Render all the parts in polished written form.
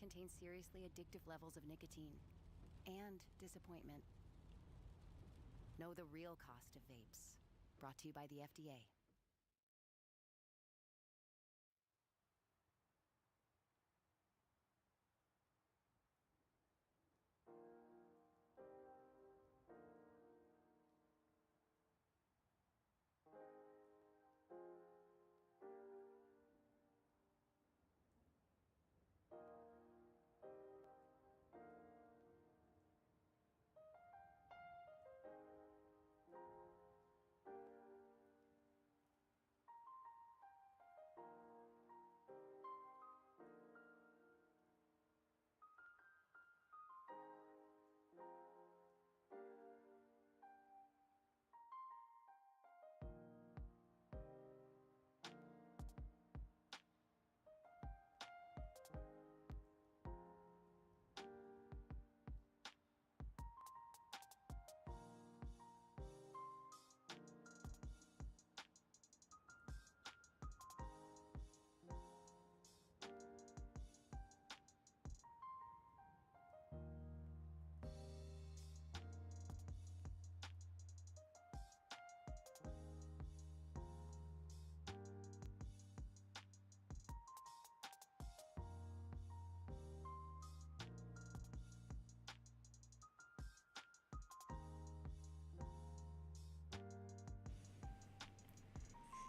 contain seriously addictive levels of nicotine and disappointment. Know the real cost of vapes. Brought to you by the FDA.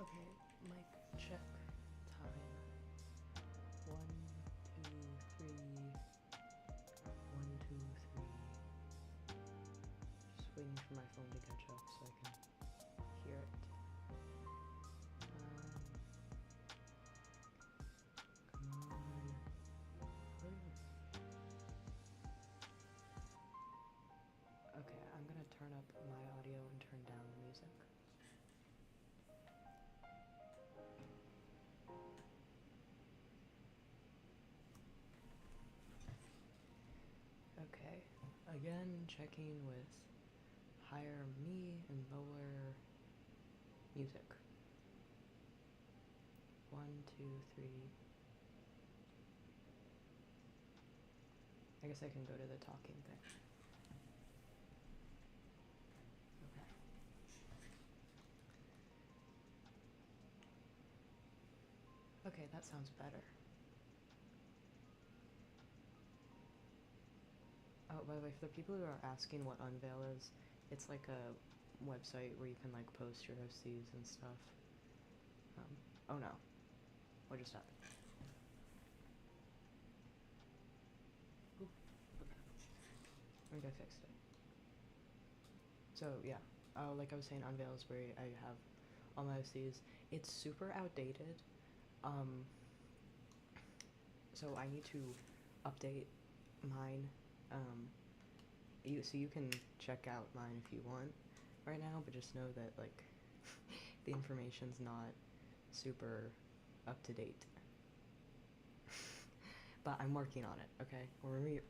Okay, mic check time. 1, 2, 3. 1, 2, 3. Just waiting for my phone to catch up so I can hear it. Come on. Okay, I'm gonna turn up my audio and turn down the music. Okay, again checking with higher me and lower music. 1, 2, 3. I guess I can go to the talking thing. Okay. Okay, that sounds better. Oh, by the way, for the people who are asking what Unvale is, it's like a website where you can like post your OCs and stuff. Oh no. What just happened? Oop. Okay. I think I fixed it. So yeah, like I was saying, Unvale is where I have all my OCs. It's super outdated. So I need to update mine. So you can check out mine if you want right now, but just know that like the information's not super up to date. But I'm working on it. Okay,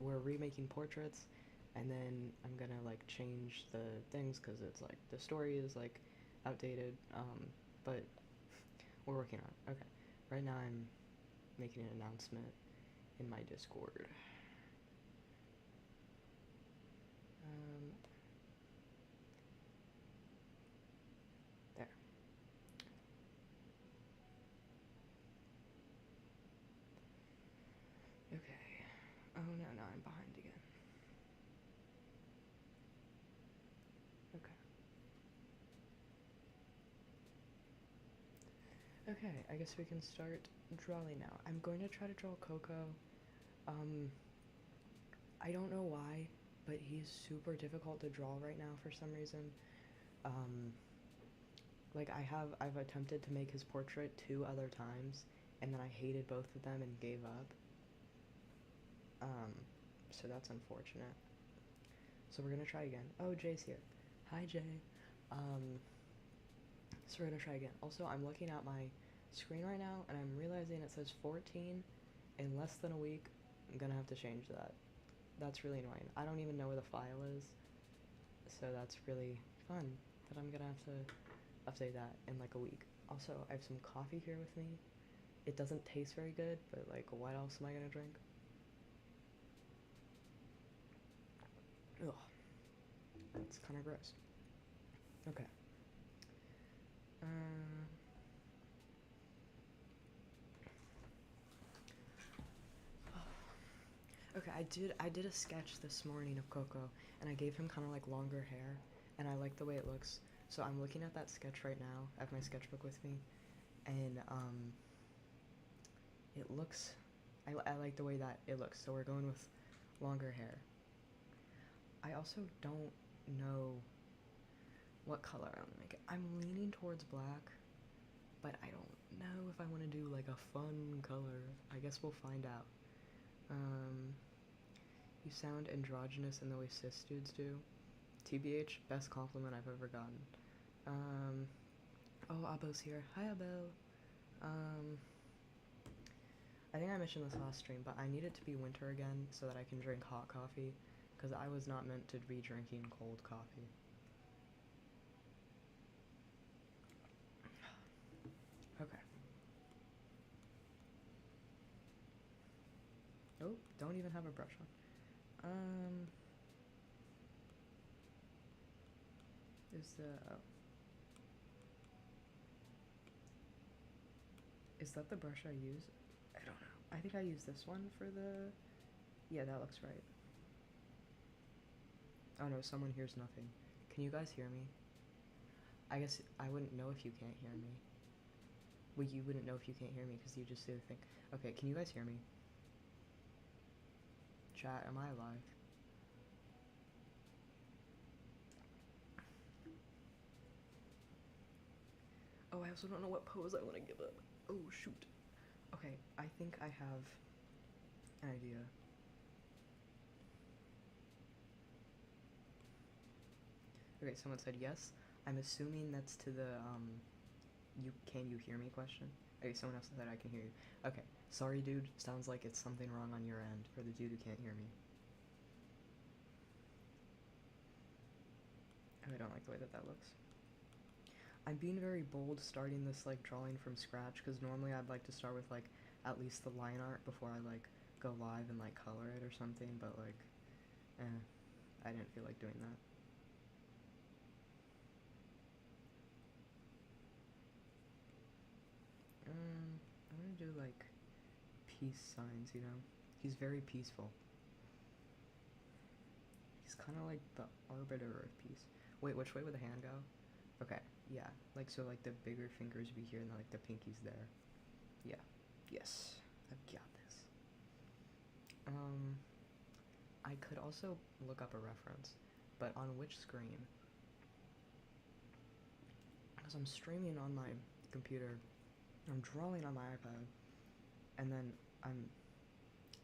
we're remaking portraits, and then I'm gonna like change the things because it's like the story is like outdated. But we're working on it. Okay, right now I'm making an announcement in my Discord. There. Okay. Oh no, no, I'm behind again. Okay. Okay, I guess we can start drawing now. I'm going to try to draw Coco. I don't know why, but he's super difficult to draw right now for some reason. Like I've attempted to make his portrait 2 other times, and then I hated both of them and gave up. So that's unfortunate. So we're gonna try again. Oh, Jay's here. Hi, Jay. So we're gonna try again. Also, I'm looking at my screen right now, and I'm realizing it says 14. In less than a week, I'm gonna have to change that. That's really annoying. I don't even know where the file is, so that's really fun. But I'm gonna have to update that in like a week. Also, I have some coffee here with me. It doesn't taste very good, but like, what else am I gonna drink? Ugh. It's kind of gross. Okay. Okay, I did a sketch this morning of Coco, and I gave him kind of like longer hair, and I like the way it looks. So I'm looking at that sketch right now. I have my sketchbook with me, and it looks. I like the way that it looks. So we're going with longer hair. I also don't know what color I want to make it. I'm leaning towards black, but I don't know if I want to do like a fun color. I guess we'll find out. You sound androgynous in the way cis dudes do. TBH, best compliment I've ever gotten. Oh, Abo's here. Hi, Abo. I think I mentioned this last stream, but I need it to be winter again so that I can drink hot coffee, because I was not meant to be drinking cold coffee. Okay. Oh, don't even have a brush on. Is that the brush I use? I don't know. I think I use this one for the... Yeah, that looks right. Oh no, someone hears nothing. Can you guys hear me? I guess I wouldn't know if you can't hear me. Well, you wouldn't know if you can't hear me because you just do the thing. Okay, can you guys hear me? Chat, am I alive? Oh, I also don't know what pose I want to give up. Oh, shoot. Okay, I think I have an idea. Okay, someone said yes. I'm assuming that's to the, can you hear me question? Okay, someone else said I can hear you. Okay, sorry dude, sounds like it's something wrong on your end for the dude who can't hear me. Oh, I don't like the way that looks. I'm being very bold starting this, like, drawing from scratch, because normally I'd like to start with, like, at least the line art before I, like, go live and, like, color it or something, but, like, I didn't feel like doing that. I'm gonna do, like, peace signs, you know? He's very peaceful. He's kind of like the arbiter of peace. Wait, which way would the hand go? Okay, yeah. Like, so, like, the bigger fingers be here and, like, the pinky's there. Yeah. Yes. I've got this. I could also look up a reference, but on which screen? Because I'm streaming on my computer, I'm drawing on my iPad, and then I'm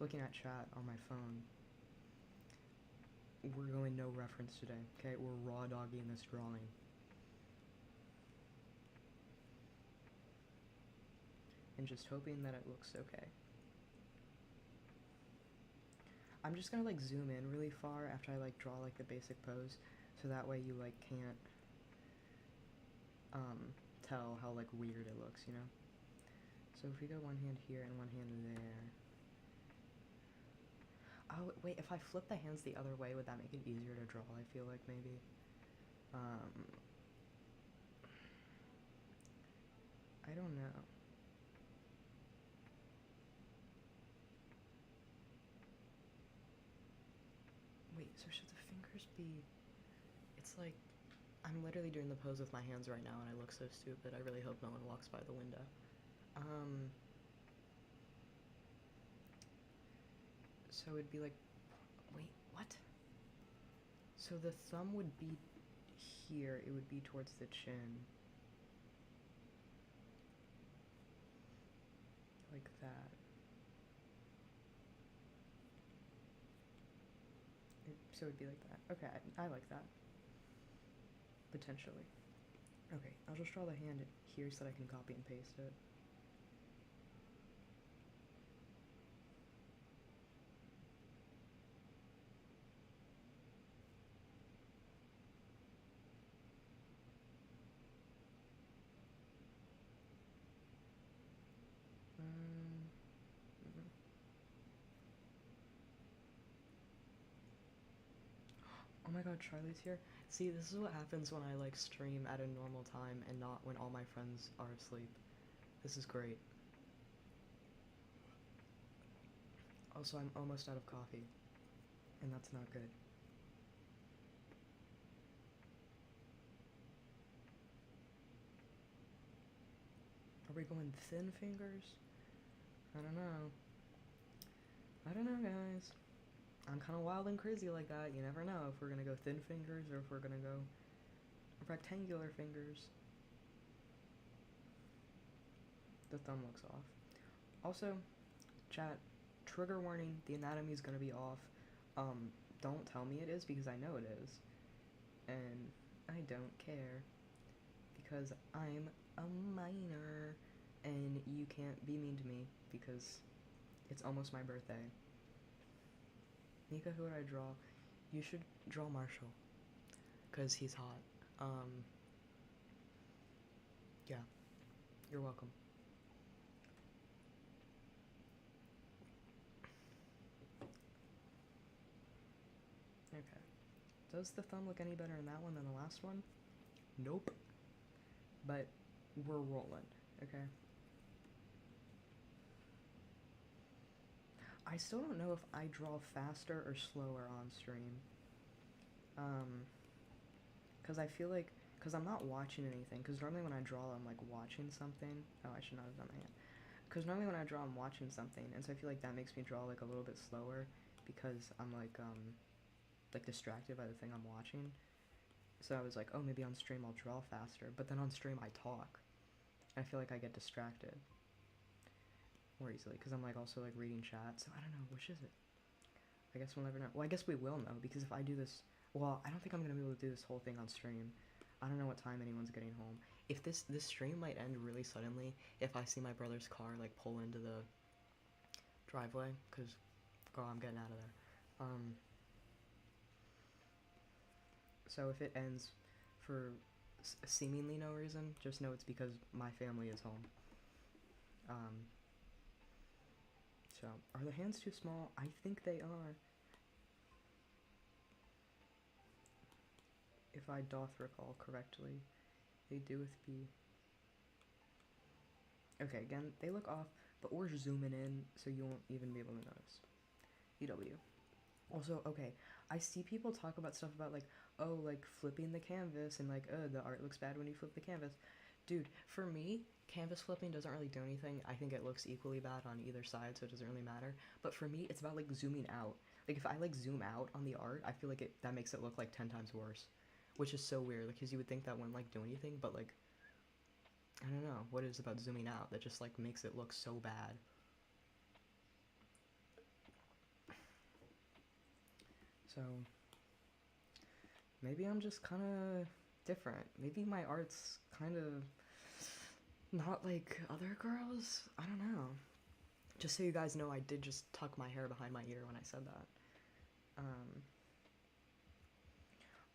looking at chat on my phone. We're going no reference today, okay? We're raw dogging this drawing. And just hoping that it looks okay. I'm just gonna, like, zoom in really far after I, like, draw, like, the basic pose, so that way you, like, can't, tell how, like, weird it looks, you know? So if we go one hand here and one hand there. Oh, wait, if I flip the hands the other way, would that make it easier to draw, I feel like, maybe? I don't know. Wait, so should the fingers be... It's like... I'm literally doing the pose with my hands right now and I look so stupid. I really hope no one walks by the window. So it'd be like... Wait, what? So the thumb would be here. It would be towards the chin. Like that. So it'd be like that. Okay, I like that. Potentially. Okay, I'll just draw the hand here so that I can copy and paste it. my god, Charlie's here. See, this is what happens when I like stream at a normal time and not when all my friends are asleep. This is great. Also, I'm almost out of coffee, and that's not good. Are we going thin fingers? I don't know. I don't know, guys. I'm kind of wild and crazy like that. You never know if we're gonna go thin fingers or if we're gonna go rectangular fingers. The thumb looks off. Also, chat, trigger warning, the anatomy is gonna be off. Don't tell me it is because I know it is. And I don't care. Because I'm a minor. And you can't be mean to me because it's almost my birthday. Nika, who would I draw? You should draw Marshall. Because he's hot. Yeah. You're welcome. Okay. Does the thumb look any better in that one than the last one? Nope. But we're rolling, okay? I still don't know if I draw faster or slower on stream. Because I feel like, because I'm not watching anything, because normally when I draw, I'm like watching something. Oh, I should not have done that yet. Because normally when I draw, I'm watching something, and so I feel like that makes me draw like a little bit slower, because I'm like distracted by the thing I'm watching. So I was like, oh, maybe on stream I'll draw faster, but then on stream I talk. I feel like I get distracted more easily, because I'm like also like reading chat, so I don't know, which is it? I guess we'll never know. Well, I guess we will know, because if I do this, well, I don't think I'm going to be able to do this whole thing on stream. I don't know what time anyone's getting home. If this stream might end really suddenly if I see my brother's car like pull into the driveway, because, girl, I'm getting out of there. So if it ends for seemingly no reason, just know it's because my family is home. So, are the hands too small? I think they are. If I doth recall correctly, they do with B. Okay, again, they look off, but we're zooming in, so you won't even be able to notice. EW. Also, okay, I see people talk about stuff about, like, oh, like, flipping the canvas, and, like, the art looks bad when you flip the canvas. Dude, for me, canvas flipping doesn't really do anything. I think it looks equally bad on either side, so it doesn't really matter. But for me, it's about, like, zooming out. Like, if I, like, zoom out on the art, I feel like that makes it look, like, 10 times worse. Which is so weird, because you would think that wouldn't, like, do anything, but, like, I don't know what it is about zooming out that just, like, makes it look so bad. So, maybe I'm just kind of different. Maybe my art's kind of not like other girls? I don't know. Just so you guys know, I did just tuck my hair behind my ear when I said that.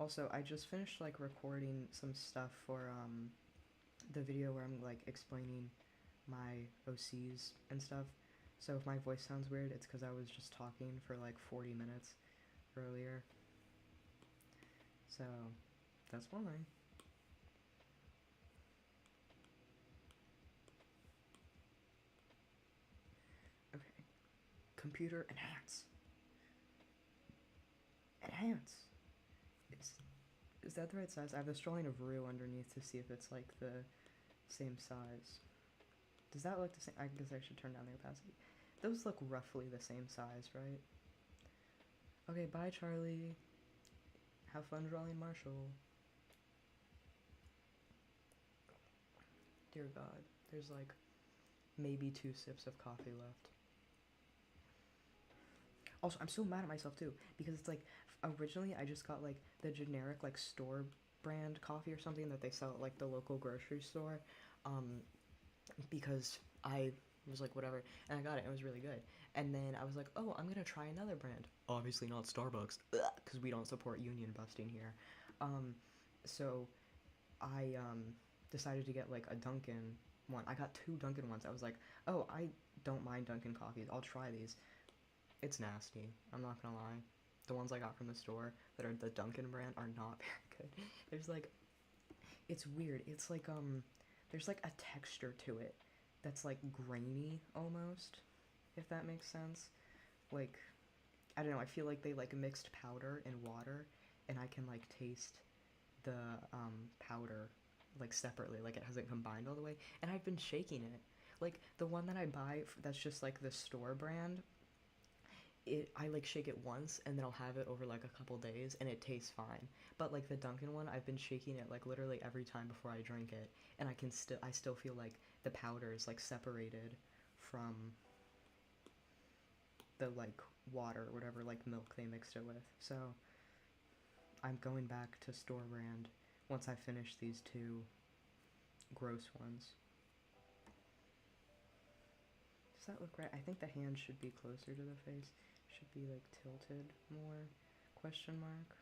Also, I just finished, like, recording some stuff for, the video where I'm, like, explaining my OCs and stuff. So if my voice sounds weird, it's because I was just talking for, like, 40 minutes earlier. So, that's why. Okay. Computer enhance. Enhance. Is that the right size? I have this drawing of Rue underneath to see if it's, like, the same size. Does that look the same? I guess I should turn down the opacity. Those look roughly the same size, right? Okay, bye, Charlie. Have fun drawing Marshall. Dear God, there's, like, maybe 2 sips of coffee left. Also, I'm so mad at myself, too, because it's, like, originally I just got, like, the generic, like, store brand coffee or something that they sell at, like, the local grocery store, because I was like, whatever, and I got it, and it was really good, and then I was like, oh, I'm gonna try another brand. Obviously not Starbucks, because we don't support union busting here. So I, decided to get, like, a Dunkin' one. I got 2 Dunkin' ones. I was like, oh, I don't mind Dunkin' coffees. I'll try these. It's nasty. I'm not gonna lie. the ones I got from the store that are the Dunkin' brand are not very good. There's like, it's weird. It's like, there's like a texture to it that's like grainy almost, if that makes sense. Like, I don't know, I feel like they like mixed powder and water, and I can like taste the powder like separately, like it hasn't combined all the way, and I've been shaking it. Like the one that I buy that's just like the store brand, I like shake it once and then I'll have it over like a couple days and it tastes fine. But like the Dunkin' one, I've been shaking it like literally every time before I drink it, and I still feel like the powder is like separated from the like water or whatever like milk they mixed it with. So I'm going back to store brand once I finish these two gross ones. Does that look right? I think the hand should be closer to the face. Should be like tilted more. Question mark.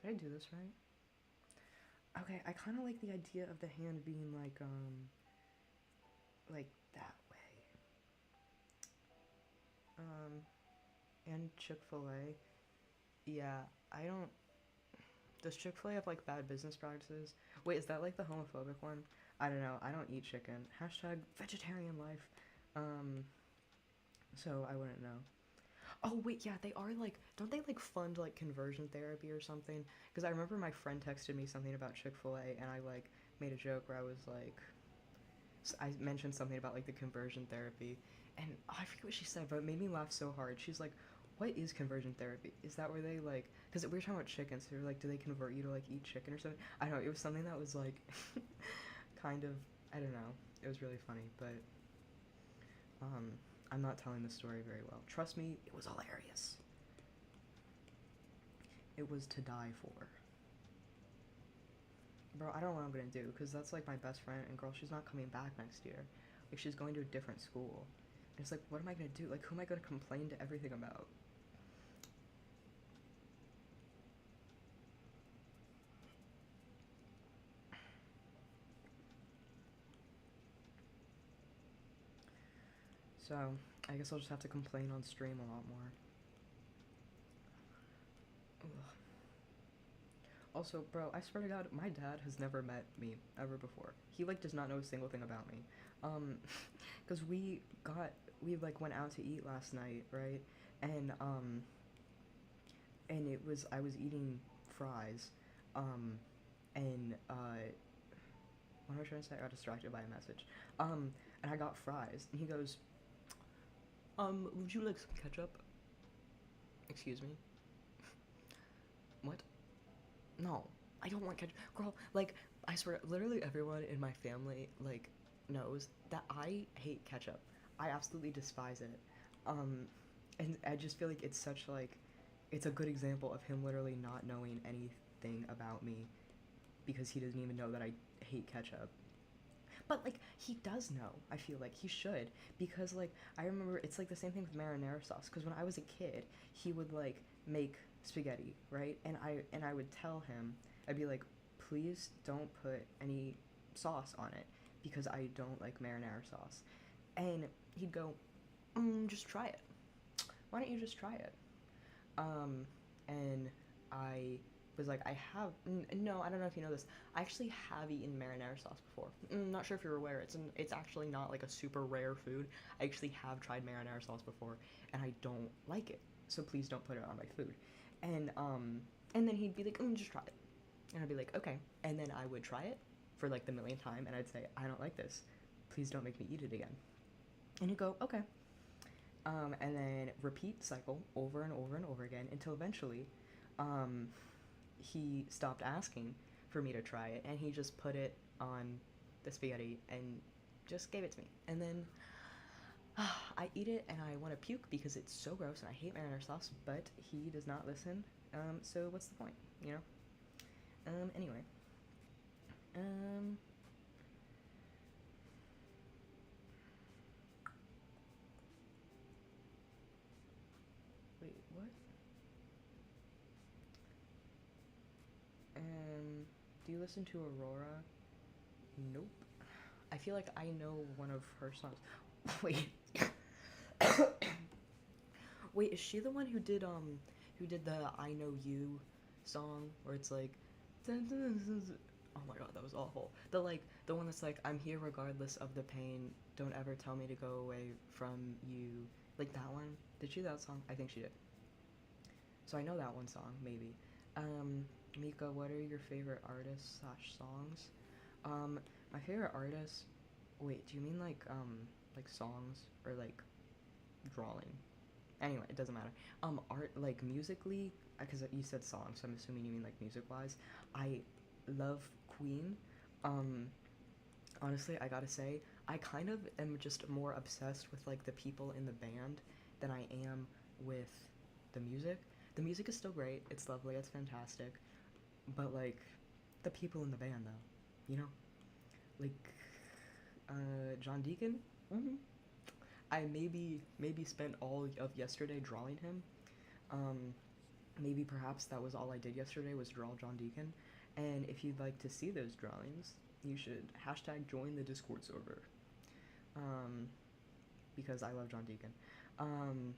Did I do this right? Okay, I kind of like the idea of the hand being like that way. And Chick-fil-A. Yeah, I don't. Does Chick-fil-A have like bad business practices? Wait, is that like the homophobic one? I don't know. I don't eat chicken. Hashtag vegetarian life. So I wouldn't know. Oh wait, yeah, they are like, don't they like fund like conversion therapy or something? Because I remember my friend texted me something about Chick-fil-A, and I like made a joke where I was like, I mentioned something about like the conversion therapy, and I forget what she said, but it made me laugh so hard. She's like, "What is conversion therapy? Is that where they like?" Because we were talking about chicken, so we were like, "Do they convert you to like eat chicken or something?" I don't know. It was something that was like, kind of, I don't know. It was really funny, but I'm not telling the story very well. Trust me, it was hilarious. It was to die for. Bro, I don't know what I'm gonna do, because that's like my best friend, and girl, she's not coming back next year. Like, she's going to a different school. And it's like, what am I gonna do? Like, who am I gonna complain to everything about? So, I guess I'll just have to complain on stream a lot more. Ugh. Also, bro, I swear to God, my dad has never met me ever before. He like does not know a single thing about me. Cause we like went out to eat last night, right? And I was eating fries, and what am I trying to say? I got distracted by a message. And I got fries, and he goes, would you like some ketchup? Excuse me. What? No, I don't want ketchup. Girl, like, I swear, literally everyone in my family, like, knows that I hate ketchup. I absolutely despise it. And I just feel like it's such, like, it's a good example of him literally not knowing anything about me because he doesn't even know that I hate ketchup. But, like, he does know, I feel like. He should. Because, like, I remember, it's, like, the same thing with marinara sauce. Because when I was a kid, he would, like, make spaghetti, right? And I would tell him, I'd be like, please don't put any sauce on it. Because I don't like marinara sauce. And he'd go, just try it. Why don't you just try it? And I was like, no, I don't know if you know this. I actually have eaten marinara sauce before. Not sure if you're aware. It's actually not like a super rare food. I actually have tried marinara sauce before, and I don't like it. So please don't put it on my food. And then he'd be like, just try it. And I'd be like, okay. And then I would try it for like the millionth time, and I'd say, I don't like this. Please don't make me eat it again. And he'd go, okay. And then repeat cycle over and over and over again until eventually he stopped asking for me to try it, and he just put it on the spaghetti and just gave it to me. And then I eat it and I want to puke because it's so gross and I hate marinara sauce, but he does not listen. So what's the point, you know? Anyway. Wait, what? Do you listen to Aurora? Nope. I feel like I know one of her songs. Wait. Wait, is she the one who who did the I Know You song where it's like, dun, dun, dun, dun, dun. Oh my god, that was awful. The one that's like, I'm here regardless of the pain. Don't ever tell me to go away from you. Like that one. Did she do that song? I think she did. So I know that one song, maybe. Mika, what are your favorite artists slash songs? My favorite artists. Wait, do you mean like songs or like drawing? Anyway, it doesn't matter. Art, like musically, because you said songs, so I'm assuming you mean like music wise. I love Queen. Um, Honestly, I gotta say, I kind of am just more obsessed with like the people in the band than I am with the music. The music is still great. It's lovely. It's fantastic. But like the people in the band though, you know? Like John Deacon? Mhm. I maybe spent all of yesterday drawing him. Um Maybe perhaps that was all I did yesterday was draw John Deacon. And if you'd like to see those drawings, you should hashtag join the Discord server. Um, because I love John Deacon. Um,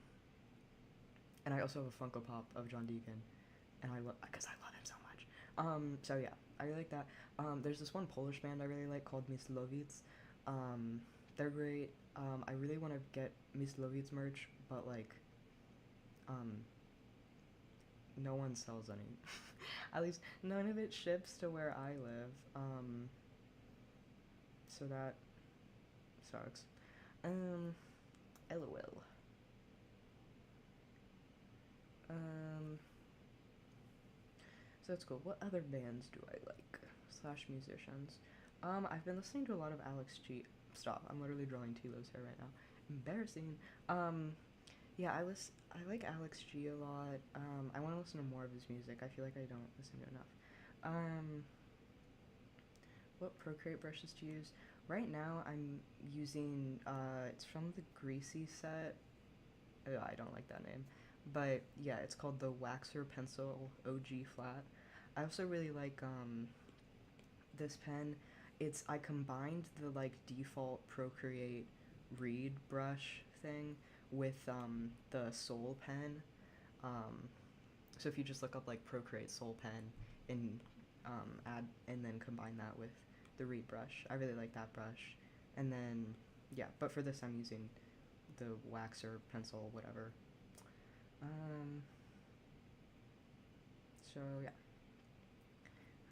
and I also have a Funko Pop of John Deacon, and because I love him so much. So yeah, I really like that. There's this one Polish band I really like called Myslowiec. They're great. I really want to get Myslowiec merch, but like, um, no one sells any. At least none of it ships to where I live. So that sucks. LOL. Um, so that's cool. What other bands do I like? Slash musicians. I've been listening to a lot of Alex G. Stop. I'm literally drawing Tilo's hair right now. Embarrassing. Yeah, I like Alex G a lot. I want to listen to more of his music. I feel like I don't listen to enough. What Procreate brushes to use? Right now, I'm using. It's from the Greasy set. I don't like that name, but yeah, it's called the Waxer Pencil OG Flat. I also really like this pen. I combined the like default Procreate reed brush thing with the Soul pen. Um, so if you just look up like Procreate Soul pen and add and then combine that with the reed brush, I really like that brush. And then yeah, but for this I'm using the Waxer pencil, whatever. So yeah.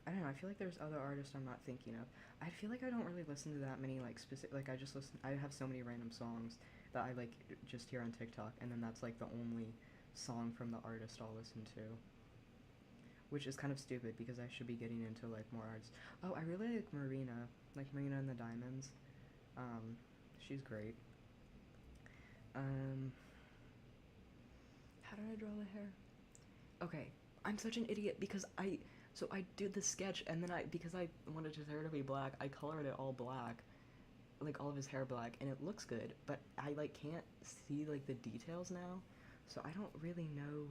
I don't know. I feel like there's other artists I'm not thinking of. I feel like I don't really listen to that many like specific. Like I just listen. I have so many random songs that I like just hear on TikTok, and then that's like the only song from the artist I'll listen to. Which is kind of stupid because I should be getting into like more artists. Oh, I really like Marina and the Diamonds. She's great. How did I draw the hair? Okay, I'm such an idiot because I did the sketch and then because I wanted his hair to be black, I colored it all black, like all of his hair black, and it looks good, but I like can't see like the details now, so I don't really know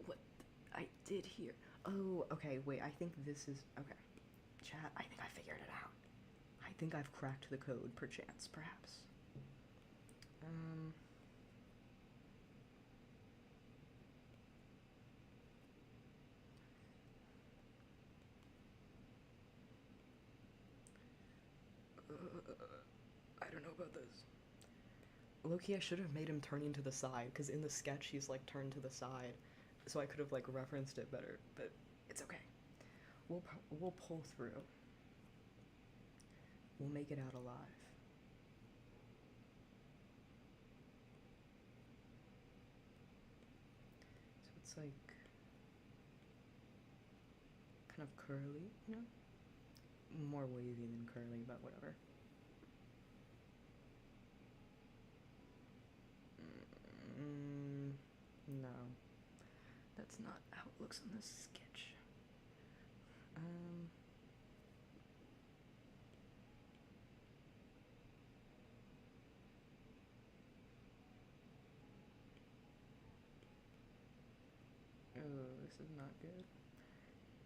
what I did here. Oh, okay, wait, I think this is okay. Chat, I think I figured it out. I think I've cracked the code, perchance, perhaps. I don't know about this. Loki, I should have made him turn into the side, because in the sketch he's like turned to the side, so I could have like referenced it better, but it's okay. We'll pull through. We'll make it out alive. So it's like kind of curly, you know? More wavy than curly, but whatever. No. That's not how it looks on this sketch. Oh, this is not good.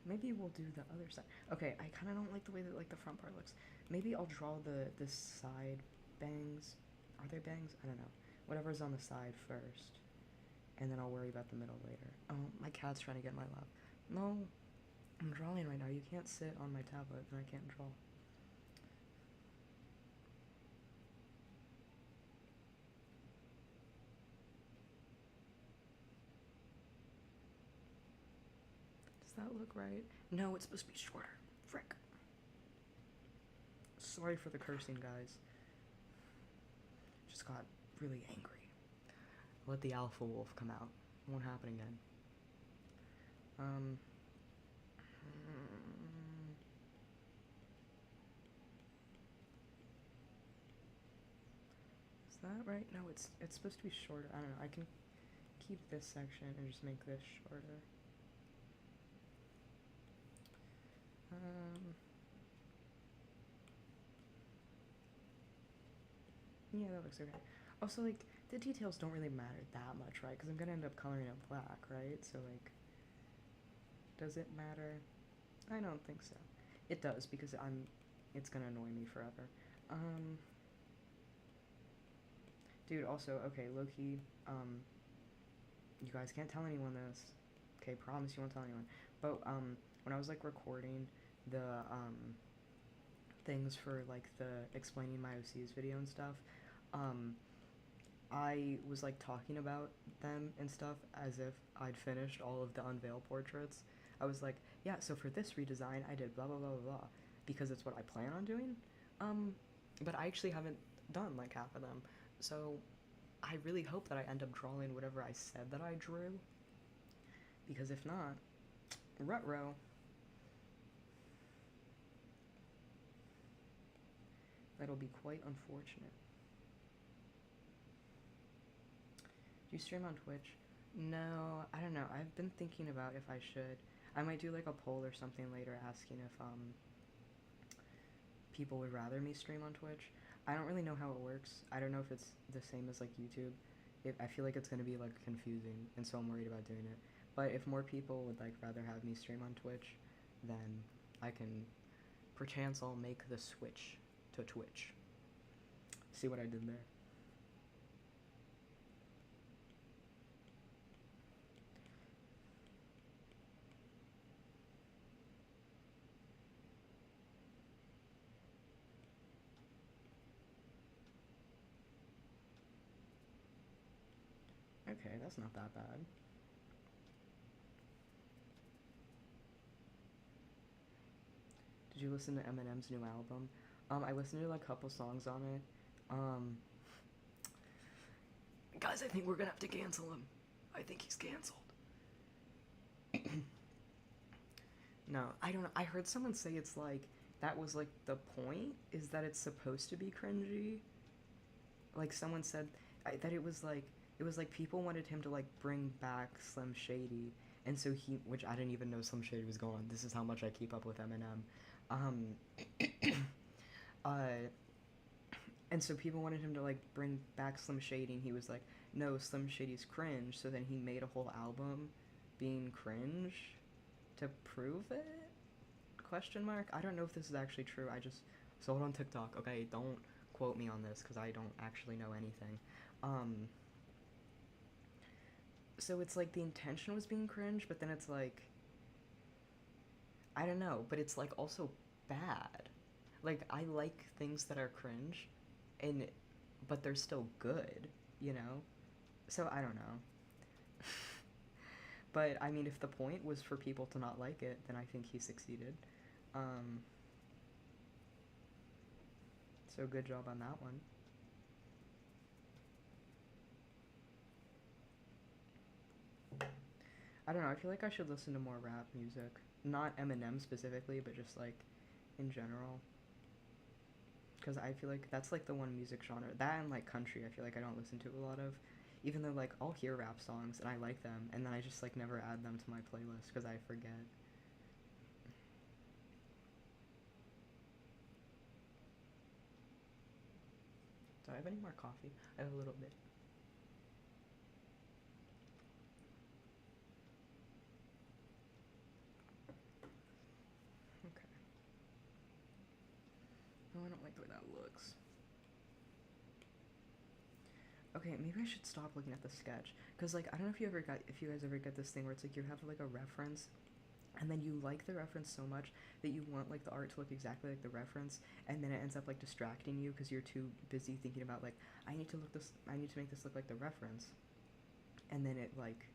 Maybe we'll do the other side. Okay, I kind of don't like the way that like the front part looks. Maybe I'll draw the side bangs. Are they bangs? I don't know. whatever's on the side first, and then I'll worry about the middle later. Oh, my cat's trying to get in my lap. No, I'm drawing right now. You can't sit on my tablet and I can't draw. Does that look right? No, it's supposed to be shorter. Frick. Sorry for the cursing, guys. Just got really angry. Let the alpha wolf come out. Won't happen again. Is that right? No, it's supposed to be shorter. I don't know. I can keep this section and just make this shorter. Yeah, that looks okay. Also, like, the details don't really matter that much, right? Because I'm gonna end up coloring it black, right? So, like, does it matter? I don't think so. It does, because it's gonna annoy me forever. Dude, also, okay, low-key, you guys can't tell anyone this. Okay, promise you won't tell anyone. But, when I was, like, recording the, things for, like, the explaining my OCs video and stuff, I was, like, talking about them and stuff as if I'd finished all of the Unvale portraits. I was like, yeah, so for this redesign, I did blah, blah, blah, blah, blah, because it's what I plan on doing. But I actually haven't done, like, half of them. So I really hope that I end up drawing whatever I said that I drew. Because if not, ruh-roh. That'll be quite unfortunate. Do you stream on Twitch? No, I don't know. I've been thinking about if I should. I might do like a poll or something later asking if people would rather me stream on Twitch. I don't really know how it works. I don't know if it's the same as like YouTube. I feel like it's going to be like confusing, and so I'm worried about doing it. But if more people would like rather have me stream on Twitch, then I can, perchance I'll make the switch to Twitch. See what I did there? Okay, that's not that bad. Did you listen to Eminem's new album? I listened to like a couple songs on it. Guys, I think we're gonna have to cancel him. I think he's canceled. No, I don't know. I heard someone say it's like, that was like the point, is that it's supposed to be cringy. Like someone said that it was like people wanted him to like bring back Slim Shady, and so which I didn't even know Slim Shady was gone. This is how much I keep up with Eminem. And so people wanted him to like bring back Slim Shady, and he was like, no, Slim Shady's cringe. So then he made a whole album being cringe to prove it? Question mark? I don't know if this is actually true. I just saw it on TikTok. Okay, don't quote me on this because I don't actually know anything. So it's like the intention was being cringe, but then it's like, I don't know, but it's like also bad. Like, I like things that are cringe, but they're still good, you know? So I don't know. But I mean, if the point was for people to not like it, then I think he succeeded. So good job on that one. I don't know, I feel like I should listen to more rap music. Not Eminem specifically, but just like in general. Because I feel like that's like the one music genre. That and like country, I feel like I don't listen to a lot of. Even though like I'll hear rap songs and I like them, and then I just like never add them to my playlist because I forget. Do I have any more coffee? I have a little bit. Okay. No, I don't like the way that looks. Okay, maybe I should stop looking at the sketch, because like I don't know if you guys ever get this thing where it's like you have like a reference, and then you like the reference so much that you want like the art to look exactly like the reference, and then it ends up like distracting you because you're too busy thinking about like I need to make this look like the reference, and then it like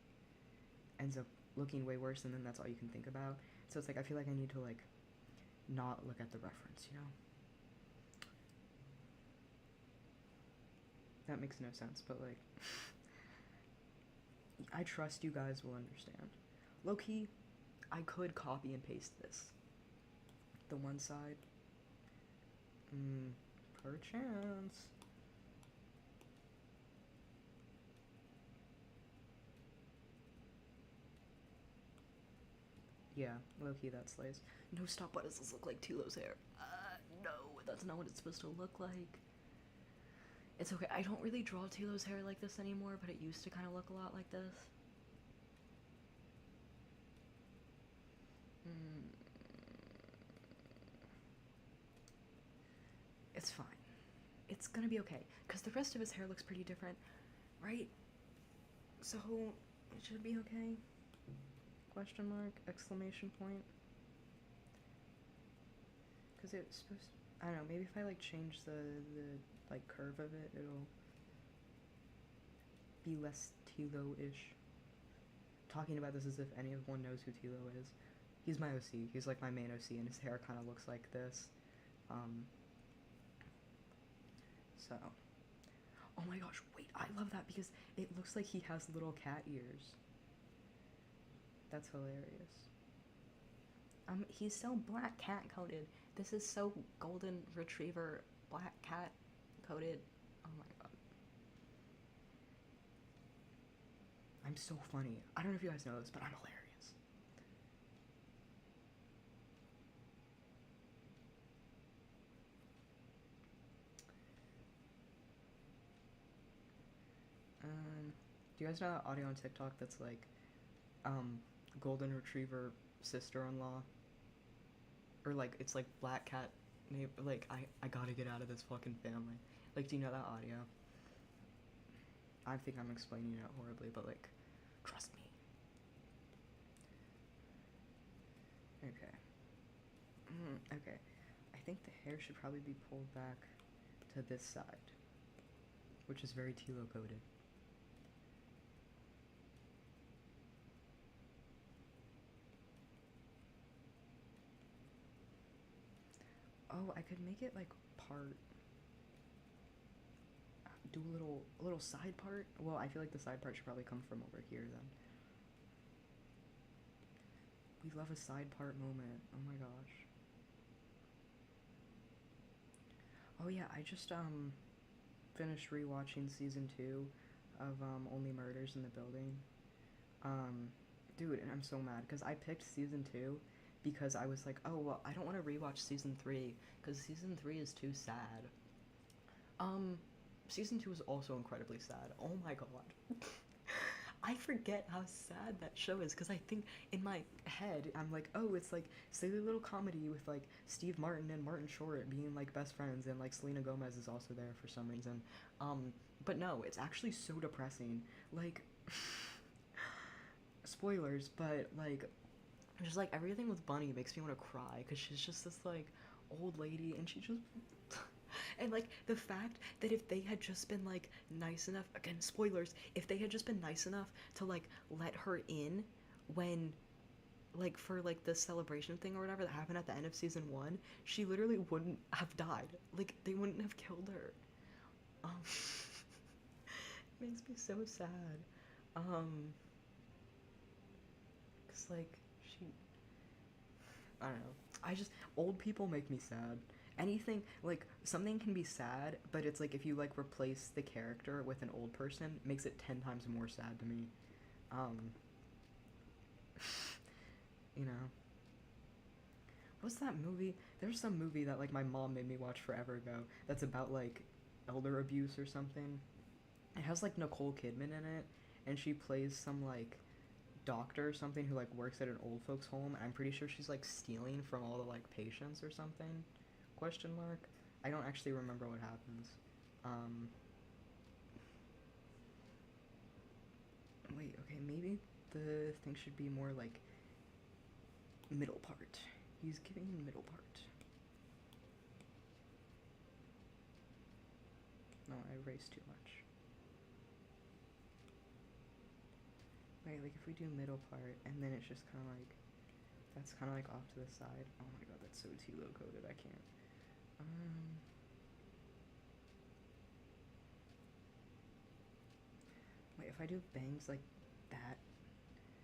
ends up looking way worse, and then that's all you can think about. So it's like I feel like I need to like not look at the reference, you know? That makes no sense, but like I trust you guys will understand. Low-key, I could copy and paste this. The one side. Perchance. Yeah, low-key that slays. No, stop, what does this look like Tilo's hair? No, that's not what it's supposed to look like. It's okay, I don't really draw Tilo's hair like this anymore, but it used to kind of look a lot like this. It's fine. It's gonna be okay, because the rest of his hair looks pretty different, right? So, it should be okay? Question mark, exclamation point. Because it's supposed to, I don't know, maybe if I like change the like curve of it, it'll be less Tilo-ish. Talking about this as if anyone knows who Tilo is. He's my OC, he's like my main OC, and his hair kind of looks like this. So, oh my gosh, wait, I love that because it looks like he has little cat ears. That's hilarious. He's so black cat coated. This is so golden retriever black cat coated. Oh my god. I'm so funny. I don't know if you guys know this, but I'm hilarious. Do you guys know that audio on TikTok that's like, golden retriever sister-in-law? Or like, it's like black cat neighbor, like, I gotta get out of this fucking family. Like, do you know that audio? I think I'm explaining it horribly, but like, trust me. Okay. Okay. I think the hair should probably be pulled back to this side, which is very Tilo coded. Oh, I could make it like part. Do a little side part. Well, I feel like the side part should probably come from over here then. We love a side part moment. Oh my gosh. Oh yeah, I just finished rewatching season 2 of Only Murders in the Building. Dude, and I'm so mad because I picked season 2 because I was like, oh well, I don't want to rewatch season 3 because season 3 is too sad. Season 2 is also incredibly sad. Oh my god. I forget how sad that show is because I think in my head I'm like, oh, it's like silly little comedy with like Steve Martin and Martin Short being like best friends, and like Selena Gomez is also there for some reason. But no, it's actually so depressing. Like, spoilers, but like, just like everything with Bunny makes me want to cry because she's just this like old lady, and she just and like the fact that if they had just been like nice enough, again spoilers, if they had just been nice enough to like let her in when like for like the celebration thing or whatever that happened at the end of season 1, she literally wouldn't have died. Like they wouldn't have killed her. It makes me so sad. Cause like she, I don't know. I just, old people make me sad. Anything, like, something can be sad, but it's like if you, like, replace the character with an old person, makes it 10 times more sad to me. You know. What's that movie? There's some movie that, like, my mom made me watch forever ago that's about, like, elder abuse or something. It has, like, Nicole Kidman in it, and she plays some, like, doctor or something who, like, works at an old folks home. I'm pretty sure she's, like, stealing from all the, like, patients or something. Question mark? I don't actually remember what happens. Okay, maybe the thing should be more like middle part. He's giving me middle part. No, I erased too much. Right, like if we do middle part and then it's just kind of like, that's kind of like off to the side. Oh my god, that's so TLO coded, I can't. Wait, if I do bangs like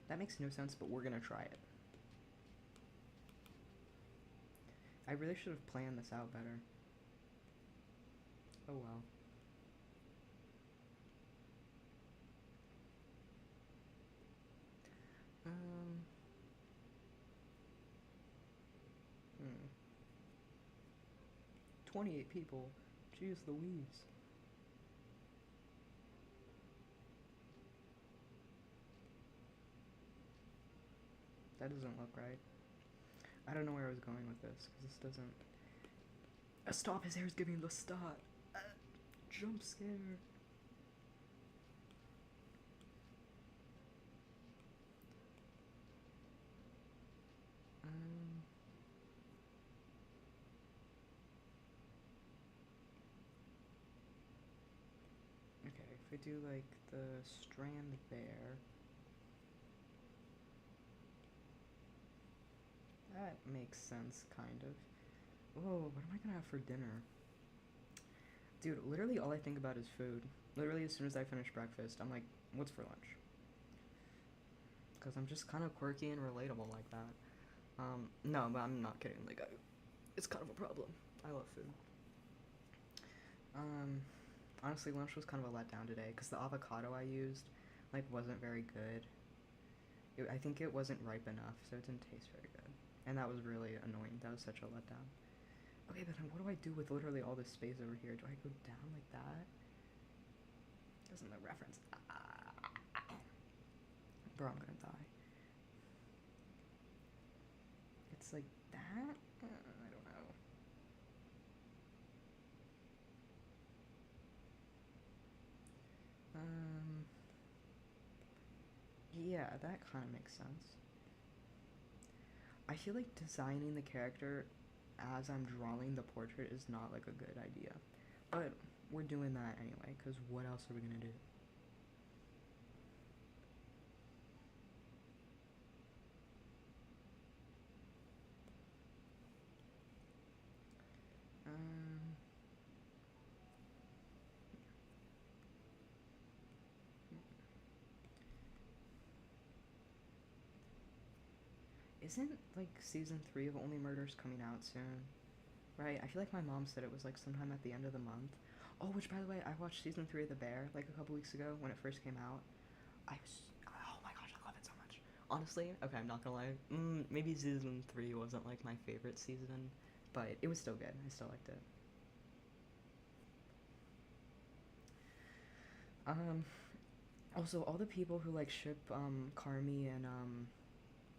that makes no sense, but we're gonna try it. I really should have planned this out better. Oh well. Hmm. 28 people. Jeez Louise. That doesn't look right. I don't know where I was going with this, because this doesn't... Stop, his hair's giving the stop. Jump scare. Okay, if we do like the strand there, that makes sense, kind of. Whoa, what am I gonna have for dinner? Dude, literally all I think about is food. Literally as soon as I finish breakfast, I'm like, what's for lunch? Because I'm just kind of quirky and relatable like that. No, but I'm not kidding. Like, it's kind of a problem. I love food. Honestly, lunch was kind of a letdown today because the avocado I used, like, wasn't very good. I think it wasn't ripe enough, so it didn't taste very good. And that was really annoying. That was such a letdown. Okay, but then what do I do with literally all this space over here? Do I go down like that? Doesn't the reference? Bro, I'm gonna die. It's like that? I don't know. Yeah, that kind of makes sense. I feel like designing the character as I'm drawing the portrait is not like a good idea. But we're doing that anyway, because what else are we gonna do? Isn't like season 3 of Only Murders coming out soon? Right? I feel like my mom said it was like sometime at the end of the month. Oh, which by the way, I watched season 3 of The Bear like a couple weeks ago when it first came out. Oh my gosh, I love it so much. Honestly, okay, I'm not gonna lie. Maybe season 3 wasn't like my favorite season, but it was still good. I still liked it. Also, all the people who like ship Carmi and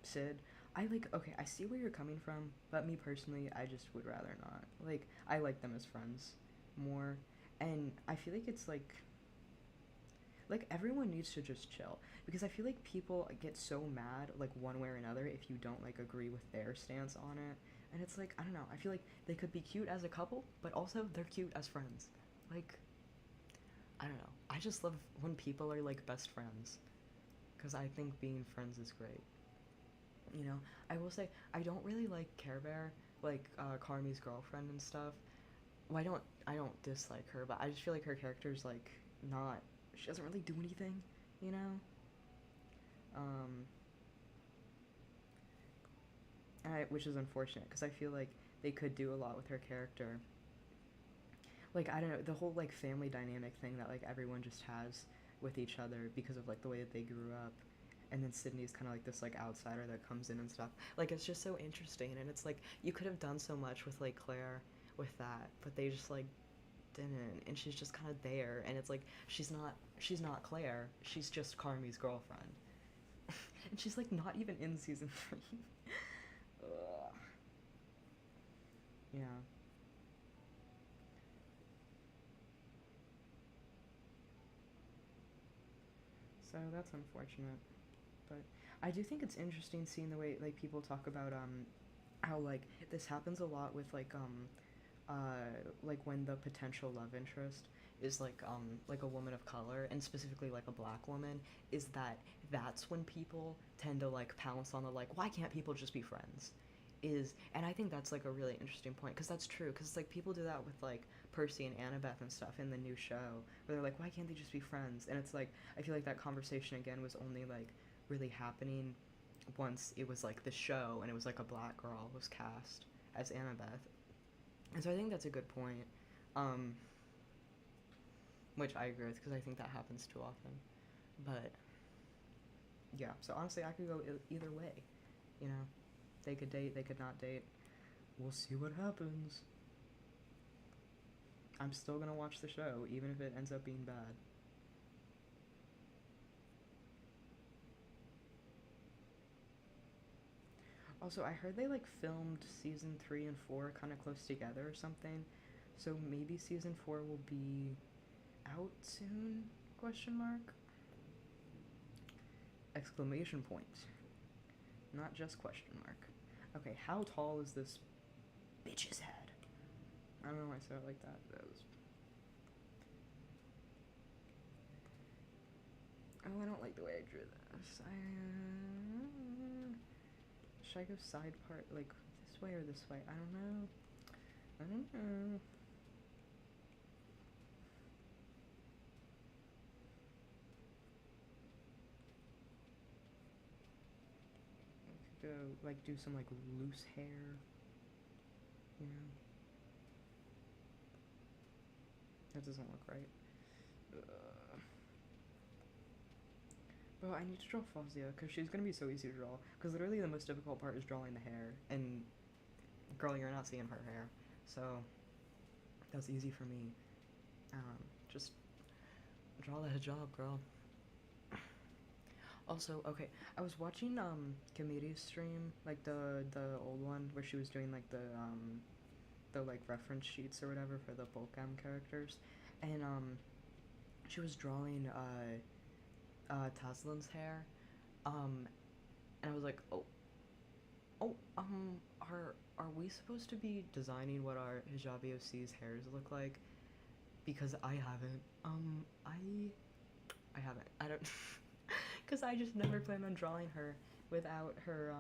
Sid, I like, okay, I see where you're coming from, but me personally, I just would rather not. Like, I like them as friends more, and I feel like it's like everyone needs to just chill, because I feel like people get so mad like one way or another if you don't like agree with their stance on it, and it's like, I don't know, I feel like they could be cute as a couple, but also they're cute as friends. Like, I don't know, I just love when people are like best friends, because I think being friends is great. You know, I will say I don't really like Care Bear, like Carmi's girlfriend and stuff. Well, I don't dislike her, but I just feel like her character's like not. She doesn't really do anything, you know. Um, which is unfortunate because I feel like they could do a lot with her character. Like, I don't know, the whole like family dynamic thing that like everyone just has with each other because of like the way that they grew up, and then Sydney's kind of like this like outsider that comes in and stuff. Like, it's just so interesting, and it's like you could have done so much with like Claire with that, but they just like didn't, and she's just kind of there, and it's like she's not Claire, she's just Carmi's girlfriend. And she's like not even in season 3. Ugh. Yeah. So that's unfortunate. But I do think it's interesting seeing the way like people talk about how like this happens a lot with like when the potential love interest is like a woman of color, and specifically like a black woman, is that's when people tend to like pounce on the like, why can't people just be friends? Is And I think that's like a really interesting point, because that's true, because like people do that with like Percy and Annabeth and stuff in the new show, where they're like, why can't they just be friends? And it's like, I feel like that conversation again was only like really happening once it was like the show and it was like a black girl was cast as Annabeth. And so I think that's a good point, um, which I agree with, because I think that happens too often. But yeah, so honestly, I could go either way. You know, they could date, they could not date. We'll see what happens. I'm still gonna watch the show, even if it ends up being bad. Also, I heard they like filmed season 3 and 4 kind of close together or something. So maybe season 4 will be out soon? Question mark. Exclamation point. Not just question mark. Okay, how tall is this bitch's head? I don't know why I said it like that. That was... Oh, I don't like the way I drew this. Should I go side part, like this way or this way? I don't know. I don't know. I could go, like, do some, like, loose hair. You know? That doesn't look right. Bro, I need to draw Fazia, because she's going to be so easy to draw. Because literally the most difficult part is drawing the hair. And, girl, you're not seeing her hair. So, that's easy for me. Just draw the hijab, girl. Also, okay, I was watching, Kamiri's stream, like, the old one, where she was doing, like, the, like, reference sheets or whatever for the Bolcam characters. And, she was drawing, Taslin's hair, and I was like, are we supposed to be designing what our hijabi OC's hairs look like? Because I haven't, I haven't, I don't, because I just never planned on drawing her without her,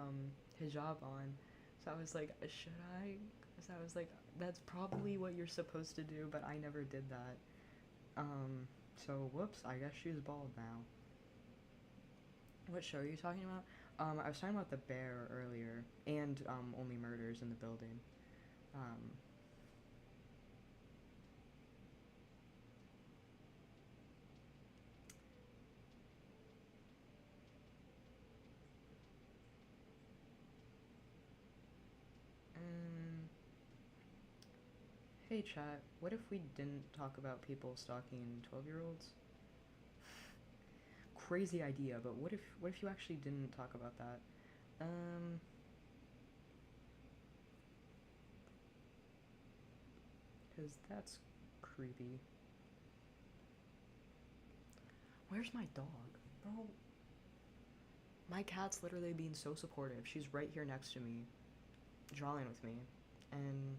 hijab on, so I was like, should I? So I was like, that's probably what you're supposed to do, but I never did that, so whoops, I guess she's bald now. What show are you talking about? I was talking about The Bear earlier, and, Only Murders in the Building. Hey chat, what if we didn't talk about people stalking 12-year-olds? Crazy idea, but what if you actually didn't talk about that? Because that's creepy. Where's my dog? Bro, my cat's literally being so supportive. She's right here next to me, drawing with me, and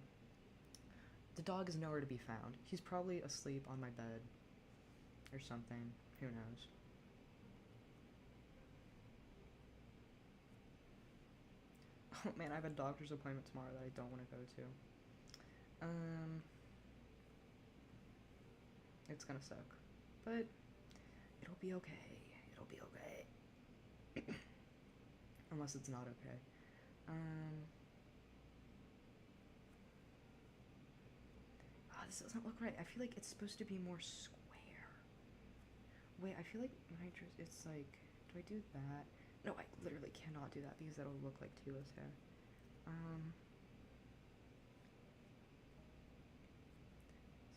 the dog is nowhere to be found. He's probably asleep on my bed or something. Who knows? Oh man, I have a doctor's appointment tomorrow that I don't want to go to. It's gonna suck, but it'll be okay. It'll be okay. Unless it's not okay. This doesn't look right. I feel like it's supposed to be more square. Wait, I feel like when I drew, it's like, do I do that? No, I literally cannot do that because that'll look like Tila's hair.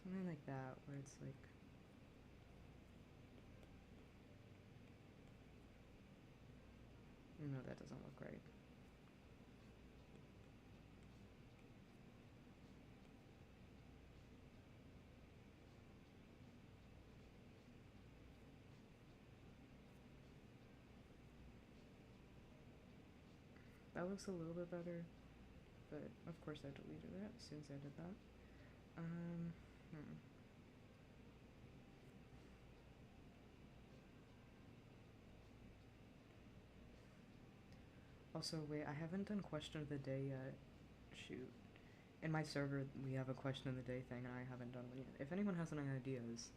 Something like that, where it's like, no, that doesn't look right. That looks a little bit better, but of course I deleted it as soon as I did that. Also, wait, I haven't done question of the day yet. Shoot. In my server, we have a question of the day thing, and I haven't done one yet. If anyone has any ideas,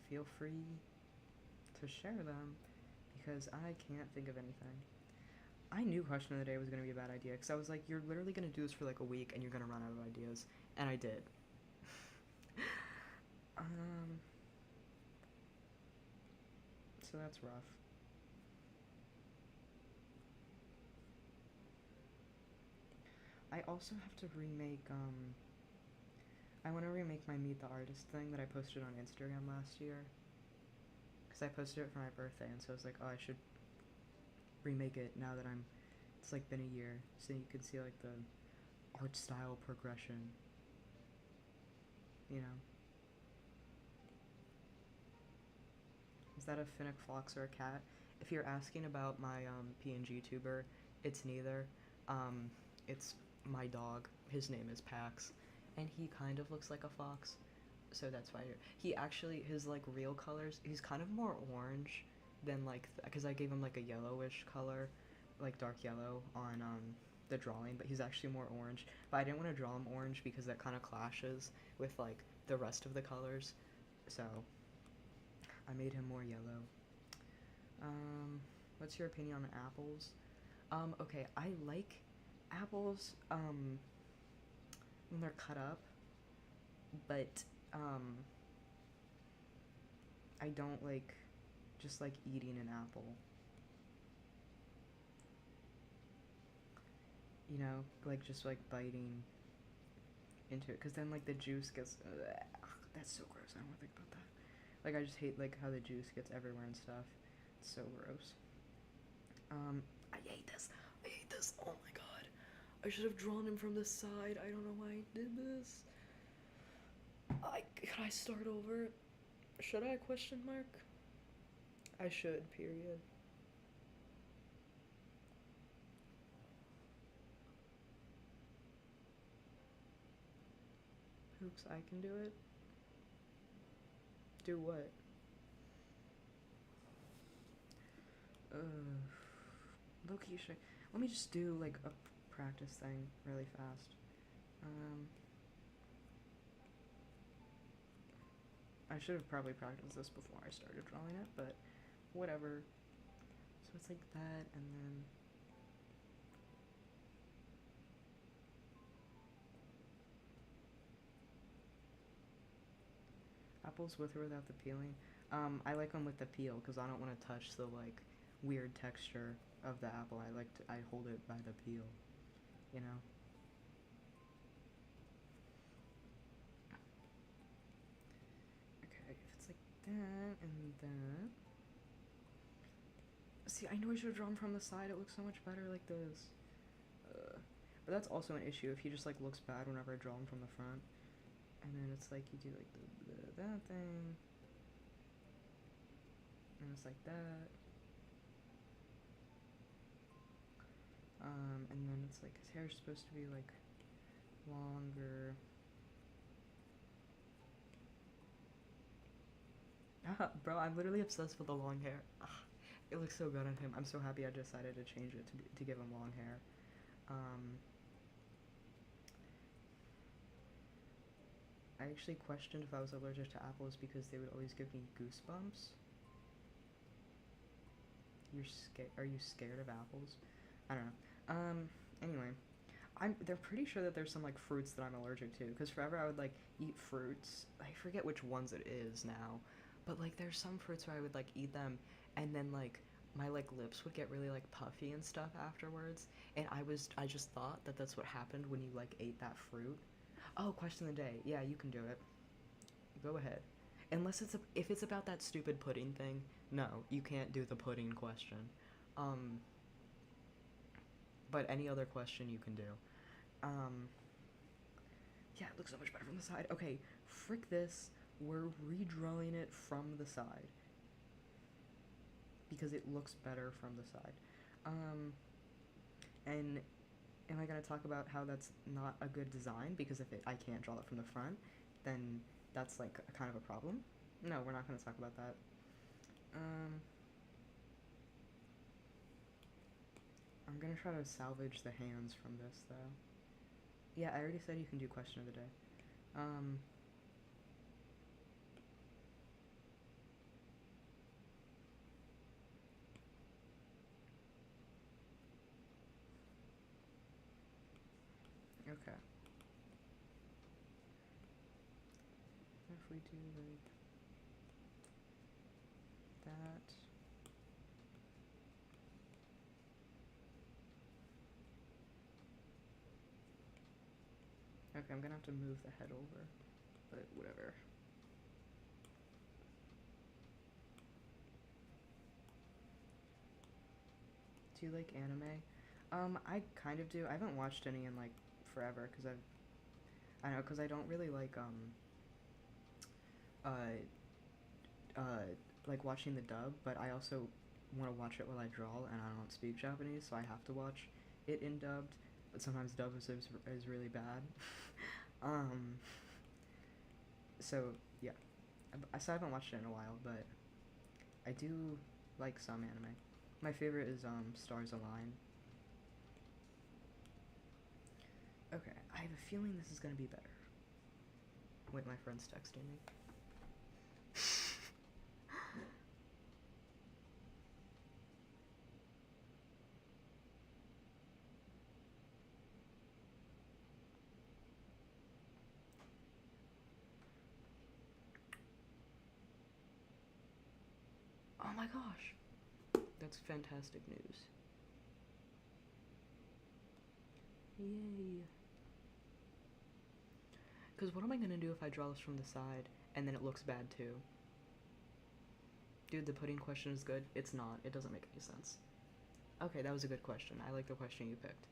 feel free to share them, because I can't think of anything. I knew question of the day was going to be a bad idea, because I was like, you're literally going to do this for like a week, and you're going to run out of ideas. And I did. So that's rough. I also have to remake, I want to remake my Meet the Artist thing that I posted on Instagram last year. Because I posted it for my birthday, and so I was like, oh, I should remake it now that it's like been a year, so you can see like the art style progression, you know. Is that a Finnick fox or a cat? If you're asking about my PNG tuber, it's neither. It's my dog. His name is Pax, and he kind of looks like a fox, so that's why he actually, his like real colors, he's kind of more orange than like, because I gave him like a yellowish color, like dark yellow on the drawing, but he's actually more orange. But I didn't want to draw him orange because that kind of clashes with like the rest of the colors, so I made him more yellow. What's your opinion on apples? Okay, I like apples when they're cut up, but I don't like just like eating an apple. You know, like just like biting into it, because then like the juice gets, that's so gross. I don't want to think about that. Like I just hate like how the juice gets everywhere and stuff. It's so gross. I hate this. I hate this. Oh my god. I should have drawn him from the side. I don't know why I did this. Can I start over? Should I question mark? I should, period. Oops, I can do it. Do what? Low-key, let me just do like a practice thing really fast. I should have probably practiced this before I started drawing it, but whatever. So it's like that, and then apples with or without the peeling. I like them with the peel because I don't want to touch the like weird texture of the apple. I hold it by the peel, you know. Okay, if it's like that and that. See, I know I should have drawn from the side. It looks so much better like this. But that's also an issue if he just like looks bad whenever I draw him from the front. And then it's like you do like that thing. And it's like that. And then it's like his hair's supposed to be like longer. Bro, I'm literally obsessed with the long hair. It looks so good on him. I'm so happy I decided to change it to give him long hair. I actually questioned if I was allergic to apples because they would always give me goosebumps. Are you scared of apples? I don't know. Anyway, they're pretty sure that there's some like fruits that I'm allergic to, because forever I would like eat fruits. I forget which ones it is now, but like there's some fruits where I would like eat them, and then like my like lips would get really like puffy and stuff afterwards, and I just thought that that's what happened when you like ate that fruit. Oh, question of the day. Yeah, you can do it. Go ahead. Unless if it's about that stupid pudding thing, no, you can't do the pudding question. But any other question you can do. Yeah, it looks so much better from the side. Okay, frick this. We're redrawing it from the side, because it looks better from the side. And am I going to talk about how that's not a good design? Because if I can't draw it from the front, then that's like a kind of a problem. No, we're not going to talk about that. I'm going to try to salvage the hands from this, though. Yeah, I already said you can do question of the day. Okay. If we do like that. Okay, I'm gonna have to move the head over, but whatever. Do you like anime? I kind of do. I haven't watched any in like forever because I know, because I don't really like watching the dub, but I also want to watch it while I draw, and I don't speak Japanese, so I have to watch it in dubbed. But sometimes dub is really bad. So yeah, so I haven't watched it in a while, but I do like some anime. My favorite is Stars Align. Okay, I have a feeling this is gonna be better. Wait, my friend's texting me. Oh my gosh, that's fantastic news. Yay. Because what am I gonna do if I draw this from the side and then it looks bad too? Dude, the pudding question is good. It's not. It doesn't make any sense. Okay, that was a good question. I like the question you picked.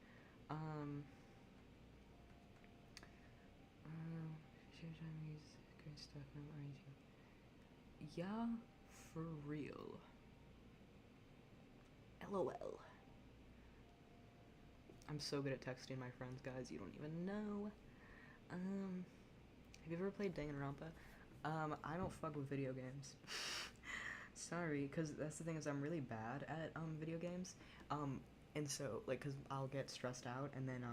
Great stuff. Yeah, for real. LOL. I'm so good at texting my friends, guys. You don't even know. Have you ever played Danganronpa? I don't fuck with video games. Sorry, because that's the thing is I'm really bad at video games. And so like, cause I'll get stressed out and then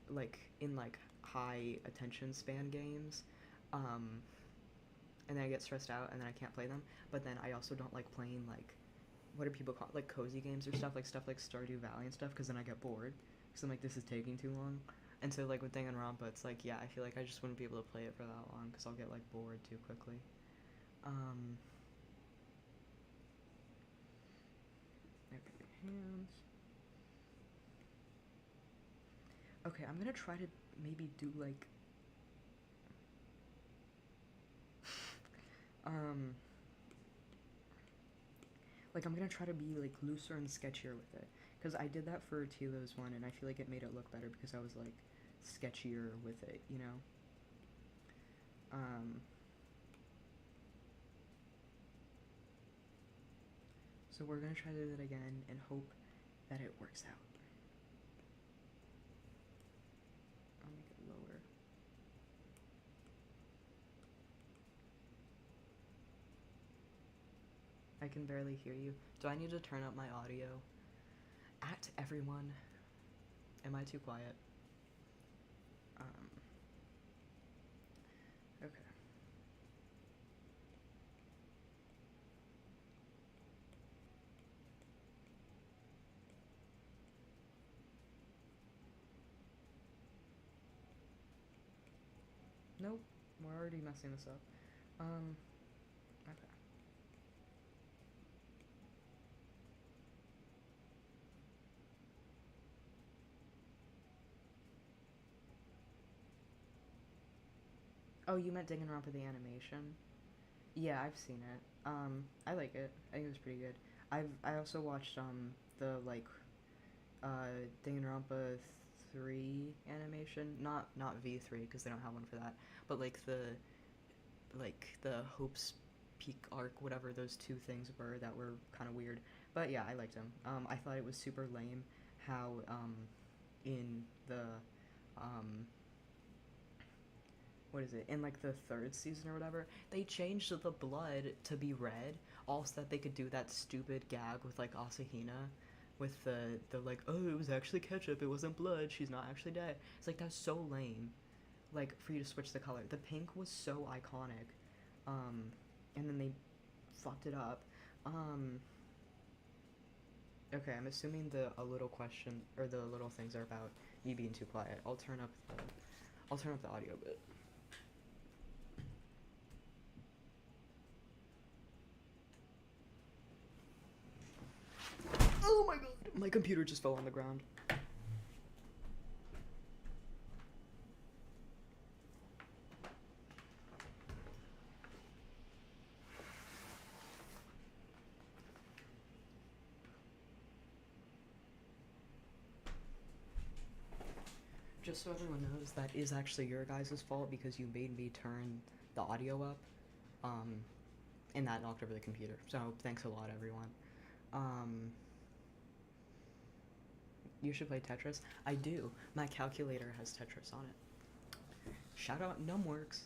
like in like high attention span games, and then I get stressed out and then I can't play them. But then I also don't like playing like, what do people call it? Like cozy games or stuff like Stardew Valley and stuff, because then I get bored. Because I'm like, this is taking too long. And so like with Danganronpa, it's like, yeah, I feel like I just wouldn't be able to play it for that long because I'll get like bored too quickly. Okay, hands. Okay, I'm gonna try to maybe do like like I'm gonna try to be like looser and sketchier with it, because I did that for Tilo's one and I feel like it made it look better because I was like sketchier with it, you know. So we're gonna try to do that again and hope that it works out. I'll make it lower. I can barely hear you. Do I need to turn up my audio? At everyone. Am I too quiet? Okay. Nope, we're already messing this up. Okay. Oh, you meant Danganronpa the animation? Yeah, I've seen it. I like it. I think it was pretty good. I also watched the like Danganronpa 3 animation, not V3 because they don't have one for that, but like the Hope's peak arc, whatever those two things were that were kind of weird. But yeah, I liked him. I thought it was super lame how in the what is it, in like the third season or whatever, they changed the blood to be red, all so that they could do that stupid gag with like Asahina with the like, oh, it was actually ketchup, it wasn't blood, she's not actually dead. It's like, that's so lame, like, for you to switch the color. The pink was so iconic, and then they fucked it up. Okay, I'm assuming a little question or the little things are about me being too quiet. I'll turn up the audio a bit. Oh my god, my computer just fell on the ground. Just so everyone knows, that is actually your guys' fault because you made me turn the audio up, and that knocked over the computer. So thanks a lot, everyone. You should play Tetris. I do. My calculator has Tetris on it. Shout out Numworks.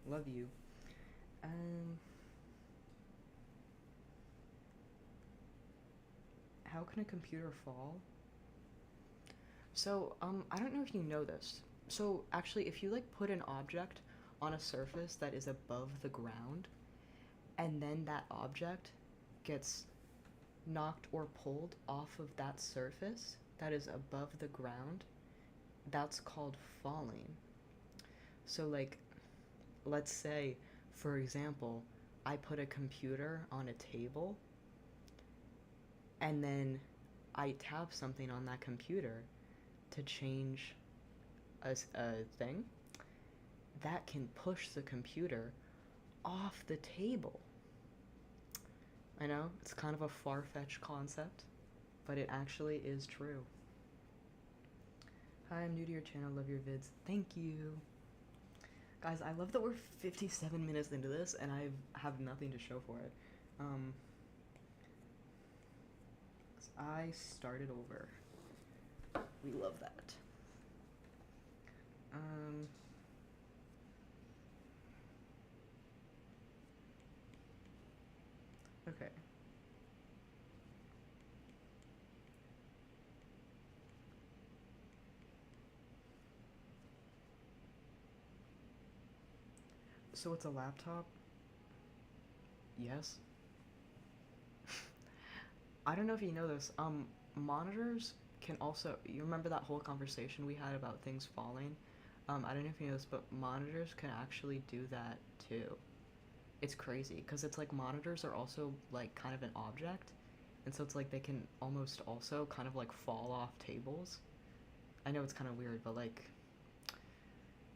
Love you. How can a computer fall? So, I don't know if you know this. So, actually, if you, like, put an object on a surface that is above the ground, and then that object gets knocked or pulled off of that surface that is above the ground, that's called falling. So, like, let's say, for example, I put a computer on a table, and then I tap something on that computer to change a thing, that can push the computer off the table. I know, it's kind of a far-fetched concept, but it actually is true. Hi, I'm new to your channel, love your vids. Thank you. Guys, I love that we're 57 minutes into this and I have nothing to show for it. I started over. We love that. Okay. So it's a laptop? Yes. I don't know if you know this, monitors can also, you remember that whole conversation we had about things falling? I don't know if you know this, but monitors can actually do that too. It's crazy, because it's like monitors are also like kind of an object, and so it's like they can almost also kind of like fall off tables. I know it's kind of weird, but like,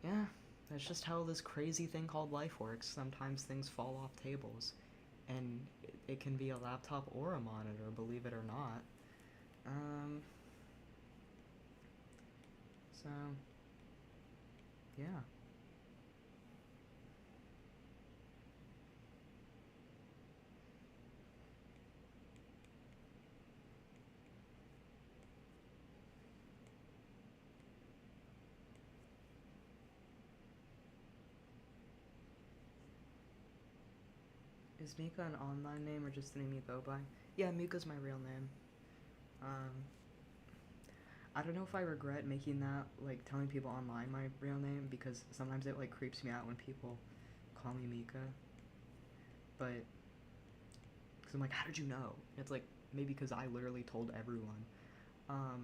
yeah, that's just how this crazy thing called life works. Sometimes things fall off tables, and it can be a laptop or a monitor, believe it or not. So, yeah. Is Mika an online name or just the name you go by? Yeah, Mika's my real name. I don't know if I regret making that, like, telling people online my real name, because sometimes it, like, creeps me out when people call me Mika. But, because I'm like, how did you know? It's like, maybe because I literally told everyone. I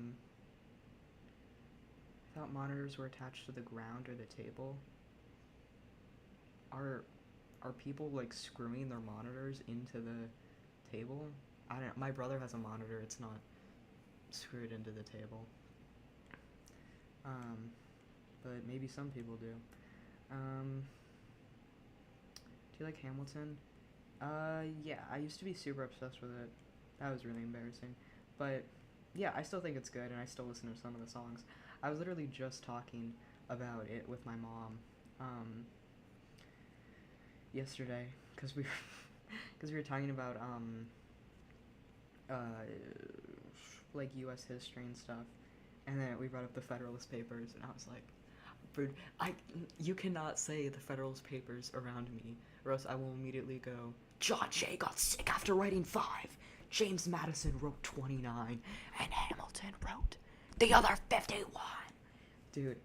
thought monitors were attached to the ground or the table. Are people, like, screwing their monitors into the table? I don't know. My brother has a monitor. It's not screwed into the table. But maybe some people do. Do you like Hamilton? Yeah, I used to be super obsessed with it. That was really embarrassing. But, yeah, I still think it's good, and I still listen to some of the songs. I was literally just talking about it with my mom. yesterday because because we were talking about uh, like U.S. history and stuff, and then we brought up the Federalist Papers, and I was like, "Bird, you cannot say the Federalist Papers around me, or else I will immediately go. John Jay got sick after writing 5. James Madison wrote 29, and Hamilton wrote the other 51." Dude,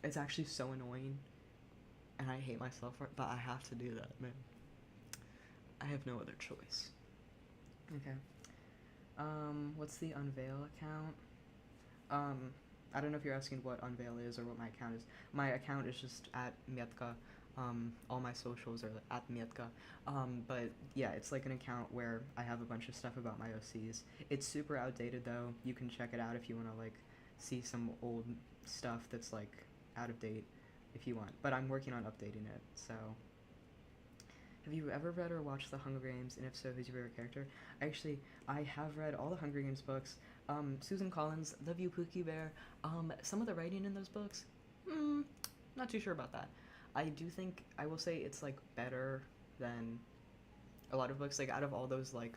it's actually so annoying, and I hate myself for it, but I have to do that, man. I have no other choice. Okay. What's the Unvale account? I don't know if you're asking what Unvale is or what my account is. My account is just at Mietka. All my socials are at Mietka. But yeah, it's like an account where I have a bunch of stuff about my OCs. It's super outdated though. You can check it out if you want to like see some old stuff that's like out of date if you want. But I'm working on updating it, so. Have you ever read or watched The Hunger Games, and if so, who's your favorite character? Actually, I have read all the Hunger Games books. Susan Collins, Love You Pookie Bear. Some of the writing in those books, not too sure about that. I do think, I will say it's, like, better than a lot of books. Like, out of all those, like,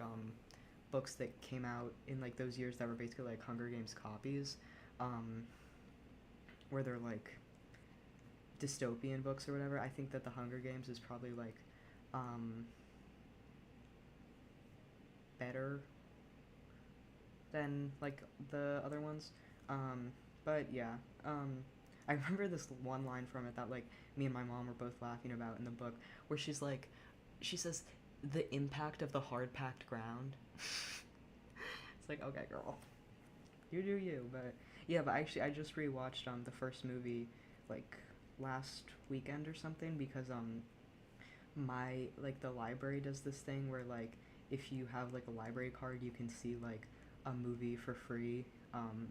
books that came out in, like, those years that were basically, like, Hunger Games copies, where they're, like, dystopian books or whatever, I think that The Hunger Games is probably, like, better than like the other ones, but yeah, I remember this one line from it that like me and my mom were both laughing about in the book, where she says the impact of the hard packed ground. It's like, okay girl, you do you. But yeah, but actually I just rewatched the first movie like last weekend or something, because my like the library does this thing where like if you have like a library card you can see like a movie for free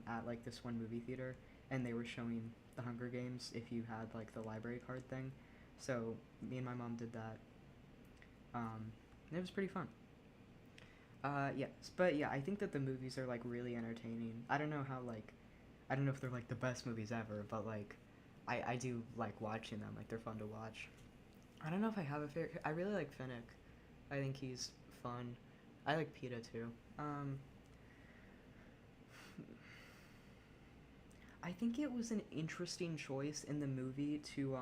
at like this one movie theater, and they were showing The Hunger Games if you had like the library card thing, so me and my mom did that, and it was pretty fun. Yeah, but yeah, I think that the movies are like really entertaining. I don't know if they're like the best movies ever, but like I do like watching them, like they're fun to watch. I don't know if I have a favorite. I really like Finnick. I think he's fun. I like PETA too. I think it was an interesting choice in the movie to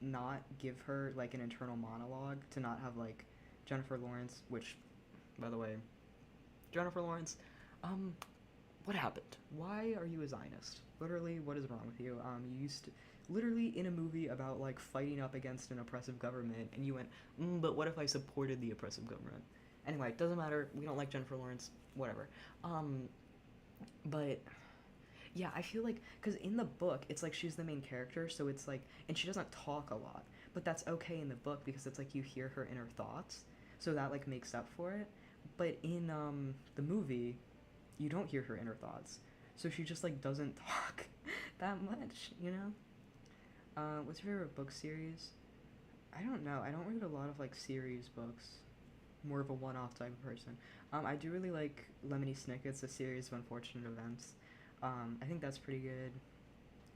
not give her like an internal monologue, to not have like Jennifer Lawrence, which, by the way, Jennifer Lawrence, what happened? Why are you a Zionist? Literally, what is wrong with you? You used to, literally in a movie about like fighting up against an oppressive government, and you went, but what if I supported the oppressive government? Anyway, it doesn't matter. We don't like Jennifer Lawrence. Whatever. But yeah, I feel like, because in the book, it's like she's the main character, so it's like, and she doesn't talk a lot, but that's okay in the book because it's like you hear her inner thoughts, so that like makes up for it. But in the movie, you don't hear her inner thoughts, so she just like doesn't talk that much, you know? What's your favorite book series? I don't know. I don't read a lot of like series books. More of a one-off type of person. I do really like Lemony Snicket's A Series of Unfortunate Events. I think that's pretty good.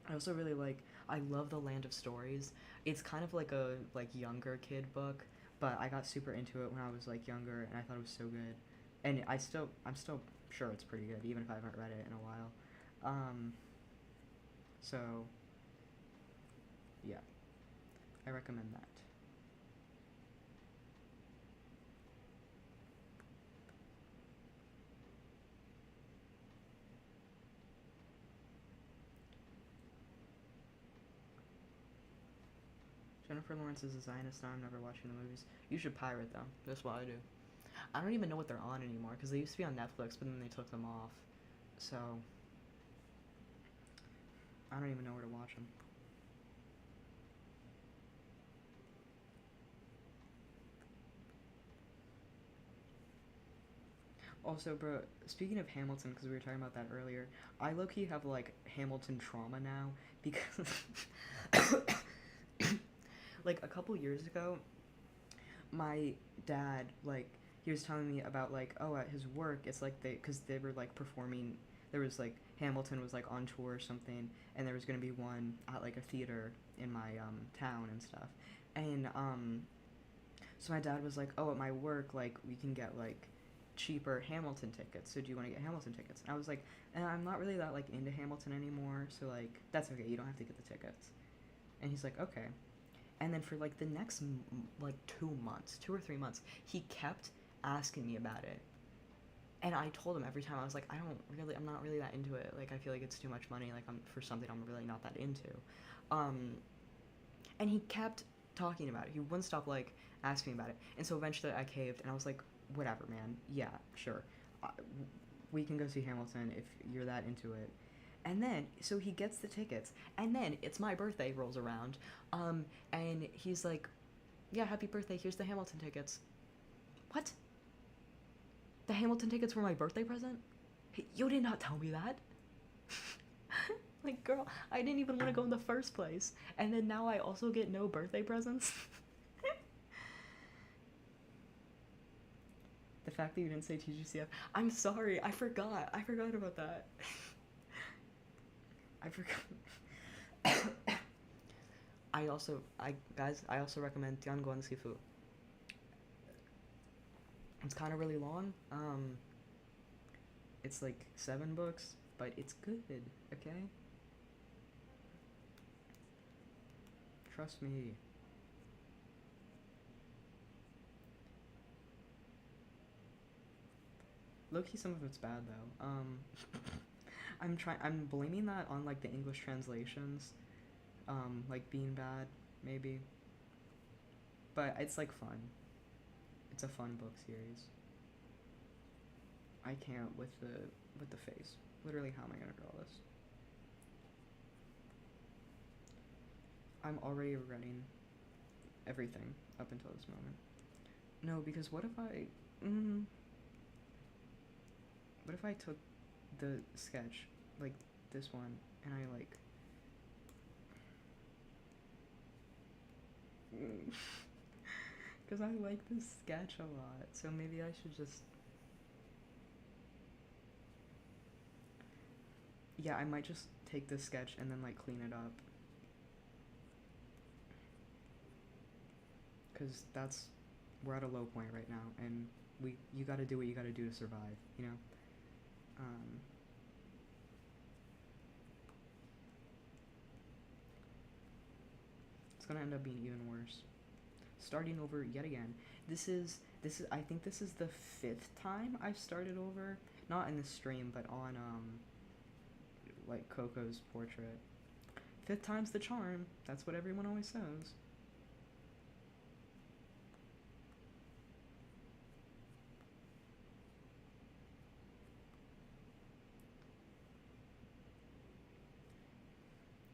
I also really I love The Land of Stories. It's kind of like a younger kid book, but I got super into it when I was like younger, and I thought it was so good. And I'm still sure it's pretty good, even if I haven't read it in a while. So yeah, I recommend that. Jennifer Lawrence is a Zionist, now I'm never watching the movies. You should pirate them. That's what I do. I don't even know what they're on anymore, because they used to be on Netflix, but then they took them off. So, I don't even know where to watch them. Also, bro, speaking of Hamilton, because we were talking about that earlier, I low-key have, Hamilton trauma now, because, a couple years ago, my dad, he was telling me about, at his work, it's because they were, performing, there was, Hamilton was, on tour or something, and there was going to be one at, a theater in my, town and stuff, and, So my dad was like, oh, at my work, like, we can get, like, cheaper Hamilton tickets. So do you want to get Hamilton tickets? And I was like, I'm not really that, like, into Hamilton anymore. So, like, that's okay. You don't have to get the tickets. And he's like, okay. And then for, like, the next, like, 2 months, 2 or 3 months, he kept asking me about it. And I told him every time, I was like, I'm not really that into it. Like, I feel like it's too much money, like, for something I'm really not that into. And he kept talking about it. He wouldn't stop, like, asking me about it. And so eventually I caved, and I was like, whatever, man. Yeah, sure. We can go see Hamilton if you're that into it. And then, so he gets the tickets, and then it's my birthday rolls around, and he's like, yeah, happy birthday, here's the Hamilton tickets. What? The Hamilton tickets were my birthday present? You did not tell me that. Like, girl, I didn't even want to go in the first place, and then now I also get no birthday presents? The fact that you didn't say TGCF, I'm sorry, I forgot about that. I forgot. I also recommend Tianguan Sifu. It's kind of really long. It's like 7 books, but it's good, okay? Trust me. Low-key, some of it's bad, though. I'm blaming that on, like, the English translations, like, being bad, maybe. But it's, like, fun. It's a fun book series. I can't with the face. Literally, how am I gonna draw this? I'm already regretting everything up until this moment. No, because what if I took the sketch, like this one, and I like because I like this sketch a lot, so maybe I should just, yeah, I might just take this sketch and then like clean it up, because we're at a low point right now, and you gotta do what you gotta do to survive, you know? It's gonna end up being even worse. Starting over yet again. I think this is the 5th time I've started over. Not in the stream, but on, like, Coco's portrait. 5th time's the charm. That's what everyone always says.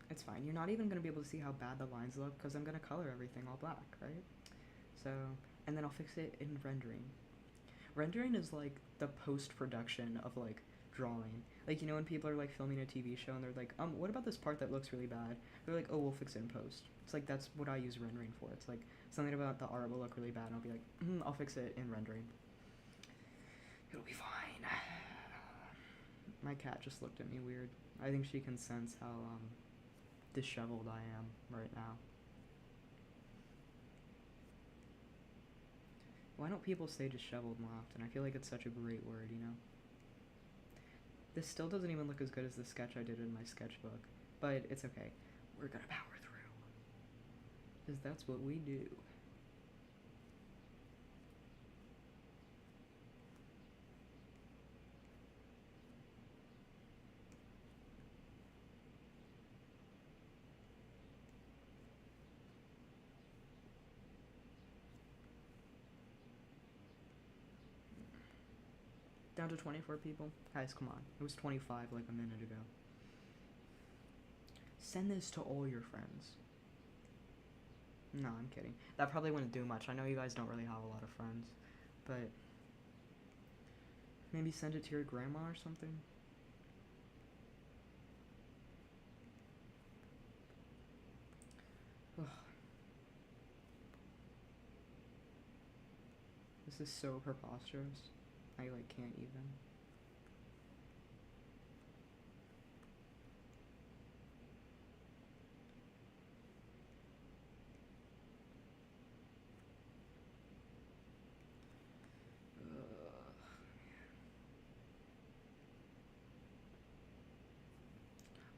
It's fine. You're not even going to be able to see how bad the lines look, because I'm going to color everything all black, right? So, and then I'll fix it in rendering. Rendering is, like, the post-production of, like, drawing. Like, you know when people are, like, filming a TV show and they're like, what about this part that looks really bad? They're like, oh, we'll fix it in post. It's like, that's what I use rendering for. It's like, something about the art will look really bad, and I'll be like, I'll fix it in rendering. It'll be fine. My cat just looked at me weird. I think she can sense how, disheveled I am right now. Why don't people say disheveled more often? I feel like it's such a great word, you know? This still doesn't even look as good as the sketch I did in my sketchbook, but it's okay. We're gonna power through. Because that's what we do. Down to 24 people? Guys, come on. It was 25 like a minute ago. Send this to all your friends. No, I'm kidding. That probably wouldn't do much. I know you guys don't really have a lot of friends. But maybe send it to your grandma or something? Ugh. This is so preposterous. I, like, can't even.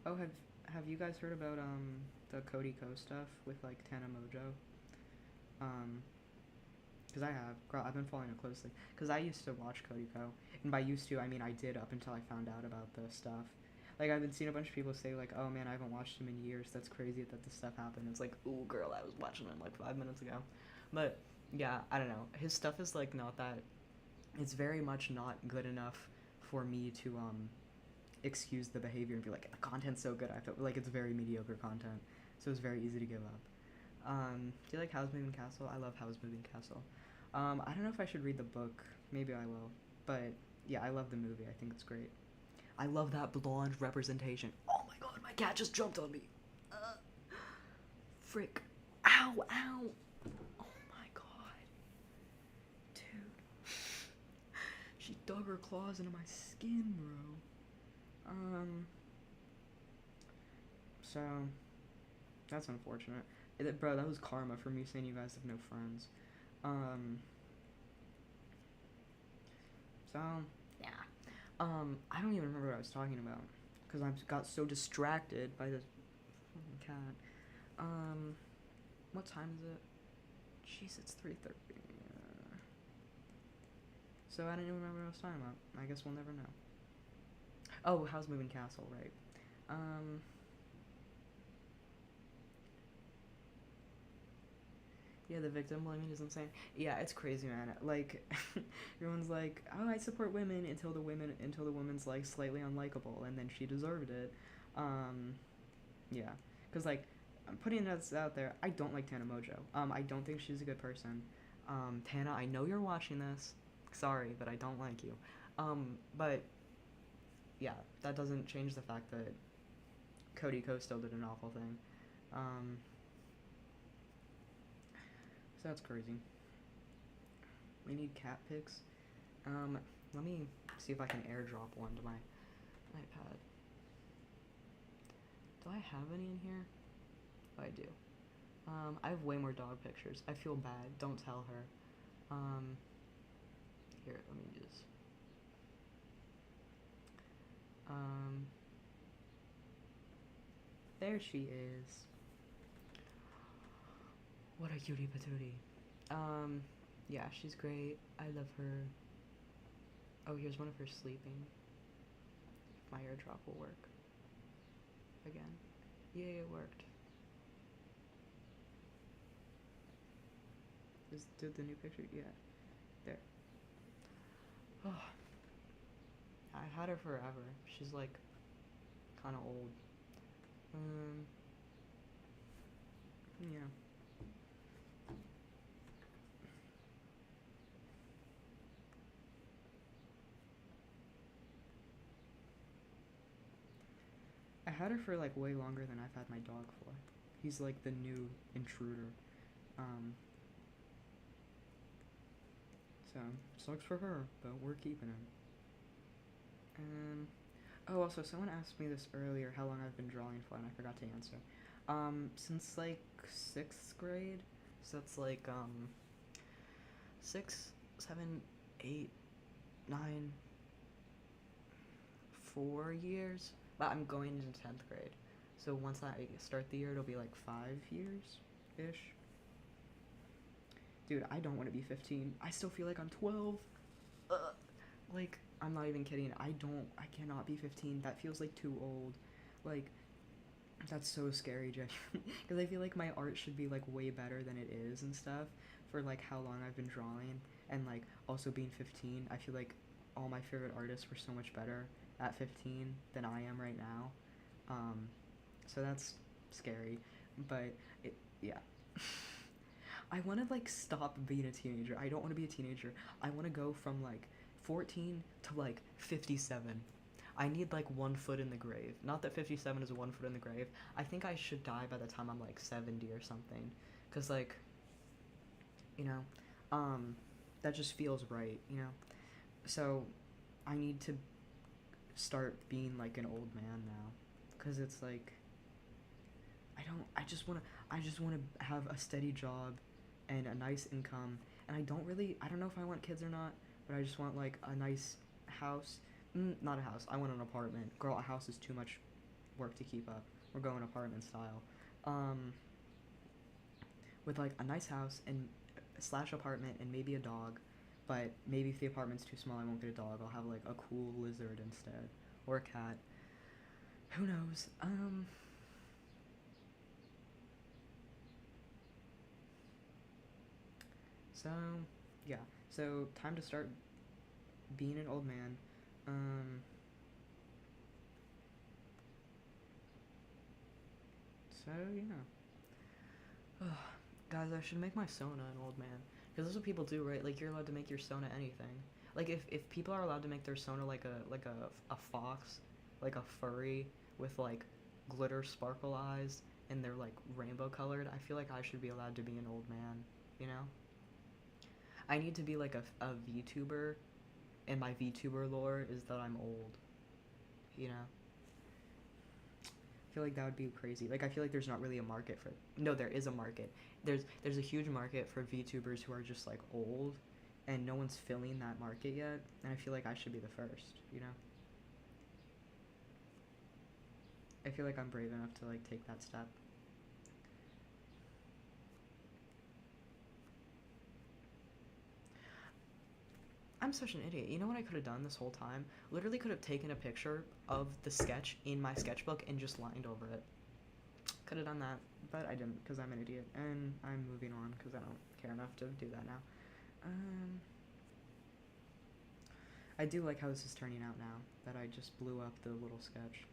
Oh, have you guys heard about the Cody Co stuff with like Tana Mojo? Because I have. Girl, I've been following it closely. Because I used to watch Cody Co. And by used to, I mean I did up until I found out about the stuff. Like, I've been seeing a bunch of people say, like, oh man, I haven't watched him in years. That's crazy that this stuff happened. It's like, ooh, girl, I was watching him like 5 minutes ago. But, yeah, I don't know. His stuff is, like, not that. It's very much not good enough for me to, excuse the behavior and be like, the content's so good. I feel like it's very mediocre content. So it's very easy to give up. Do you like House Moving Castle? I love House Moving Castle. I don't know if I should read the book. Maybe I will. But, yeah, I love the movie. I think it's great. I love that blonde representation. Oh my god, my cat just jumped on me. Frick. Ow, ow. Oh my god. Dude. She dug her claws into my skin, bro. So, that's unfortunate. Bro, that was karma for me saying you guys have no friends. So, yeah. I don't even remember what I was talking about because I got so distracted by this fucking cat. What time is it? Jeez, it's 3:30. So I don't even remember what I was talking about. I guess we'll never know. Oh, House Moving Castle, right? Yeah, the victim blaming is insane. Yeah, it's crazy, man. Like, everyone's like, "Oh, I support women," until the woman's like slightly unlikable, and then she deserved it. Yeah, cause like, I'm putting this out there. I don't like Tana Mojo. I don't think she's a good person. Tana, I know you're watching this. Sorry, but I don't like you. But yeah, that doesn't change the fact that Cody Co still did an awful thing. So that's crazy. We need cat pics. Let me see if I can airdrop one to my iPad. Do I have any in here? Oh, I do. I have way more dog pictures. I feel bad. Don't tell her. Here, let me just. There she is. What a cutie patootie. Yeah, she's great. I love her. Oh, here's one of her sleeping. If my airdrop will work. Again. Yay, it worked. Did the new picture? Yeah. There. Oh. I've had her forever. She's like kind of old. Yeah. I had her for like way longer than I've had my dog for. He's like the new intruder. So sucks for her, but we're keeping him. Oh, also, someone asked me this earlier, how long I've been drawing for, and I forgot to answer. Since, like, 6th grade, so that's, like, 6, 7, 8, 9, 4 years, but I'm going into 10th grade, so once I start the year, it'll be, like, 5 years-ish. Dude, I don't want to be 15. I still feel like I'm 12. Like, I'm not even kidding. I cannot be 15. That feels like too old. Like, that's so scary, genuinely. Because I feel like my art should be, like, way better than it is and stuff for, like, how long I've been drawing. And, like, also being 15, I feel like all my favorite artists were so much better at 15 than I am right now. So that's scary. But, yeah. I want to, like, stop being a teenager. I don't want to be a teenager. I want to go from, like, 14 to, like, 57. I need, like, 1 foot in the grave. Not that 57 is 1 foot in the grave. I think I should die by the time I'm, like, 70 or something. Because, like, you know, that just feels right, you know? So, I need to start being, like, an old man now. Because it's, like, I just want to have a steady job and a nice income, and I don't know if I want kids or not, but I just want, like, a nice house. Not a house, I want an apartment. Girl, a house is too much work to keep up. We're going apartment style. With like a nice house and slash apartment and maybe a dog, but maybe if the apartment's too small I won't get a dog. I'll have like a cool lizard instead, or a cat. Who knows? So yeah, so time to start being an old man. So yeah. Guys, I should make my Sona an old man. Because that's what people do, right? Like, you're allowed to make your Sona anything. Like, if people are allowed to make their Sona like a fox, like a furry, with, like, glitter sparkle eyes, and they're, like, rainbow colored, I feel like I should be allowed to be an old man, you know? I need to be, like, a VTuber, and my VTuber lore is that I'm old, you know? I feel like that would be crazy. Like, I feel like there's not really a market for... No, there is a market. There's a huge market for VTubers who are just, like, old, and no one's filling that market yet, and I feel like I should be the first, you know? I feel like I'm brave enough to, like, take that step. I'm such an idiot. You know what I could have done this whole time? Literally could have taken a picture of the sketch in my sketchbook and just lined over it. Could have done that, but I didn't because I'm an idiot, and I'm moving on because I don't care enough to do that now. I do like how this is turning out now, that I just blew up the little sketch.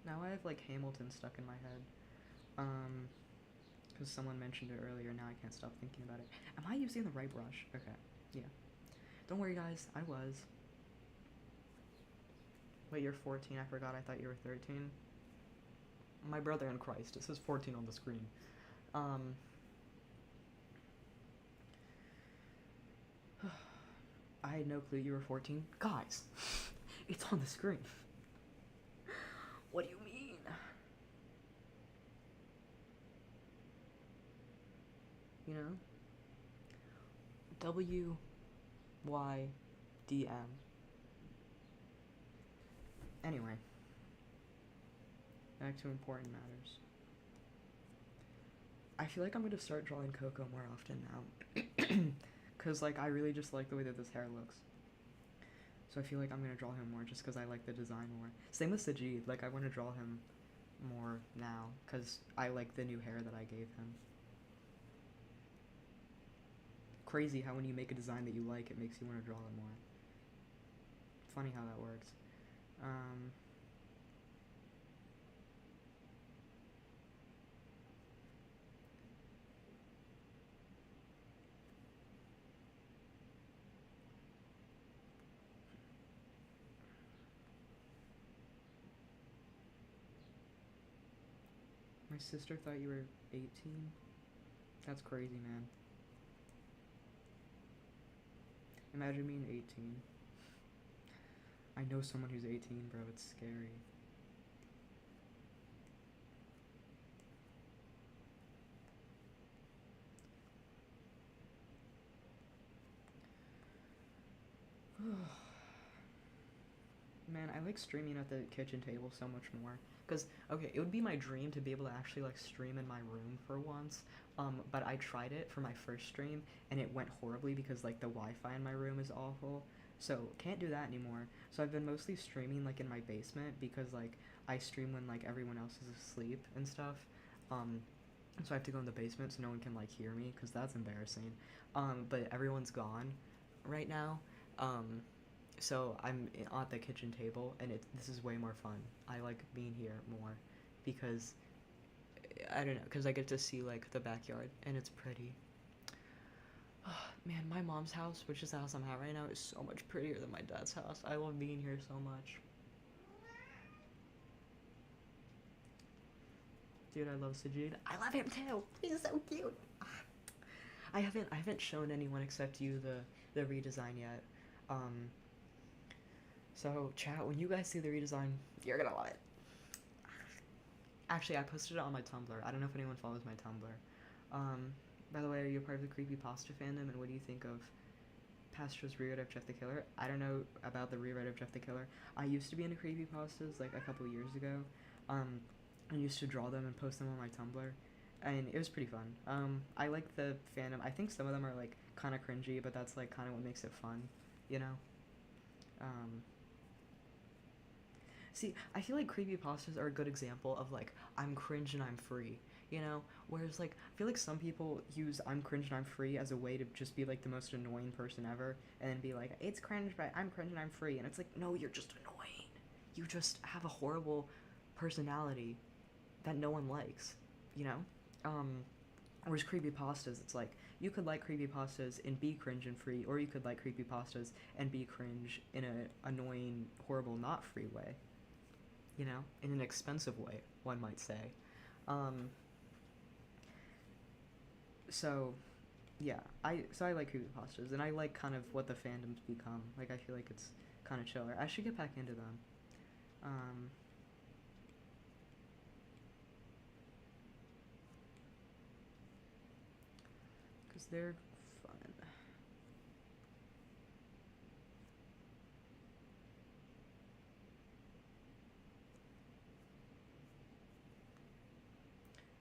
Now I have, like, Hamilton stuck in my head. Because someone mentioned it earlier, now I can't stop thinking about it. Am I using the right brush? Okay, yeah. Don't worry, guys, I was. Wait, you're 14? I forgot, I thought you were 13. My brother in Christ, it says 14 on the screen. I had no clue you were 14. Guys, it's on the screen. What do you mean? You know? WYDM. Anyway. Back to important matters. I feel like I'm gonna start drawing Coco more often now. Because, like, I really just like the way that this hair looks. So I feel like I'm gonna draw him more just because I like the design more. Same with Sajid. Like, I want to draw him more now because I like the new hair that I gave him. Crazy how when you make a design that you like, it makes you want to draw it more. Funny how that works. My sister thought you were 18? That's crazy, man. Imagine being 18. I know someone who's 18, bro. It's scary. Man, I like streaming at the kitchen table so much more. Because, okay, it would be my dream to be able to actually, like, stream in my room for once. But I tried it for my first stream, and it went horribly because, like, the Wi-Fi in my room is awful. So, can't do that anymore. So I've been mostly streaming, like, in my basement because, like, I stream when, like, everyone else is asleep and stuff. So I have to go in the basement so no one can, like, hear me because that's embarrassing. But everyone's gone right now. So I'm at the kitchen table, and this is way more fun. I like being here more because, I don't know, because I get to see, like, the backyard, and it's pretty. Man, my mom's house, which is the house I'm at right now, is so much prettier than my dad's house. I love being here so much. Dude, I love Sajid. I love him too. He's so cute. I haven't shown anyone except you the redesign yet. So chat, when you guys see the redesign, you're gonna love it. Actually, I posted it on my Tumblr. I don't know if anyone follows my Tumblr. By the way, are you a part of the Creepypasta fandom, and what do you think of Pastra's rewrite of Jeff the Killer? I don't know about the rewrite of Jeff the Killer. I used to be into creepypastas, like, a couple years ago. I used to draw them and post them on my Tumblr, and it was pretty fun. I like the fandom. I think some of them are, like, kind of cringy, but that's, like, kind of what makes it fun, you know? See, I feel like creepypastas are a good example of, like, I'm cringe and I'm free, you know? Whereas, like, I feel like some people use I'm cringe and I'm free as a way to just be, like, the most annoying person ever, and then be like, it's cringe, but I'm cringe and I'm free. And it's like, no, you're just annoying. You just have a horrible personality that no one likes, you know? Whereas creepypastas, it's like, you could like creepypastas and be cringe and free, or you could like creepypastas and be cringe in a annoying, horrible, not free way. You know? In an expensive way, one might say. So, yeah. I like creepypastas, and I like kind of what the fandoms become. Like, I feel like it's kind of chiller. I should get back into them. Because they're fun.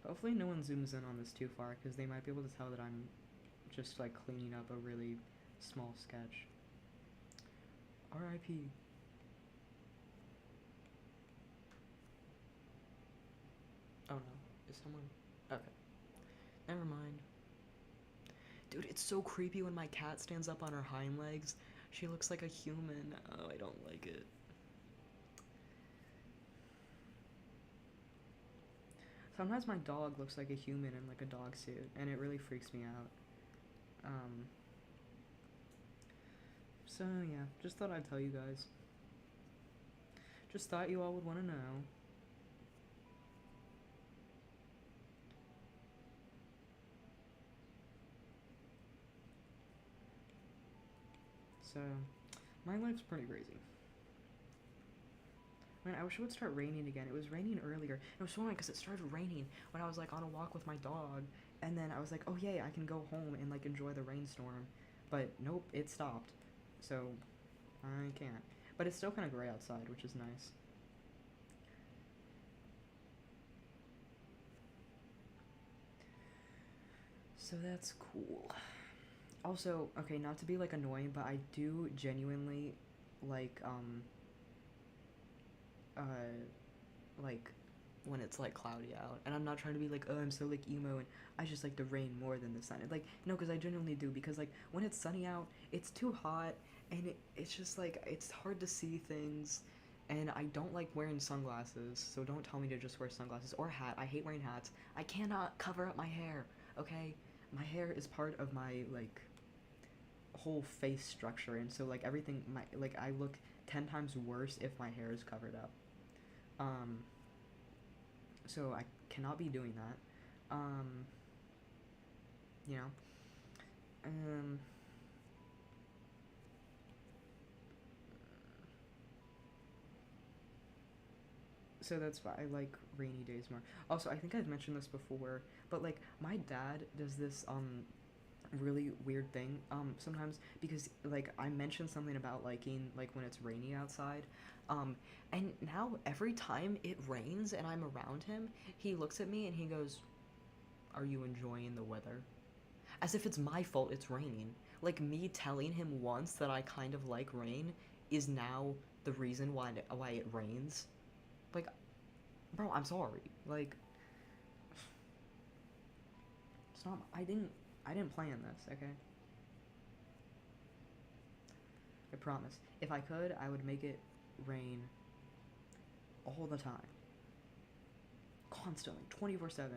Hopefully no one zooms in on this too far, because they might be able to tell that I'm just, like, cleaning up a really small sketch. R.I.P. Oh no. Is someone... Okay. Never mind. Dude, it's so creepy when my cat stands up on her hind legs. She looks like a human. Oh, I don't like it. Sometimes my dog looks like a human in, like, a dog suit, and it really freaks me out. So, yeah, just thought I'd tell you guys. Just thought you all would want to know. So, my life's pretty crazy. Man, I wish it would start raining again. It was raining earlier. It was so annoying because it started raining when I was, like, on a walk with my dog, and then I was like, oh yay, I can go home and, like, enjoy the rainstorm. But nope, it stopped. So, I can't. But it's still kind of gray outside, which is nice. So that's cool. Also, okay, not to be, like, annoying, but I do genuinely like, like, when it's, like, cloudy out. And I'm not trying to be like, oh, I'm so, like, emo, and I just like the rain more than the sun. Like, no, because I genuinely do, because, like, when it's sunny out, it's too hot, and it's just, like, it's hard to see things, and I don't like wearing sunglasses, so don't tell me to just wear sunglasses, or a hat. I hate wearing hats. I cannot cover up my hair, okay? My hair is part of my, like, whole face structure, and so, like, everything, like, I look 10 times worse if my hair is covered up. So I cannot be doing that. You know. So that's why I like rainy days more. Also, I think I've mentioned this before, but, like, my dad does this really weird thing sometimes, because, like, I mentioned something about liking, like, when it's rainy outside, and now every time it rains and I'm around him, he looks at me and he goes, are you enjoying the weather? As if it's my fault it's raining. Like, me telling him once that I kind of like rain is now the reason why it rains. Like, bro, I'm sorry. Like, it's not. I didn't plan this. Okay. I promise. If I could, I would make it rain all the time, constantly, 24/7.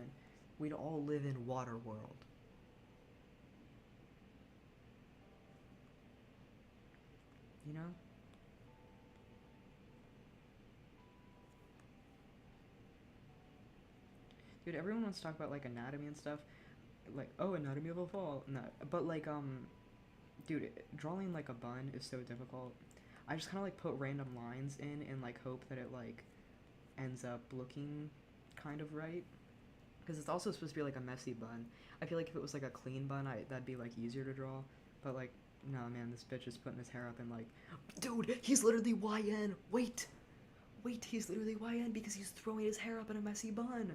We'd all live in water world. You know? Dude, everyone wants to talk about, like, anatomy and stuff. Like, oh, anatomy of a fall. No, but, like, dude, drawing, like, a bun is so difficult. I just kind of, like, put random lines in and, like, hope that it, like, ends up looking kind of right. Because it's also supposed to be like a messy bun. I feel like if it was like a clean bun, that'd be like easier to draw. But like, no man, this bitch is putting his hair up and like, dude, he's literally YN. Wait, he's literally YN because he's throwing his hair up in a messy bun.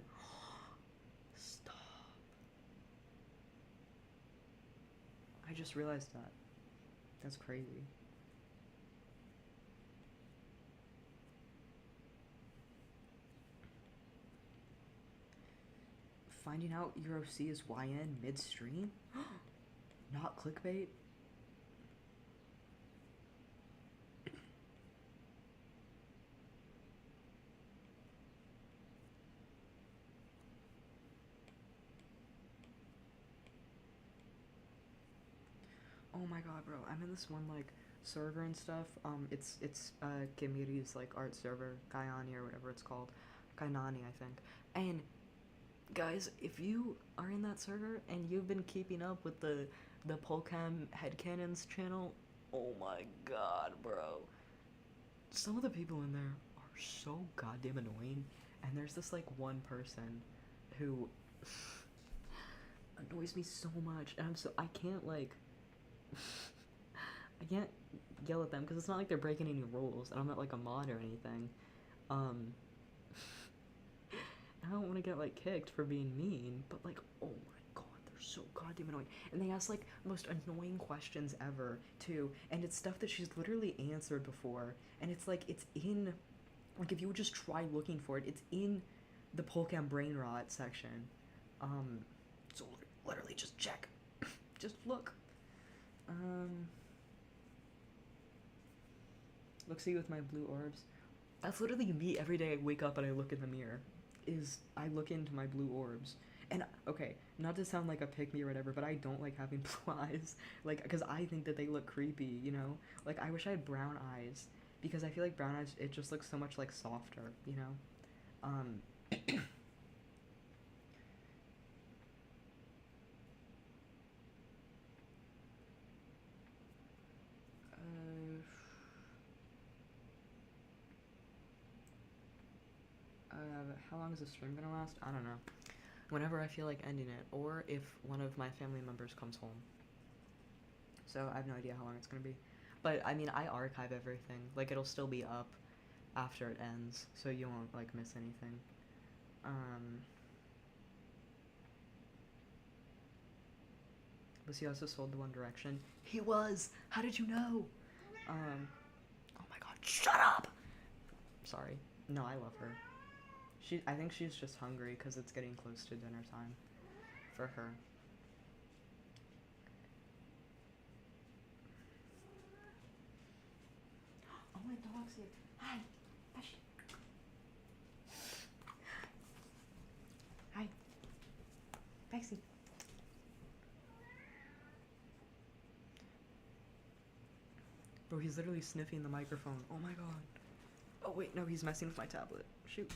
Stop. I just realized that. That's crazy. Finding out Euro C is YN midstream? Not clickbait? Oh my god, bro, I'm in this one, like, server and stuff. It's Kimi's, like, art server, Kayani or whatever it's called. Kainani, I think. And guys, if you are in that server and you've been keeping up with the Polcam Headcanons channel, oh my god, bro. Some of the people in there are so goddamn annoying, and there's this like one person who annoys me so much, and I can't like I can't yell at them because it's not like they're breaking any rules, and I'm not like a mod or anything. I don't want to get like kicked for being mean, but like, oh my god, they're so goddamn annoying. And they ask like the most annoying questions ever too, and it's stuff that she's literally answered before, and it's like it's in, like if you would just try looking for it, it's in the Polcam brain rot section. So literally just check, just look. Look, see with my blue orbs. That's literally me every day I wake up and I look in the mirror. Is I look into my blue orbs. And, okay, not to sound like a pick-me or whatever, but I don't like having blue eyes. Like, because I think that they look creepy, you know? Like, I wish I had brown eyes. Because I feel like brown eyes, it just looks so much, like, softer, you know? How long is the stream gonna last? I don't know. Whenever I feel like ending it, or if one of my family members comes home. So I have no idea how long it's gonna be. But, I mean, I archive everything. Like, it'll still be up after it ends, so you won't, like, miss anything. Was he also sold to One Direction? He was! How did you know? Oh my god, shut up! Sorry. No, I love her. I think she's just hungry because it's getting close to dinner time for her. Oh, my dog's here. Hi. Hi. Bexy. Bro, he's literally sniffing the microphone. Oh my god. Oh wait, no, he's messing with my tablet. Shoot.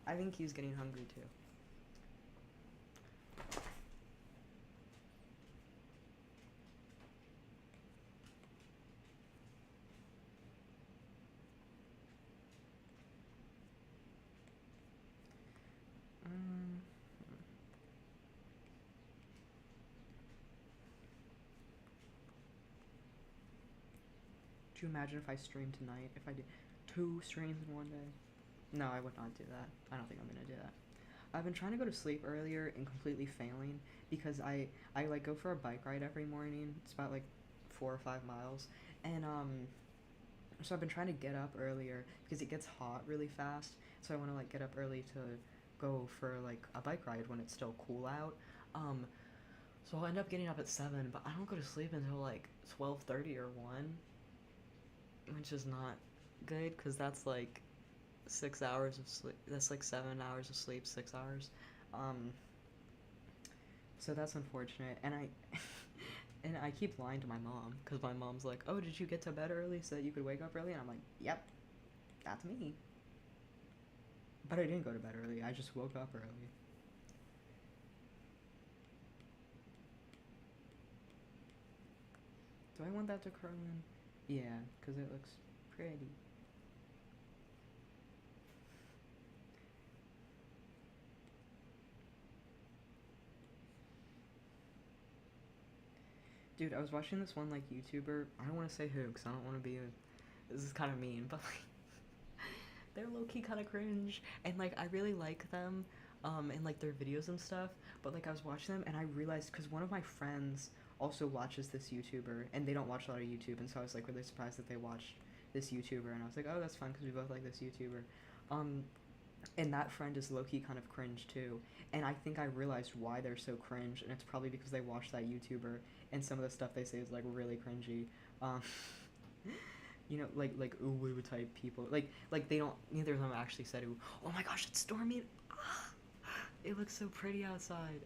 I think he's getting hungry too. Do you imagine if I streamed tonight? If I did 2 streams in one day? No, I would not do that. I don't think I'm gonna do that. I've been trying to go to sleep earlier and completely failing because I like go for a bike ride every morning. It's about like 4 or 5 miles, and so I've been trying to get up earlier because it gets hot really fast. So I want to like get up early to go for like a bike ride when it's still cool out. So I'll end up getting up at 7, but I don't go to sleep until like 12:30 or 1, which is not good because that's like 6 hours of sleep. That's like 7 hours of sleep, 6 hours. So that's unfortunate, and I keep lying to my mom because my mom's like, "Oh, did you get to bed early so that you could wake up early?" And I'm like, "Yep, that's me." But I didn't go to bed early. I just woke up early. Do I want that to curl in? Yeah, because it looks pretty. Dude, I was watching this one, like, YouTuber. I don't want to say who, because I don't want to be this is kind of mean, but, like, they're low-key kind of cringe, and, like, I really like them, and, like, their videos and stuff, but, like, I was watching them, and I realized, because one of my friends also watches this YouTuber, and they don't watch a lot of YouTube, and so I was, like, really surprised that they watched this YouTuber, and I was like, oh, that's fun, because we both like this YouTuber, and that friend is low-key kind of cringe, too, and I think I realized why they're so cringe, and it's probably because they watch that YouTuber, and some of the stuff they say is, like, really cringy, you know, like ooh type people, like they don't, neither of them actually said ooh. Oh my gosh, it's storming. It looks so pretty outside.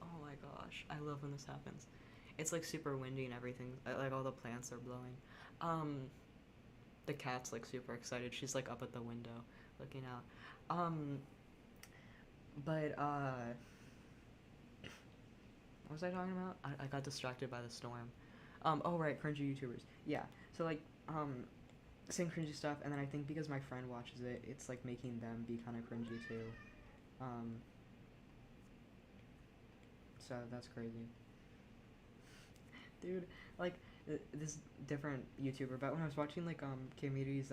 Oh my gosh, I love when this happens. It's like super windy and everything, like all the plants are blowing. The cat's like super excited, she's like up at the window looking out. But what was I talking about? I got distracted by the storm. Oh right, cringy YouTubers. Yeah, so like, saying cringy stuff, and then I think because my friend watches it, it's like making them be kind of cringy too. So that's crazy. Dude, like, this different YouTuber, but when I was watching like Kami's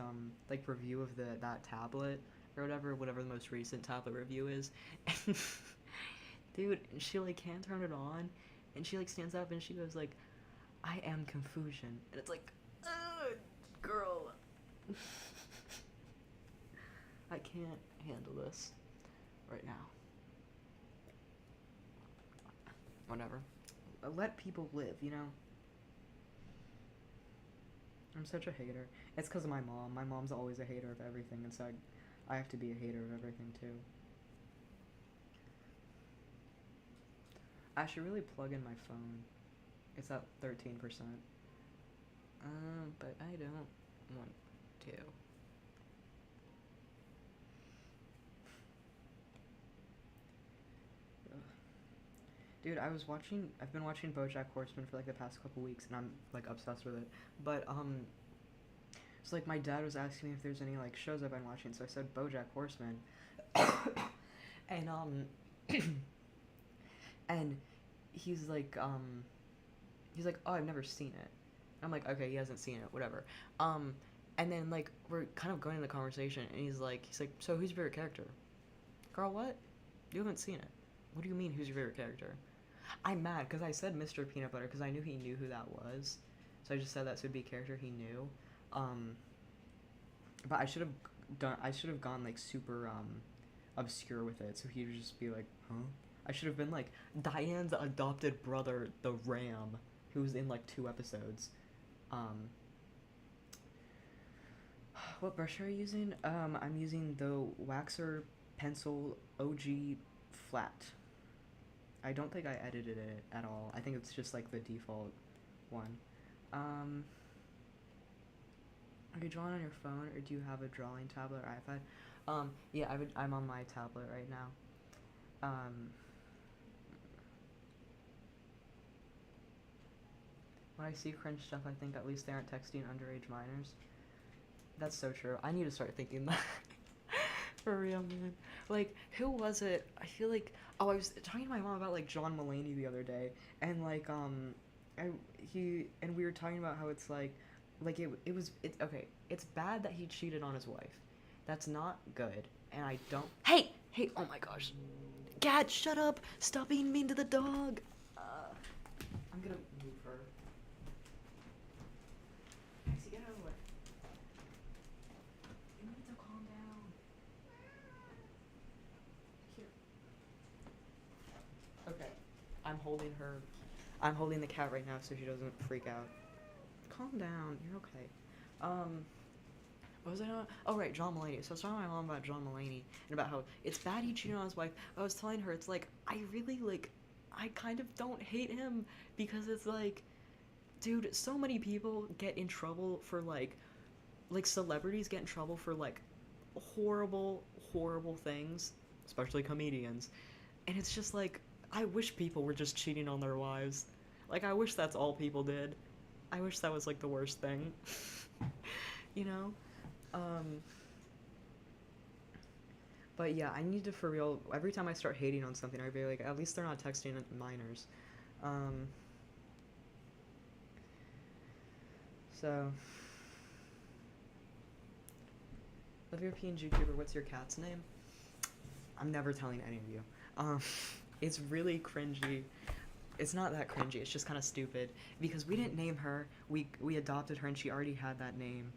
like review of that tablet or whatever the most recent tablet review is, and dude, she like can't turn it on, and she like stands up and she goes like, I am confusion, and it's like, girl, I can't handle this right now. Whatever, let people live, you know. I'm such a hater. It's because of my mom. My mom's always a hater of everything, and so I have to be a hater of everything too. I should really plug in my phone. It's at 13%. But I don't want to. Ugh. Dude, I've been watching BoJack Horseman for like the past couple weeks, and I'm like obsessed with it. But so like my dad was asking me if there's any like shows I've been watching, so I said BoJack Horseman. And and he's like, oh, I've never seen it. I'm like, okay, he hasn't seen it, whatever. And then like we're kind of going in the conversation, and he's like, so who's your favorite character? Girl, what? You haven't seen it. What do you mean, who's your favorite character? I'm mad because I said Mr. Peanut Butter because I knew he knew who that was, so I just said that so it'd be a character he knew. But I should have gone like super obscure with it, so he would just be like, huh? I should have been like Diane's adopted brother, the Ram, who's in like 2 episodes. What brush are you using? I'm using the Waxer Pencil OG Flat. I don't think I edited it at all. I think it's just like the default one. Are you drawing on your phone, or do you have a drawing tablet or iPad? Yeah, I'm on my tablet right now. When I see cringe stuff, I think at least they aren't texting underage minors. That's so true. I need to start thinking that. For real, man. Like, who was it? I feel like, I was talking to my mom about, like, John Mulaney the other day, and, like, we were talking about how it's, like, okay, it's bad that he cheated on his wife. That's not good, and I don't, hey, oh my gosh. Gad, shut up! Stop being mean to the dog! I'm gonna move her. Maxie, get out of the way. You need to calm down. Here. Okay. I'm holding the cat right now so she doesn't freak out. Calm down. You're okay. What was I on? Oh, right, John Mulaney. So I was talking to my mom about John Mulaney and about how it's bad he cheated on his wife. I was telling her, it's like, I really, like, I kind of don't hate him because it's like, dude, so many people get in trouble for, like celebrities get in trouble for, like, horrible, horrible things, especially comedians. And it's just like, I wish people were just cheating on their wives. Like, I wish that's all people did. I wish that was, like, the worst thing. You know? But yeah, I need to, for real, every time I start hating on something, I'd be like, at least they're not texting minors. So, of European YouTuber, what's your cat's name? I'm never telling any of you. Um, it's really cringy. It's not that cringy. It's just kind of stupid because we didn't name her. We adopted her and she already had that name,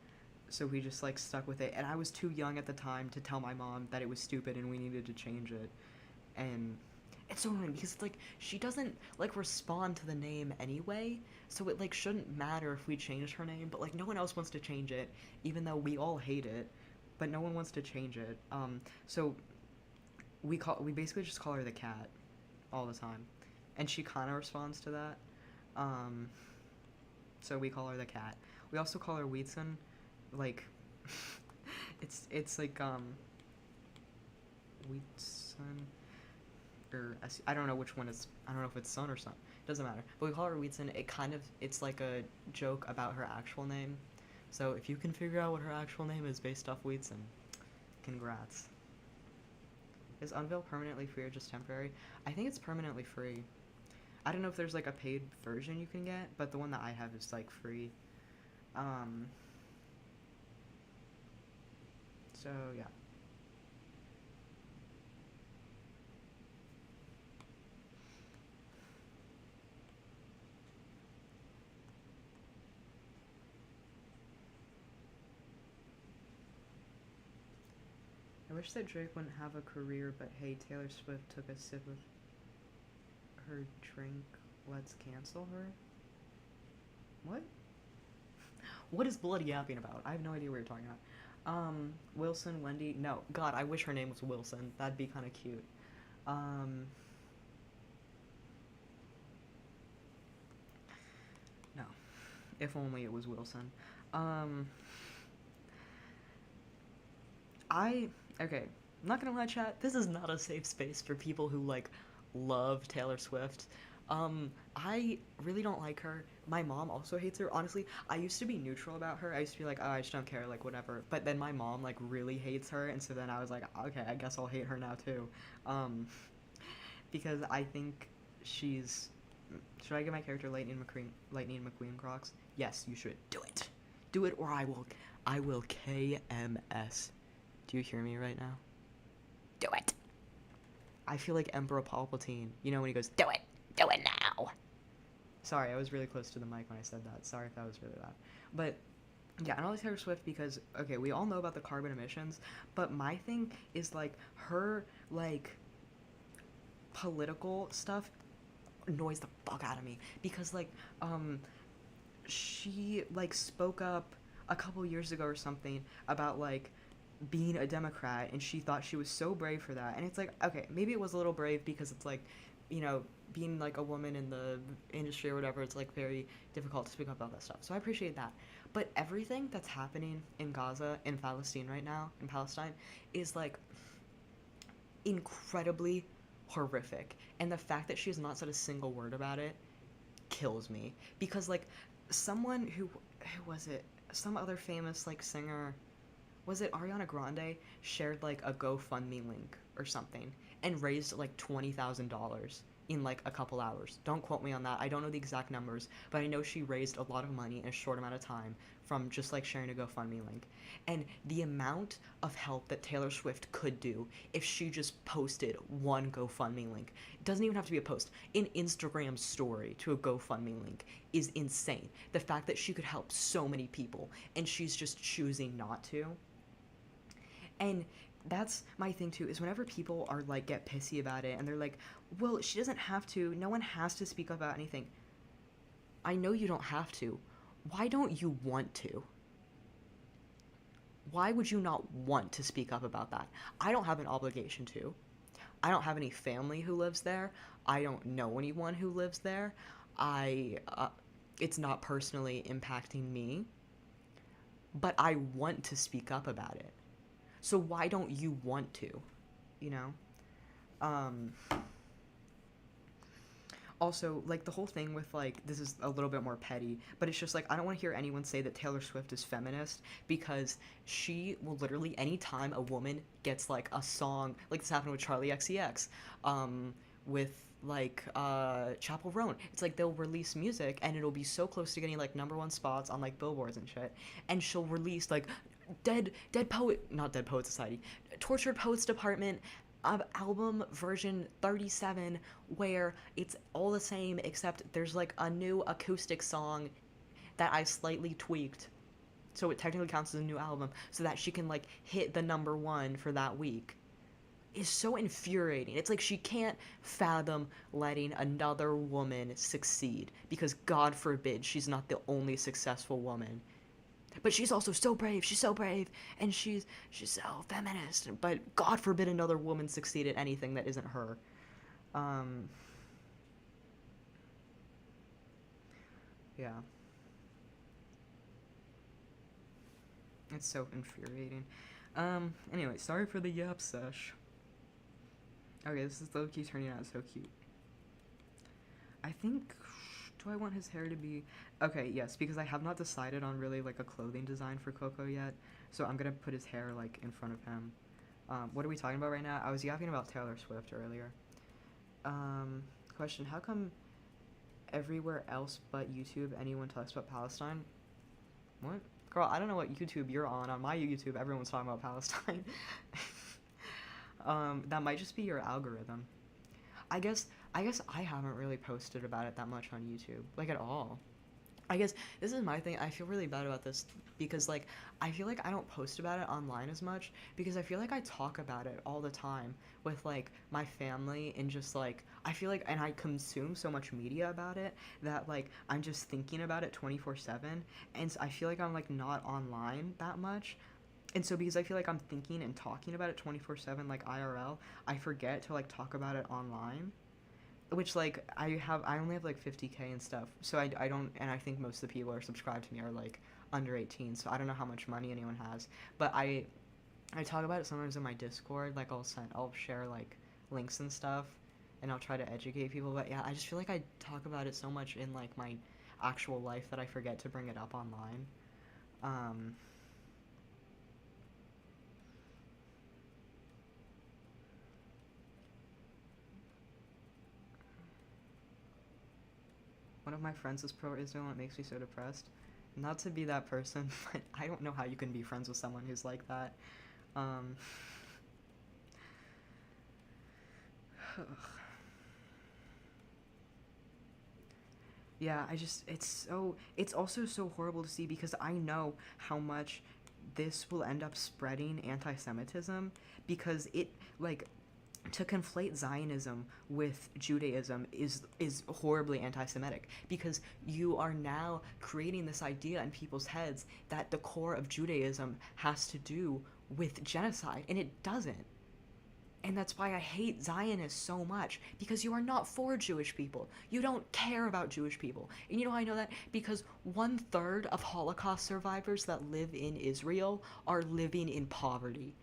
so we just like stuck with it. And I was too young at the time to tell my mom that it was stupid and we needed to change it. And it's so annoying because it's like she doesn't like respond to the name anyway, so it like shouldn't matter if we changed her name. But like no one else wants to change it, even though we all hate it. But no one wants to change it. So we basically just call her the cat all the time, and she kind of responds to that. Um, so we call her the cat. We also call her Wheatson, like it's like Wheatson, or I don't know which one is. I don't know if it's son or son. Doesn't matter. But we call her Wheatson. It's like a joke about her actual name. So if you can figure out what her actual name is based off Wheatson, congrats. Is Unvale permanently free or just temporary? I think it's permanently free. I don't know if there's like a paid version you can get, but the one that I have is like free. So yeah. I wish that Drake wouldn't have a career, but hey, Taylor Swift took a sip of her drink. Let's cancel her? What? What is Bloody yapping about? I have no idea what you're talking about. Wilson, Wendy. No, God, I wish her name was Wilson. That'd be kind of cute. No. If only it was Wilson. Okay, I'm not gonna lie, chat, this is not a safe space for people who, like, love Taylor Swift. I really don't like her. My mom also hates her. Honestly, I used to be neutral about her. I used to be like, oh, I just don't care, like, whatever. But then my mom, like, really hates her, and so then I was like, okay, I guess I'll hate her now, too. Because I think she's... Should I give my character Lightning McQueen Crocs? Yes, you should. Do it. Do it, or I will KMS. Do you hear me right now? Do it. I feel like Emperor Palpatine. You know when he goes, do it now. Sorry, I was really close to the mic when I said that. Sorry if that was really loud. But yeah, I don't like Taylor Swift because, okay, we all know about the carbon emissions, but my thing is, like, her, like, political stuff annoys the fuck out of me because, like, she, like, spoke up a couple years ago or something about, like, being a Democrat, and she thought she was so brave for that. And it's like, okay, maybe it was a little brave because it's like, you know, being like a woman in the industry or whatever, it's like very difficult to speak up about that stuff. So I appreciate that. But everything that's happening in Gaza, in Palestine right now, in Palestine, is like incredibly horrific. And the fact that she has not said a single word about it kills me. Because, like, someone who was it? Some other famous, like, singer, was it Ariana Grande, shared like a GoFundMe link or something and raised like $20,000 in like a couple hours. Don't quote me on that. I don't know the exact numbers, but I know she raised a lot of money in a short amount of time from just like sharing a GoFundMe link. And the amount of help that Taylor Swift could do if she just posted one GoFundMe link, it doesn't even have to be a post, an Instagram story to a GoFundMe link is insane. The fact that she could help so many people and she's just choosing not to. And that's my thing too, is whenever people are like, get pissy about it and they're like, well, she doesn't have to, no one has to speak up about anything. I know you don't have to. Why don't you want to? Why would you not want to speak up about that? I don't have an obligation to. I don't have any family who lives there. I don't know anyone who lives there. It's not personally impacting me. But I want to speak up about it. So why don't you want to, you know? Also, like, the whole thing with, like, this is a little bit more petty, but it's just, like, I don't want to hear anyone say that Taylor Swift is feminist, because she will literally, anytime a woman gets, like, a song, like this happened with Charlie XCX, with, like Chapel Roan. It's like they'll release music and it'll be so close to getting like #1 spots on like billboards and shit. And she'll release like not Dead Poet Society, Tortured Poets Department album version 37, where it's all the same except there's like a new acoustic song that I slightly tweaked, so it technically counts as a new album, so that she can like hit the #1 for that week. Is so infuriating. It's like she can't fathom letting another woman succeed, because God forbid she's not the only successful woman. But she's also so brave. She's so brave, and she's so feminist. But God forbid another woman succeed at anything that isn't her. Yeah. It's so infuriating. Anyway, sorry for the yap sesh. Okay, this is low-key turning out so cute. I think, do I want his hair to be, okay, yes, because I have not decided on really like a clothing design for Coco yet, so I'm gonna put his hair like in front of him. What are we talking about right now? I was yapping about Taylor Swift earlier. Question, how come everywhere else but YouTube anyone talks about Palestine? What? Girl, I don't know what YouTube you're on. On my YouTube, everyone's talking about Palestine. That might just be your algorithm. I guess I haven't really posted about it that much on YouTube, like at all. I guess this is my thing. I feel really bad about this because like I feel like I don't post about it online as much because I feel like I talk about it all the time with like my family, and just like I feel like, and I consume so much media about it that like I'm just thinking about it 24/7, and so I feel like I'm like not online that much. And so because I feel like I'm thinking and talking about it 24/7 like IRL, I forget to like talk about it online. Which like I only have like 50K and stuff. So I don't, and I think most of the people who are subscribed to me are like under 18, so I don't know how much money anyone has. But I talk about it sometimes in my Discord, like I'll share like links and stuff, and I'll try to educate people. But yeah, I just feel like I talk about it so much in like my actual life that I forget to bring it up online. One of my friends is pro-Israel, and it makes me so depressed. Not to be that person, but I don't know how you can be friends with someone who's like that. Yeah, it's also so horrible to see, because I know how much this will end up spreading anti-Semitism, because it, like, to conflate Zionism with Judaism is horribly anti-Semitic, because you are now creating this idea in people's heads that the core of Judaism has to do with genocide, and it doesn't. And that's why I hate Zionists so much, because you are not for Jewish people. You don't care about Jewish people. And you know how I know that? Because 1/3 of Holocaust survivors that live in Israel are living in poverty.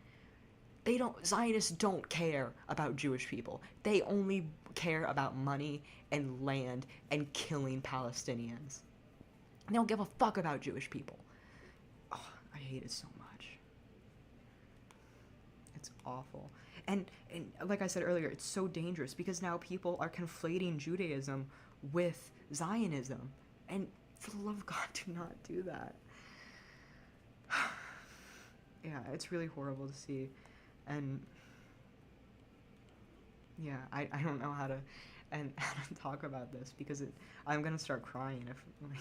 Zionists don't care about Jewish people. They only care about money and land and killing Palestinians. They don't give a fuck about Jewish people. Oh, I hate it so much. It's awful. And like I said earlier, it's so dangerous, because now people are conflating Judaism with Zionism. And for the love of God, do not do that. Yeah, it's really horrible to see. And yeah, I don't know how to talk about this, because I'm gonna start crying if like,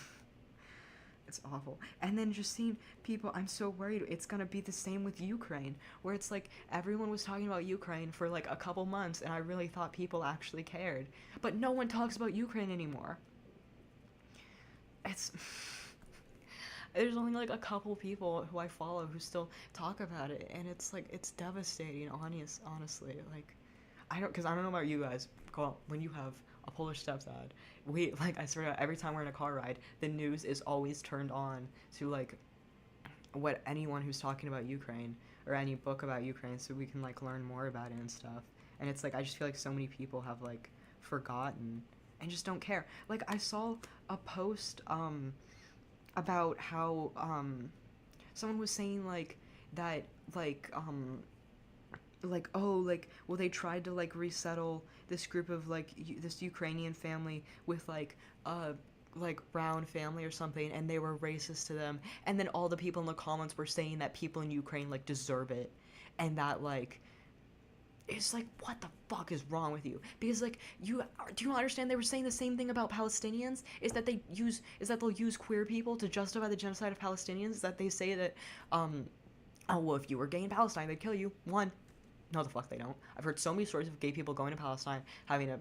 it's awful. And then just seeing people, I'm so worried it's gonna be the same with Ukraine, where it's like everyone was talking about Ukraine for like a couple months, and I really thought people actually cared, but no one talks about Ukraine anymore. It's there's only like a couple people who I follow who still talk about it, and it's like it's devastating. Honestly, like because I don't know about you guys, when you have a Polish stepdad, I swear every time we're in a car ride, the news is always turned on to like what anyone who's talking about Ukraine, or any book about Ukraine, so we can like learn more about it and stuff. And it's like I just feel like so many people have like forgotten and just don't care. Like I saw a post about how someone was saying like that, like like, oh, like, well, they tried to like resettle this group of like this Ukrainian family with like brown family or something, and they were racist to them, and then all the people in the comments were saying that people in Ukraine like deserve it, and that like it's like, what the fuck is wrong with you? Because like, you do you understand they were saying the same thing about Palestinians? Is that they'll use queer people to justify the genocide of Palestinians? That they say that oh well, if you were gay in Palestine they'd kill you. One, no, the fuck they don't. I've heard so many stories of gay people going to Palestine having a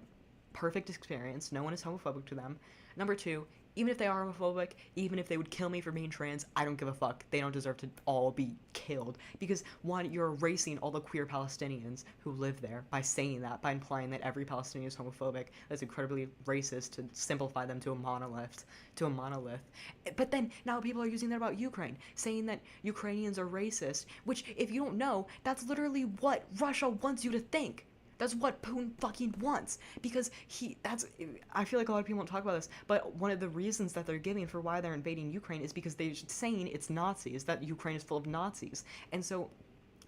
perfect experience. No one is homophobic to them. Number two, even if they are homophobic, even if they would kill me for being trans, I don't give a fuck. They don't deserve to all be killed. Because, one, you're erasing all the queer Palestinians who live there by saying that, by implying that every Palestinian is homophobic. That's incredibly racist to simplify them to a monolith. But then, now people are using that about Ukraine, saying that Ukrainians are racist, which, if you don't know, that's literally what Russia wants you to think. That's what Putin fucking wants. Because I feel like a lot of people don't talk about this, but one of the reasons that they're giving for why they're invading Ukraine is because they're saying it's Nazis, that Ukraine is full of Nazis. And so,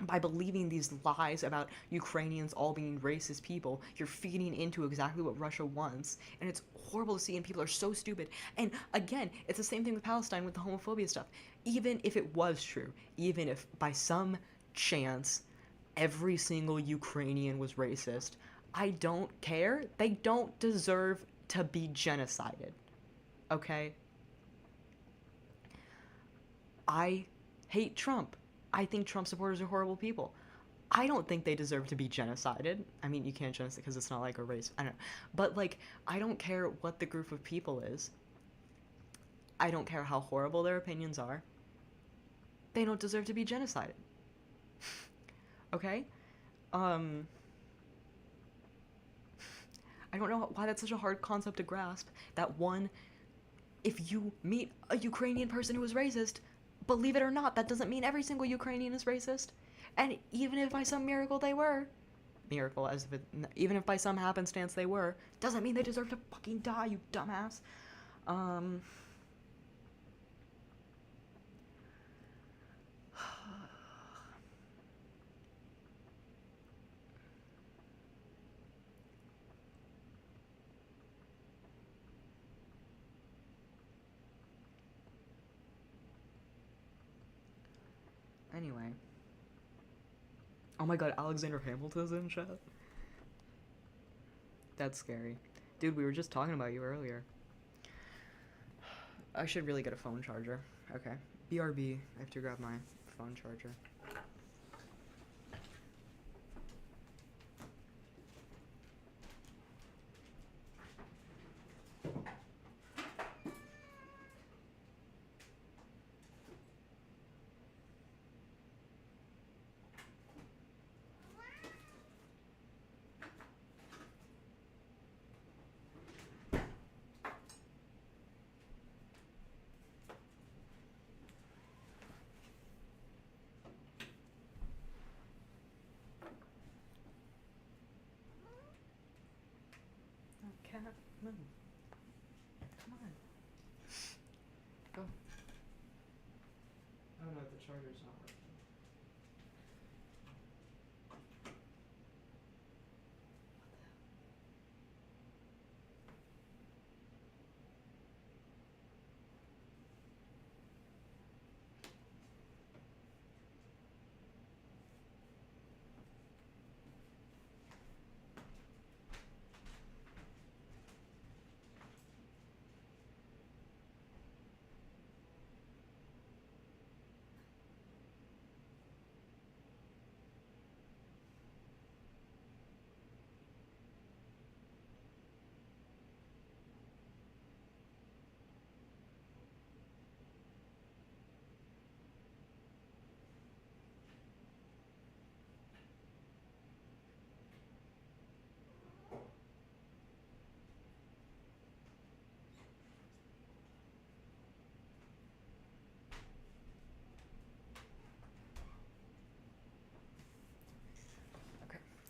by believing these lies about Ukrainians all being racist people, you're feeding into exactly what Russia wants. And it's horrible to see, and people are so stupid. And again, it's the same thing with Palestine with the homophobia stuff. Even if it was true, even if by some chance every single Ukrainian was racist, I don't care. They don't deserve to be genocided. Okay? I hate Trump. I think Trump supporters are horrible people. I don't think they deserve to be genocided. I mean, you can't genocide because it's not like a race. I don't know. But, like, I don't care what the group of people is. I don't care how horrible their opinions are. They don't deserve to be genocided. Okay? I don't know why that's such a hard concept to grasp. That one, if you meet a Ukrainian person who is racist, believe it or not, that doesn't mean every single Ukrainian is racist. And even if by some miracle they were, even if by some happenstance they were, doesn't mean they deserve to fucking die, you dumbass. Anyway. Oh my god, Alexander Hamilton's in chat? That's scary. Dude, we were just talking about you earlier. I should really get a phone charger. Okay. BRB. I have to grab my phone charger. Cat, move. Come on. Go. Oh no, the charger's not working.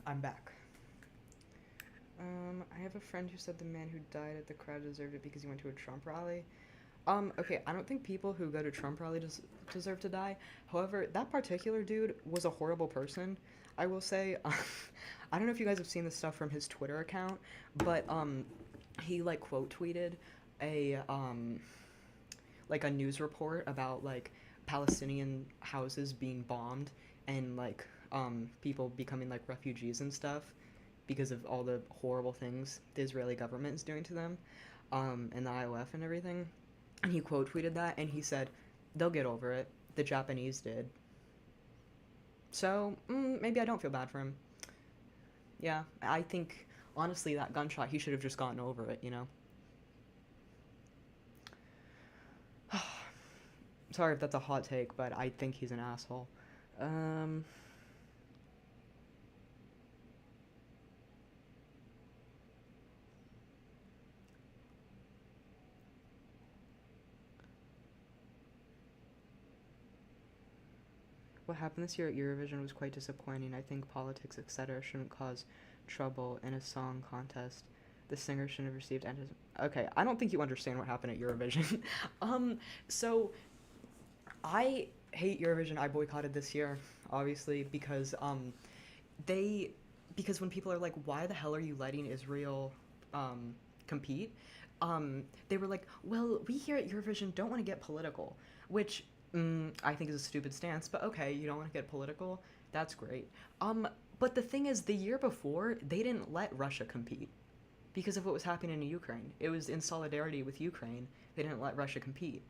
I'm back. I have a friend who said the man who died at the crowd deserved it because he went to a Trump rally. Okay, I don't think people who go to Trump rally deserve to die. However, that particular dude was a horrible person. I will say, I don't know if you guys have seen this stuff from his Twitter account, but he like quote tweeted a like a news report about like Palestinian houses being bombed and like people becoming like refugees and stuff because of all the horrible things the Israeli government is doing to them, and the IOF and everything. And he quote tweeted that, and he said, "They'll get over it. The Japanese did." So maybe I don't feel bad for him. Yeah, I think honestly that gunshot he should have just gotten over it. You know. Sorry if that's a hot take, but I think he's an asshole. Um, what happened this year at Eurovision was quite disappointing. I think politics, etc., shouldn't cause trouble in a song contest. The singer shouldn't have received any. Okay, I don't think you understand what happened at Eurovision. So I hate Eurovision. I boycotted this year, obviously, because they because when people are like, why the hell are you letting Israel compete? They were like, well, we here at Eurovision don't want to get political, which I think is a stupid stance, but okay, you don't want to get political, that's great. But the thing is, the year before, they didn't let Russia compete because of what was happening in Ukraine. It was in solidarity with Ukraine. They didn't let Russia compete.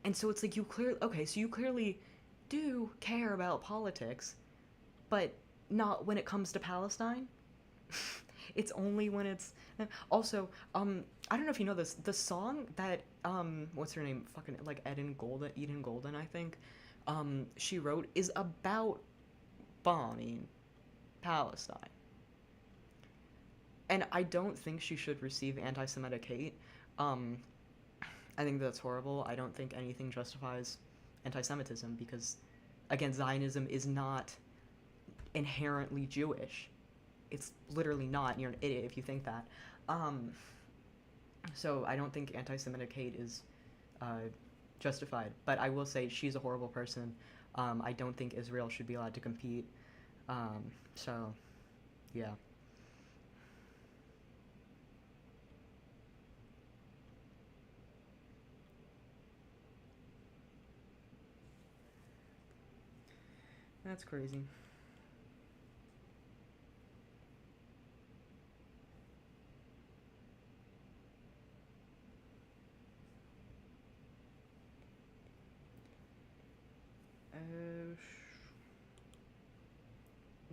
And so it's like so you clearly do care about politics, but not when it comes to Palestine. It's only when it's also I don't know if you know this, the song that what's her name, fucking like Eden Golden, I think, she wrote is about bombing Palestine. And I don't think she should receive anti-Semitic hate. I think that's horrible. I don't think anything justifies anti-Semitism because, again, Zionism is not inherently Jewish. It's literally not, and you're an idiot if you think that. So I don't think anti-Semitic hate is justified. But I will say she's a horrible person. I don't think Israel should be allowed to compete. So, yeah. That's crazy.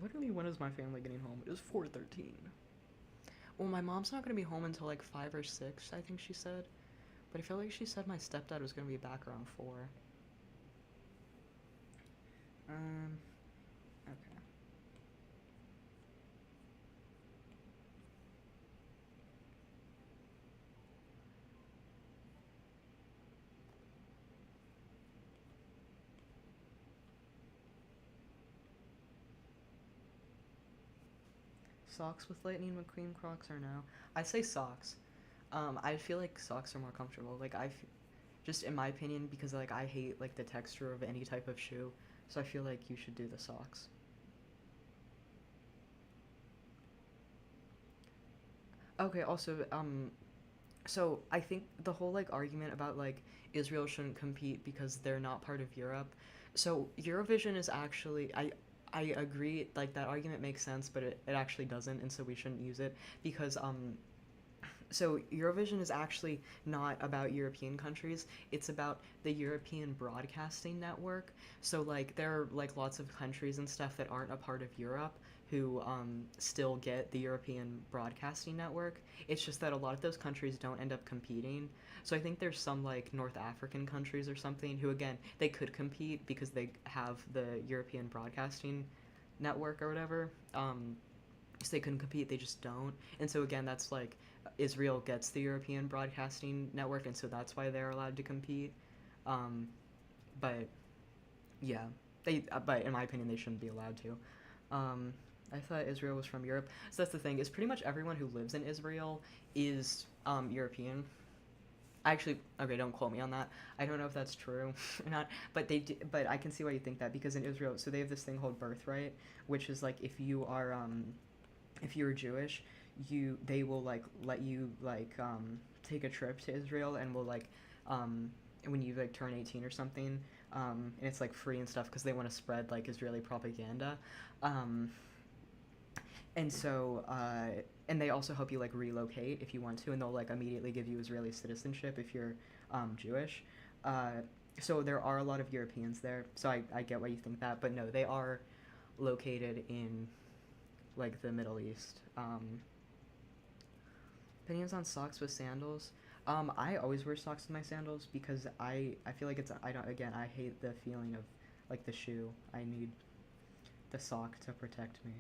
Literally, when is my family getting home? It was 4:13. Well, my mom's not gonna be home until like 5 or 6, I think she said. But I feel like she said my stepdad was gonna be back around 4. Um, okay. Socks with Lightning McQueen Crocs or no? I say socks. I feel like socks are more comfortable. Just in my opinion, because like I hate like the texture of any type of shoe, so I feel like you should do the socks. Okay, also, so I think the whole like argument about like Israel shouldn't compete because they're not part of Europe. So Eurovision is actually I agree, like that argument makes sense, but it actually doesn't, and so we shouldn't use it because so Eurovision is actually not about European countries. It's about the European Broadcasting Network. So like there are like lots of countries and stuff that aren't a part of Europe who still get the European Broadcasting Network. It's just that a lot of those countries don't end up competing. So I think there's some like North African countries or something who again they could compete because they have the European Broadcasting Network or whatever. So they couldn't compete, they just don't. And so again, that's like Israel gets the European Broadcasting Network, and so that's why they're allowed to compete. Um, but yeah, but in my opinion, they shouldn't be allowed to. I thought Israel was from Europe. So that's the thing, is pretty much everyone who lives in Israel is European. Actually, okay, don't quote me on that. I don't know if that's true or not, but but I can see why you think that, because in Israel, so they have this thing called birthright, which is like if you're Jewish, they will like let you like take a trip to Israel, and will like um when you like turn 18 or something, and it's like free and stuff because they want to spread like Israeli propaganda. Um, and so and they also help you like relocate if you want to, and they'll like immediately give you Israeli citizenship if you're Jewish. Uh, so there are a lot of Europeans there, so I get why you think that, but no, they are located in like the Middle East. Opinions on socks with sandals. I always wear socks with my sandals because I feel like I don't, again, I hate the feeling of like the shoe. I need the sock to protect me.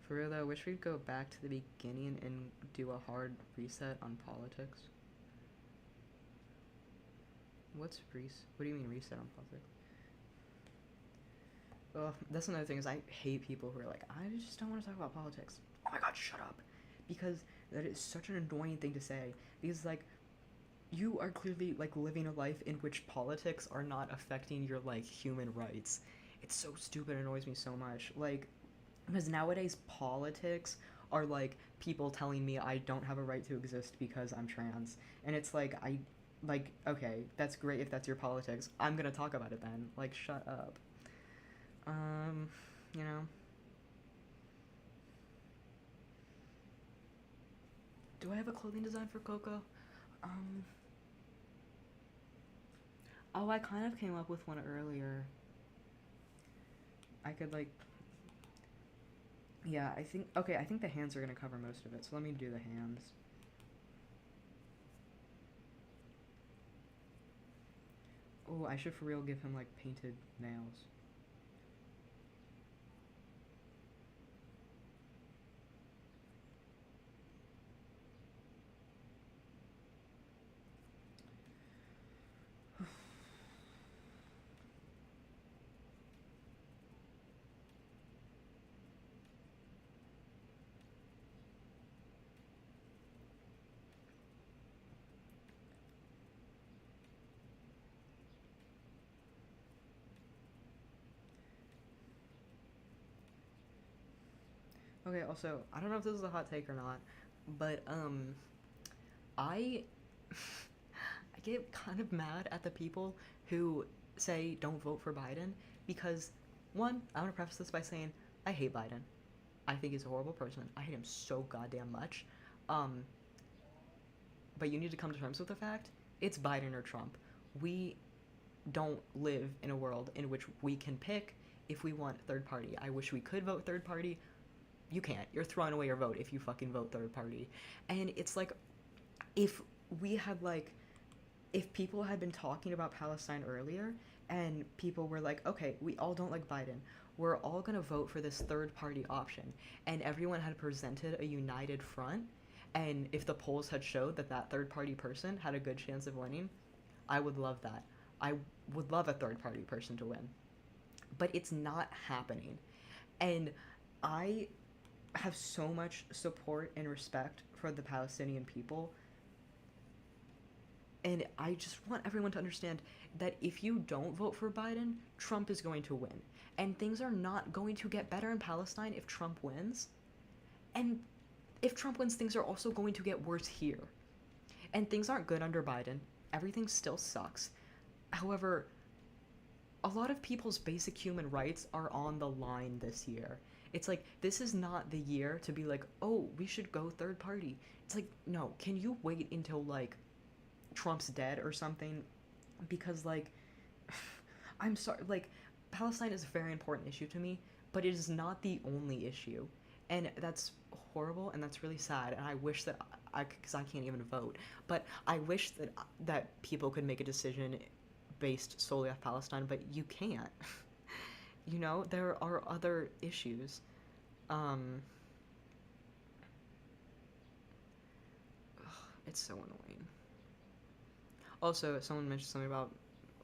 For real though, I wish we'd go back to the beginning and do a hard reset on politics. What do you mean reset on politics? Well, that's another thing, is I hate people who are like, I just don't want to talk about politics. Oh my god, shut up. Because that is such an annoying thing to say. Because, like, you are clearly, like, living a life in which politics are not affecting your, like, human rights. It's so stupid, it annoys me so much. Like, because nowadays politics are, like, people telling me I don't have a right to exist because I'm trans. And it's like, okay, that's great if that's your politics. I'm gonna talk about it then. Like, shut up. You know. Do I have a clothing design for Coco? Um, oh, I kind of came up with one earlier. I could, like, yeah, okay, I think the hands are gonna cover most of it, so let me do the hands. Oh, I should for real give him, like, painted nails. Okay, also, I don't know if this is a hot take or not, but, I I get kind of mad at the people who say don't vote for Biden because, one, I want to preface this by saying I hate Biden. I think he's a horrible person. I hate him so goddamn much. Um, but you need to come to terms with the fact it's Biden or Trump. We don't live in a world in which we can pick if we want third party. I wish we could vote third party. You can't. You're throwing away your vote if you fucking vote third party. And it's like, if we had like if people had been talking about Palestine earlier and people were like, okay, we all don't like Biden, we're all going to vote for this third party option, and everyone had presented a united front, and if the polls had showed that that third party person had a good chance of winning, I would love that. I would love a third party person to win. But it's not happening. And I have so much support and respect for the Palestinian people. And I just want everyone to understand that if you don't vote for Biden, Trump is going to win. And things are not going to get better in Palestine if Trump wins. And if Trump wins, things are also going to get worse here. And things aren't good under Biden. Everything still sucks. However, a lot of people's basic human rights are on the line this year. It's like, this is not the year to be like, oh, we should go third party. It's like, no, can you wait until, like, Trump's dead or something? Because, like, I'm sorry, like, Palestine is a very important issue to me, but it is not the only issue. And that's horrible, and that's really sad, and I wish that because I can't even vote, but I wish that people could make a decision based solely off Palestine, but you can't. You know, there are other issues. Um, it's so annoying. Also, someone mentioned something about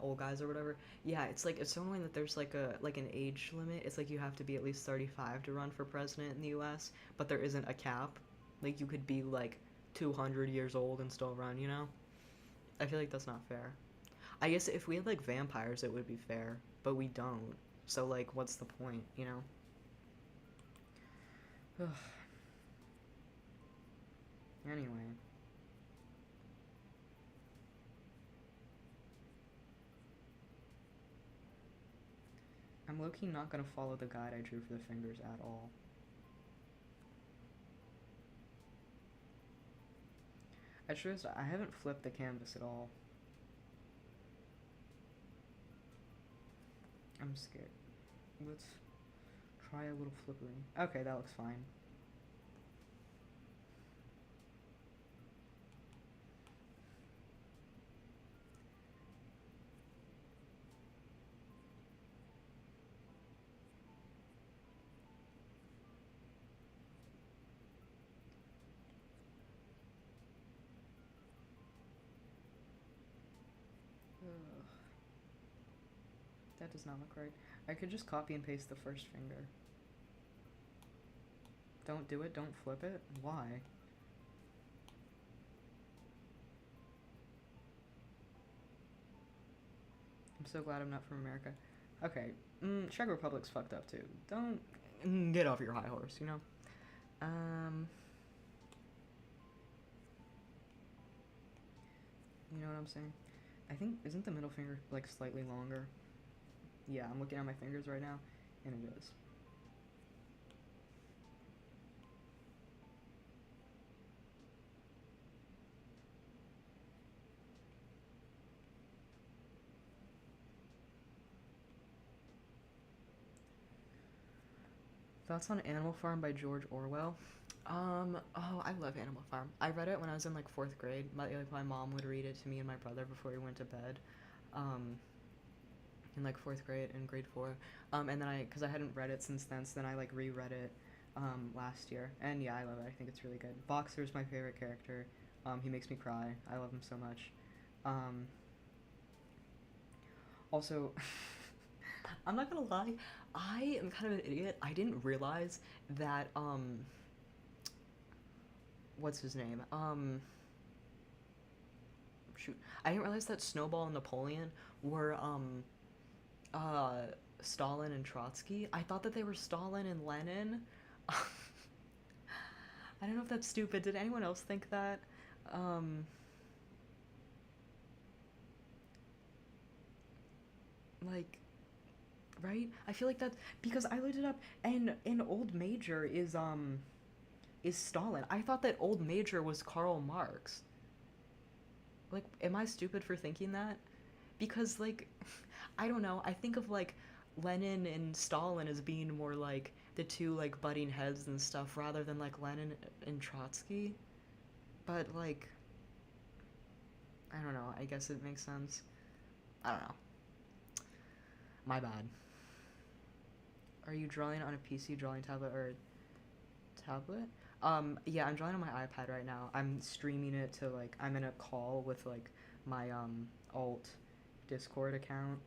old guys or whatever. Yeah, it's like it's so annoying that there's like an age limit. It's like you have to be at least 35 to run for president in the U.S., but there isn't a cap. Like you could be like 200 years old and still run. You know? I feel like that's not fair. I guess if we had like vampires, it would be fair, but we don't. So like, what's the point? You know? Anyway. I'm low-key not gonna follow the guide I drew for the fingers at all. I haven't flipped the canvas at all. I'm scared. Let's try a little flippering. Okay, that looks fine. Ugh. That does not look right. I could just copy and paste the first finger. Don't do it, don't flip it? Why? I'm so glad I'm not from America. Okay, Czech Republic's fucked up too. Don't get off your high horse, you know? You know what I'm saying? I think, isn't the middle finger like slightly longer? Yeah, I'm looking at my fingers right now, and it is. Thoughts on Animal Farm by George Orwell? Oh, I love Animal Farm. I read it when I was in like 4th grade. My mom would read it to me and my brother before we went to bed. In like 4th grade and grade 4. And then because I hadn't read it since then, so then I like reread it last year. And yeah, I love it. I think it's really good. Boxer's my favorite character. He makes me cry. I love him so much. Also, I'm not gonna lie, I am kind of an idiot. I didn't realize that, what's his name? Shoot. I didn't realize that Snowball and Napoleon were, Stalin and Trotsky. I thought that they were Stalin and Lenin. I don't know if that's stupid. Did anyone else think that? Like, right? I feel like that's because I looked it up, and Old Major is Stalin. I thought that Old Major was Karl Marx. Like, am I stupid for thinking that? Because like, I don't know. I think of like Lenin and Stalin as being more like the two like butting heads and stuff rather than like Lenin and Trotsky. But like, I don't know. I guess it makes sense. I don't know. My bad. Are you drawing on a PC drawing tablet or tablet? Yeah, I'm drawing on my iPad right now. I'm streaming it to like I'm in a call with like my alt Discord account.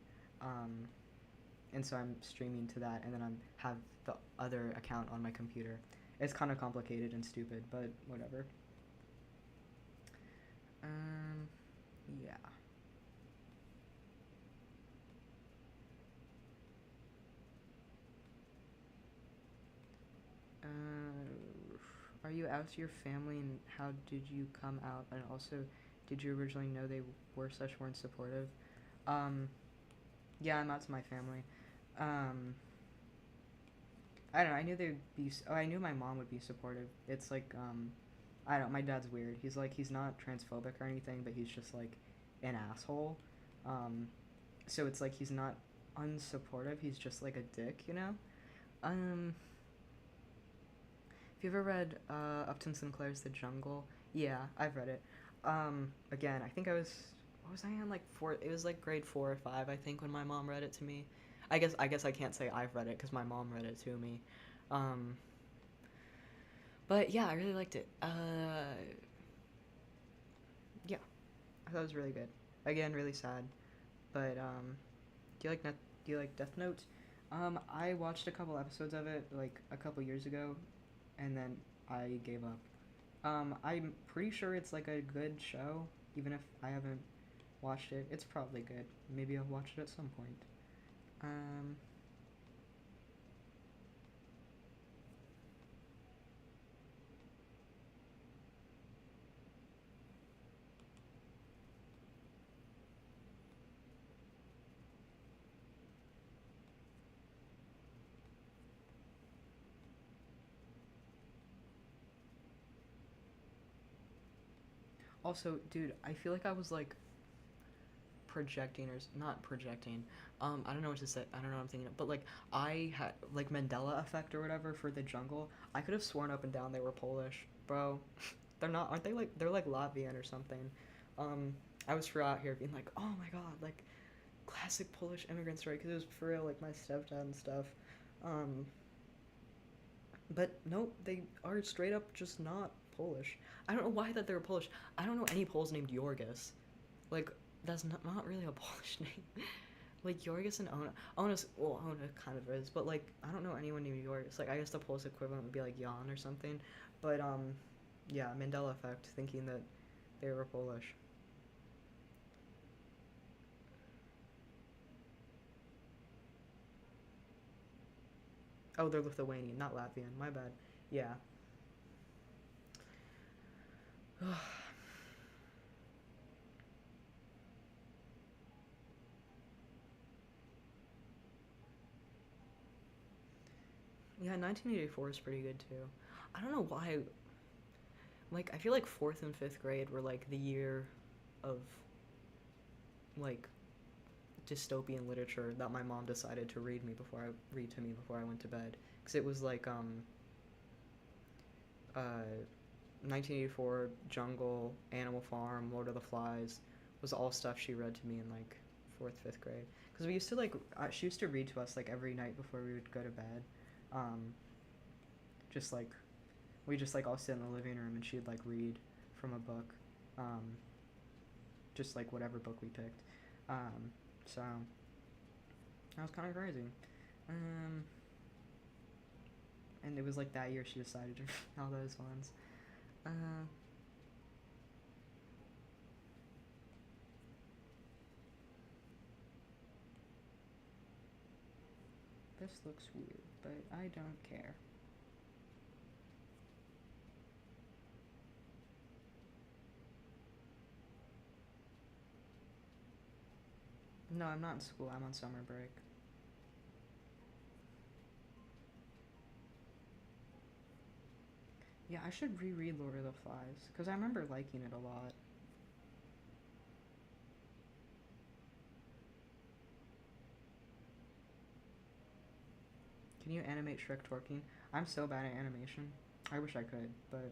And so I'm streaming to that, and then I'm have the other account on my computer. It's kind of complicated and stupid, but whatever. Yeah. Are you out to your family, and how did you come out? And also, did you originally know they weren't supportive? Yeah, I'm out to my family. I don't know. I knew they'd be. I knew my mom would be supportive. It's like, I don't know. My dad's weird. He's like, he's not transphobic or anything, but he's just like an asshole. So it's like he's not unsupportive. He's just like a dick, you know. Have you ever read Upton Sinclair's The Jungle? Yeah, I've read it. Again, I think I was. What was I in like 4? It was like grade 4 or 5, I think, when my mom read it to me. I guess I can't say I've read it because my mom read it to me. But yeah, I really liked it. Yeah, I thought it was really good. Again, really sad. But do you like do you like Death Note? I watched a couple episodes of it like a couple years ago, and then I gave up. I'm pretty sure it's like a good show, even if I haven't watched it. It's probably good. Maybe I'll watch it at some point. Um, Also, dude, I feel like I was like projecting or not projecting. I don't know what to say. I don't know what I'm thinking of. But like I had like Mandela effect or whatever for the jungle. I could have sworn up and down they were Polish, bro. They're not, aren't they? Like they're like Latvian or something. I was for out here being like, oh my god, like classic Polish immigrant story because it was for real like my stepdad and stuff. Um, but nope, they are straight up just not Polish. I don't know why that they were Polish. I don't know any Poles named Yorgos. Like that's not really a Polish name. Like Yorgos and Ona. Ona's well, Ona kind of is, but like I don't know anyone named Yorgos. Like I guess the Polish equivalent would be like Jan or something. But yeah, Mandela effect, thinking that they were Polish. Oh, they're Lithuanian, not Latvian. My bad. Yeah. Yeah, 1984 is pretty good too. I don't know why. Like, I feel like fourth and fifth grade were like the year of like dystopian literature that my mom decided to read to me before I went to bed. Because it was like uh 1984, Jungle, Animal Farm, Lord of the Flies was all stuff she read to me in like fourth, fifth grade. Because we used to like, she used to read to us like every night before we would go to bed. Um, just like, we just like all sit in the living room and she'd like read from a book. Um, just like whatever book we picked. So that was kind of crazy. Um, and it was like that year she decided to read all those ones. Uh, this looks weird, but I don't care. No, I'm not in school. I'm on summer break. Yeah, I should reread Lord of the Flies because I remember liking it a lot. Can you animate Shrek twerking? I'm so bad at animation. I wish I could, but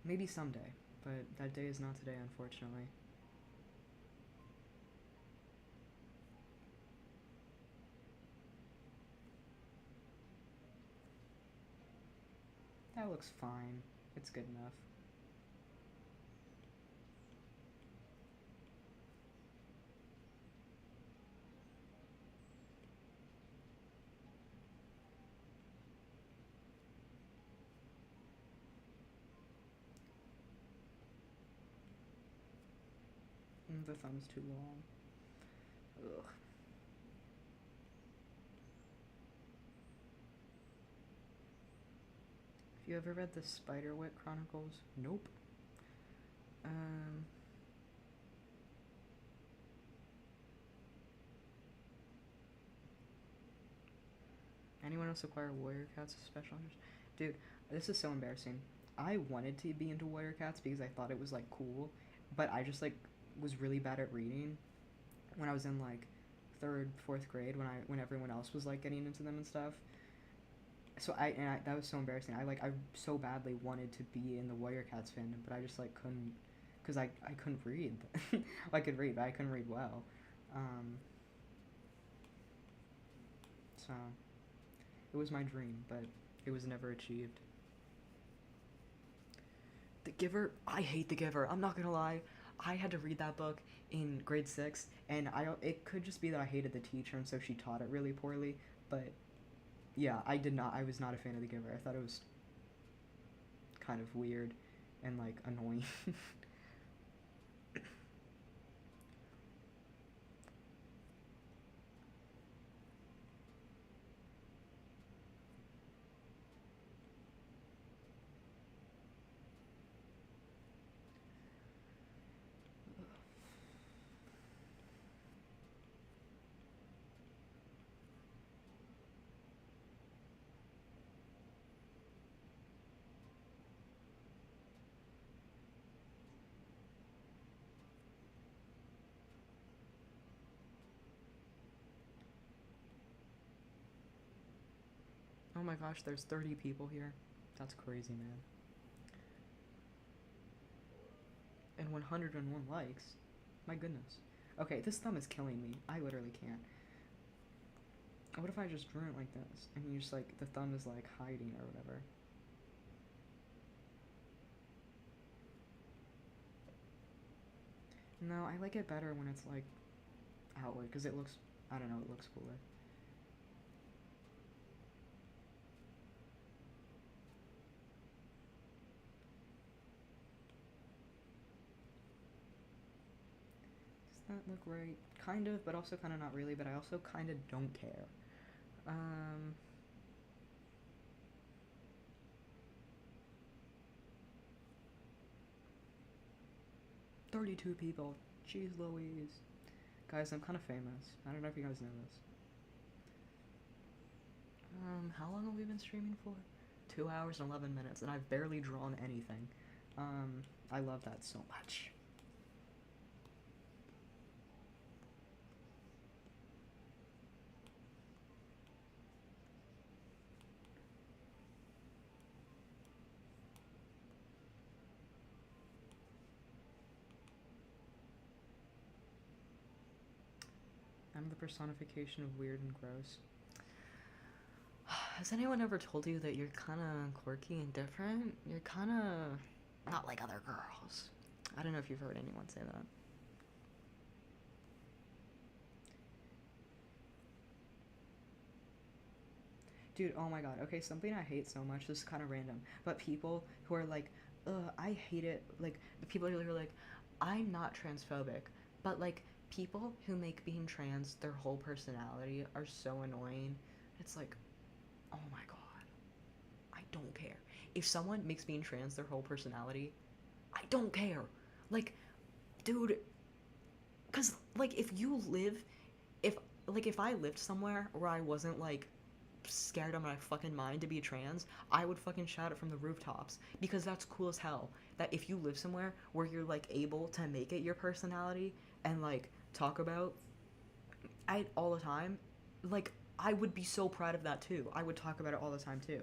maybe someday. But that day is not today, unfortunately. That looks fine. It's good enough. The thumb's too long. Ugh. Have you ever read the Spiderwick Chronicles? Nope. Um, Anyone else acquire Warrior Cats as special hunters? Dude, this is so embarrassing. I wanted to be into Warrior Cats because I thought it was like cool, but I just like was really bad at reading when I was in like third, fourth grade when everyone else was like getting into them and stuff. So that was so embarrassing. I so badly wanted to be in the Warrior Cats fandom, but I just like couldn't because I couldn't read. I could read, but I couldn't read well. Um, so it was my dream, but it was never achieved. The Giver, I hate The Giver. I'm not gonna lie. I had to read that book in grade 6, and it could just be that I hated the teacher, and so she taught it really poorly, but yeah, I was not a fan of The Giver. I thought it was kind of weird and, like, annoying. Oh my gosh, there's 30 people here. That's crazy, man. And 101 likes. My goodness. Okay, this thumb is killing me. I literally can't. What if I just drew it like this? And you just, like, the thumb is, like, hiding or whatever. No, I like it better when it's, like, outward, because it looks, I don't know, it looks cooler. Does that look right? Kind of, but also kind of not really, but I also kind of don't care. 32 people. Jeez Louise. Guys, I'm kind of famous. I don't know if you guys know this. How long have we been streaming for? 2 hours and 11 minutes, and I've barely drawn anything. I love that so much. I'm the personification of weird and gross. Has anyone ever told you that you're kind of quirky and different? You're kind of not like other girls. I don't know if you've heard anyone say that. Dude, oh my god. Okay, something I hate so much, this is kind of random, but people who are like, ugh, I hate it. Like, the people who are like, I'm not transphobic, but, like, people who make being trans their whole personality are so annoying. It's like, oh my god. I don't care. If someone makes being trans their whole personality, I don't care. Like, dude, because, like, if I lived somewhere where I wasn't, like, scared out of my fucking mind to be trans, I would fucking shout it from the rooftops, because that's cool as hell. That if you live somewhere where you're, like, able to make it your personality and, like, talk about it all the time, like, I would be so proud of that too. I would talk about it all the time too.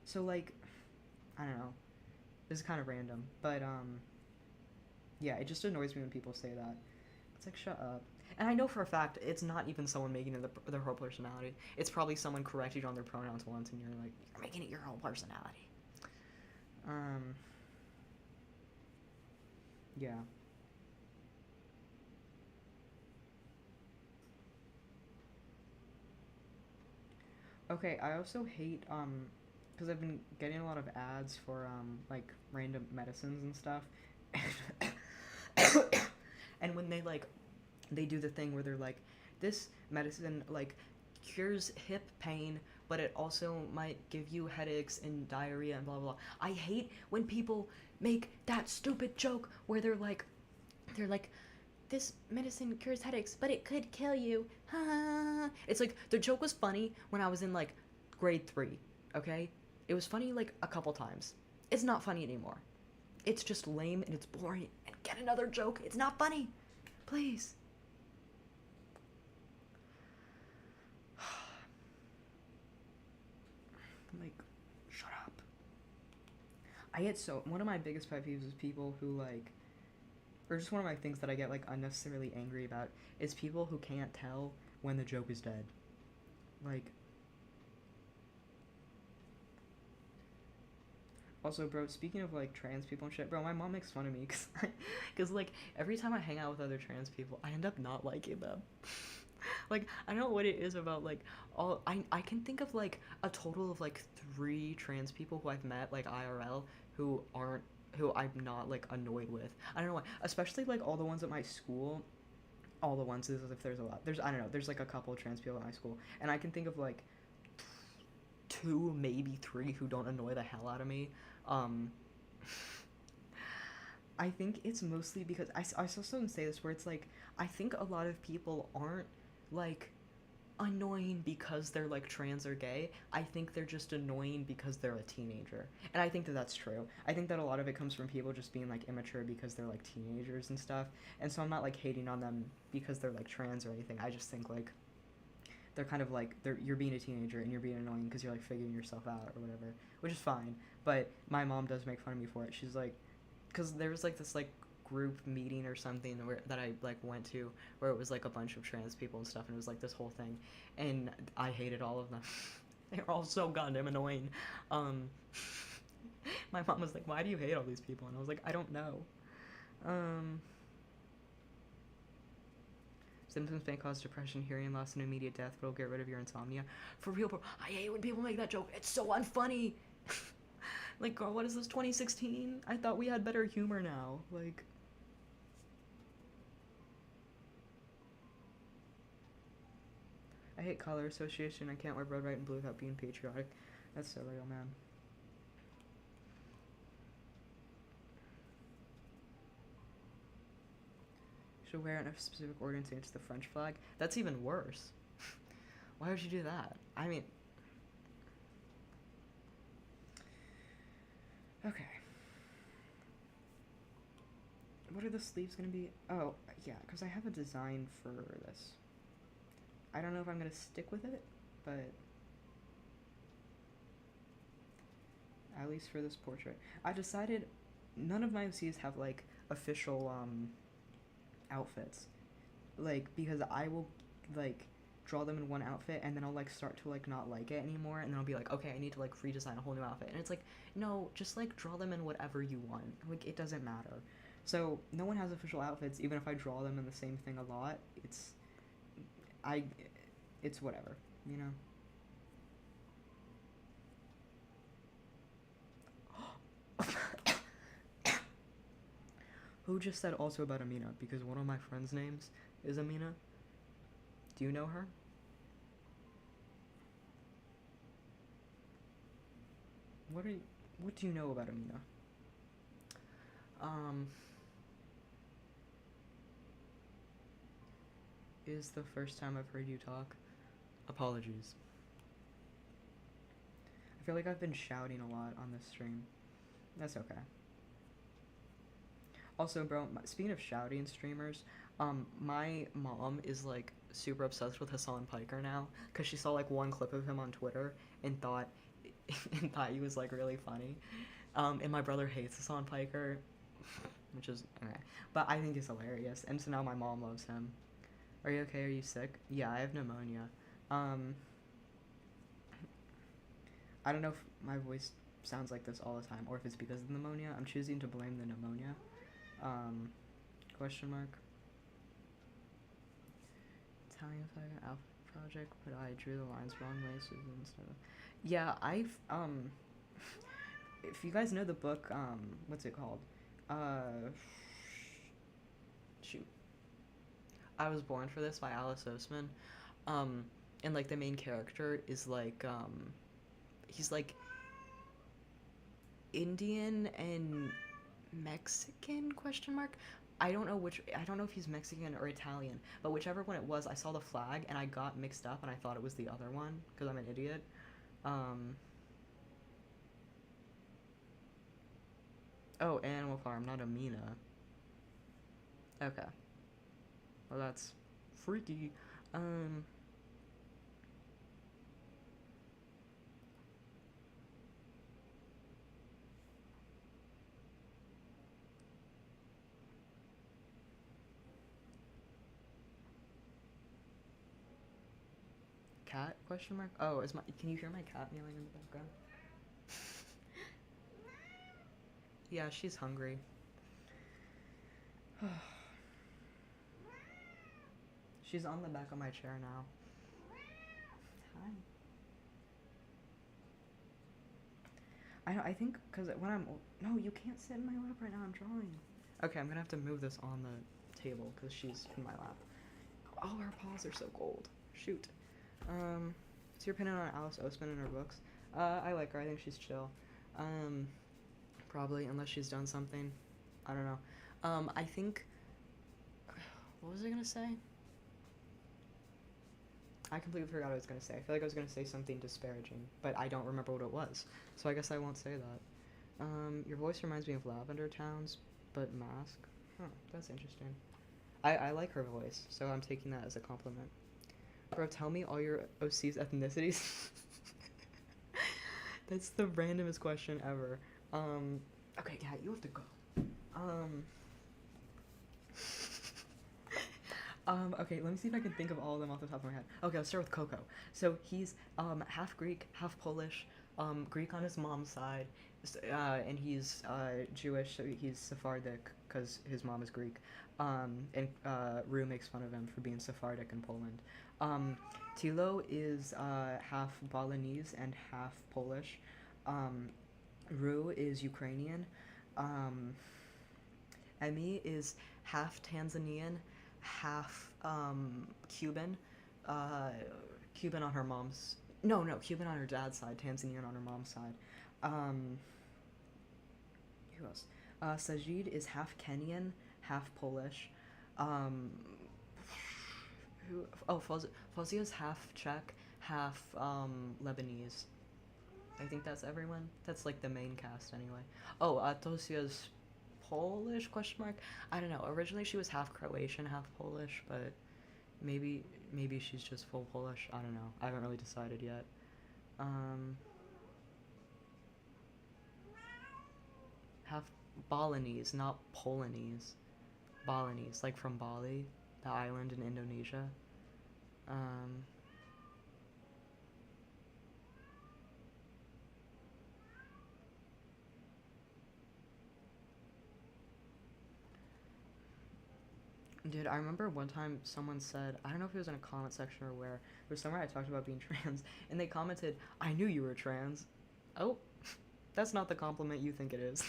So, like, I don't know. This is kind of random, but yeah, it just annoys me when people say that. It's like, shut up. And I know for a fact it's not even someone making it their whole personality. It's probably someone corrected you on their pronouns once, and you're like, you're making it your whole personality. Yeah. Okay, I also hate, because I've been getting a lot of ads for, like, random medicines and stuff. And when they do the thing where they're like, this medicine, like, cures hip pain, but it also might give you headaches and diarrhea and blah, blah, blah. I hate when people make that stupid joke where they're like, this medicine cures headaches, but it could kill you. Ha! It's like, the joke was funny when I was in, like, grade 3, okay? It was funny, like, a couple times. It's not funny anymore. It's just lame and it's boring. And get another joke. It's not funny. Please. Like, shut up. One of my biggest pet peeves is people who, like, or just one of my things that I get, like, unnecessarily angry about is people who can't tell when the joke is dead. Like, Also, bro, speaking of like trans people and shit, bro, my mom makes fun of me because like every time I hang out with other trans people, I end up not liking them. Like I don't know what it is about like all I can think of like a total of like 3 trans people who I've met like IRL who aren't who I'm not like annoyed with. I don't know why, especially like all the ones at my school. All the ones as if there's a lot. There's I don't know. There's like a couple of trans people at my school, and I can think of like 2, maybe 3 who don't annoy the hell out of me. Um, I think it's mostly because I saw someone say this where it's like I think a lot of people aren't like annoying because they're like trans or gay. I think they're just annoying because they're a teenager. And I think that that's true. I think that a lot of it comes from people just being like immature because they're like teenagers and stuff. And so I'm not like hating on them because they're like trans or anything. I just think like they're kind of like you're being a teenager and you're being annoying because you're like figuring yourself out or whatever, which is fine. But my mom does make fun of me for it. She's like, because there was like this like group meeting or something that I like went to where it was like a bunch of trans people and stuff, and it was like this whole thing, and I hated all of them. They were all so goddamn annoying. Um, my mom was like, "Why do you hate all these people?" And I was like, "I don't know." Symptoms may cause depression, hearing loss, and immediate death, but it'll get rid of your insomnia. For real, bro. I hate when people make that joke. It's so unfunny. Like, girl, what is this, 2016? I thought we had better humor now. Like, I hate color association. I can't wear red, white, and blue without being patriotic. That's so real, man. Should wear it in a specific order and say it's the French flag. That's even worse. Why would you do that? I mean... Okay. What are the sleeves gonna be? Oh, yeah, because I have a design for this. I don't know if I'm gonna stick with it, but... At least for this portrait. I decided none of my OCs have, like, official, outfits. Like, because I will, like, draw them in one outfit, and then I'll, like, start to, like, not like it anymore, and then I'll be like, okay, I need to, like, redesign a whole new outfit. And it's like, no, just, like, draw them in whatever you want. Like, it doesn't matter. So, no one has official outfits, even if I draw them in the same thing a lot. It's whatever, you know? Who just said also about Amina? Because one of my friends' names is Amina. Do you know her? What do you know about Amina? Is the first time I've heard you talk. Apologies. I feel like I've been shouting a lot on this stream. That's okay. Also, bro, speaking of shouting streamers, my mom is, like, super obsessed with Hassan Piker now, because she saw, like, one clip of him on Twitter and thought he was, like, really funny. And my brother hates Hassan Piker, which is, okay. But I think he's hilarious, and so now my mom loves him. Are you okay? Are you sick? Yeah, I have pneumonia. I don't know if my voice sounds like this all the time, or if it's because of the pneumonia. I'm choosing to blame the pneumonia. Question mark. Italian flag alpha project, but I drew the lines wrong way, so instead of... Yeah, if you guys know the book, what's it called? Shoot. I Was Born for This by Alice Oseman. And, like, the main character is, like, he's, like, Indian and Mexican, question mark? I don't know if he's Mexican or Italian, but whichever one it was, I saw the flag and I got mixed up and I thought it was the other one, because I'm an idiot. Oh, Animal Farm, not Amina. Okay. Well, that's freaky. Cat, question mark? Oh, can you hear my cat meowing in the background? Yeah, she's hungry. She's on the back of my chair now. Hi. I think because when I'm... No, you can't sit in my lap right now. I'm drawing. Okay, I'm going to have to move this on the table because she's in my lap. Oh, her paws are so cold. Shoot. So your opinion on Alice Oseman and her books? I like her. I think she's chill. Probably, unless she's done something. I don't know. I think... What was I going to say? I completely forgot what I was going to say. I feel like I was going to say something disparaging, but I don't remember what it was. So I guess I won't say that. Your voice reminds me of Lavender Town's, but mask. Huh, that's interesting. I like her voice, so I'm taking that as a compliment. Bro, tell me all your OC's ethnicities. That's the randomest question ever. Okay, Kat, you have to go. Okay, let me see if I can think of all of them off the top of my head. Okay, let's start with Coco. So he's half Greek, half Polish, Greek on his mom's side, and he's Jewish, so he's Sephardic because his mom is Greek. And Rue makes fun of him for being Sephardic in Poland. Tilo is half Balinese and half Polish. Rue is Ukrainian. Emmy is half Tanzanian, half Cuban. Cuban on her mom's... No, Cuban on her dad's side, Tanzanian on her mom's side. Who else? Sajid is half Kenyan, half Polish. Fauzia's half Czech, half Lebanese. I think that's everyone. That's like the main cast anyway. Oh, Tosia's Polish ? I don't know. Originally she was half Croatian, half Polish, but maybe she's just full Polish. I don't know. I haven't really decided yet. Half Balinese, not Polonese. Balinese, like from Bali, the island in Indonesia. Dude, I remember one time someone said, I don't know if it was in a comment section or where, it was somewhere I talked about being trans, and they commented, I knew you were trans. Oh, that's not the compliment you think it is.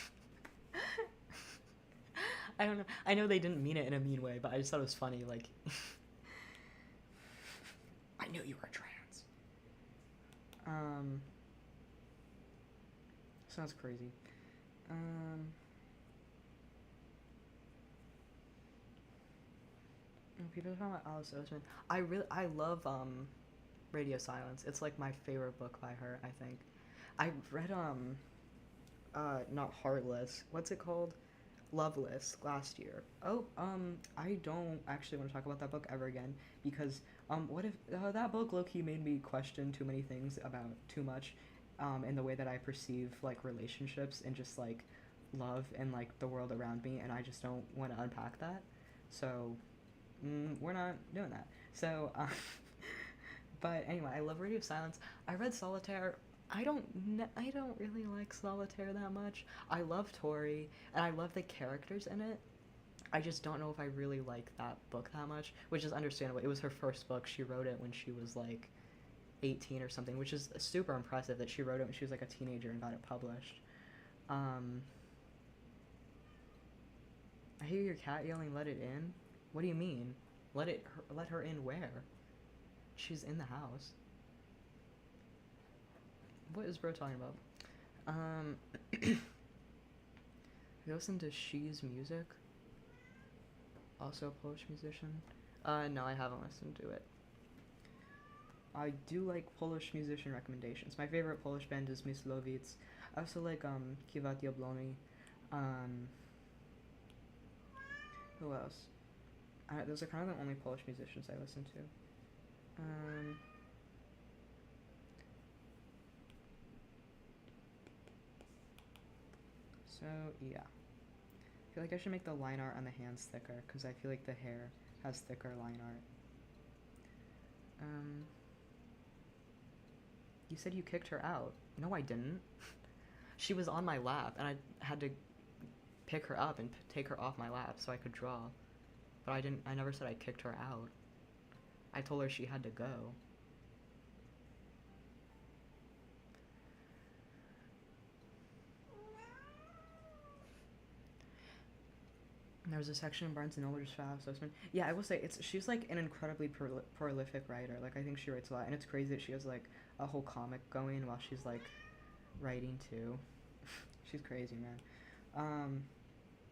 I don't know. I know they didn't mean it in a mean way, but I just thought it was funny, like... I knew you were trans. Sounds crazy. People talking about Alice Oseman. I love Radio Silence. It's like my favorite book by her, I think. I read not Heartless. What's it called? Loveless last year. Oh, I don't actually want to talk about that book ever again because what if that book low-key made me question too many things about too much in the way that I perceive like relationships and just like love and like the world around me, and I just don't want to unpack that. So we're not doing that. So but anyway, I love Radio Silence. I read Solitaire. I don't really like Solitaire that much. I love Tori, and I love the characters in it. I just don't know if I really like that book that much, which is understandable. It was her first book. She wrote it when she was like 18 or something, which is super impressive that she wrote it when she was like a teenager and got it published. I hear your cat yelling, let it in? What do you mean? Let her in where? She's in the house. What is bro talking about? You listen to She's music? Also a Polish musician? No, I haven't listened to it. I do like Polish musician recommendations. My favorite Polish band is Myslowice. I also like Kiwa Diablomi. Who else? Those are kind of the only Polish musicians I listen to. So, yeah. I feel like I should make the line art on the hands thicker, because I feel like the hair has thicker line art. You said you kicked her out. No, I didn't. She was on my lap, and I had to pick her up and take her off my lap so I could draw. But I never said I kicked her out. I told her she had to go. There was a section in Barnes & Noble just fast. Yeah, I will say she's like an incredibly prolific writer. Like I think she writes a lot, and it's crazy that she has like a whole comic going while she's like writing too. She's crazy, man.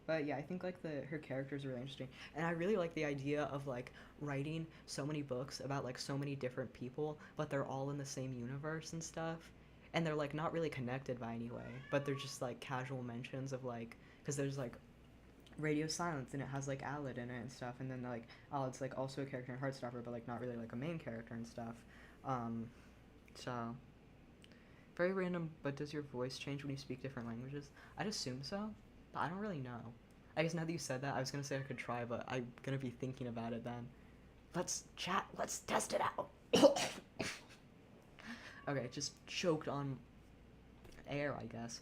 But yeah, I think like her characters are really interesting, and I really like the idea of like writing so many books about like so many different people, but they're all in the same universe and stuff, and they're like not really connected by any way, but they're just like casual mentions of like, because there's like Radio Silence and it has like Alid in it and stuff, and then like Alid's like also a character in Heartstopper, but like not really like a main character and stuff. So very random. But does your voice change when you speak different languages? I'd assume so, but I don't really know. I guess now that you said that, I was gonna say I could try, but I'm gonna be thinking about it then. Let's chat. Let's test it out. Okay, just choked on air, I guess.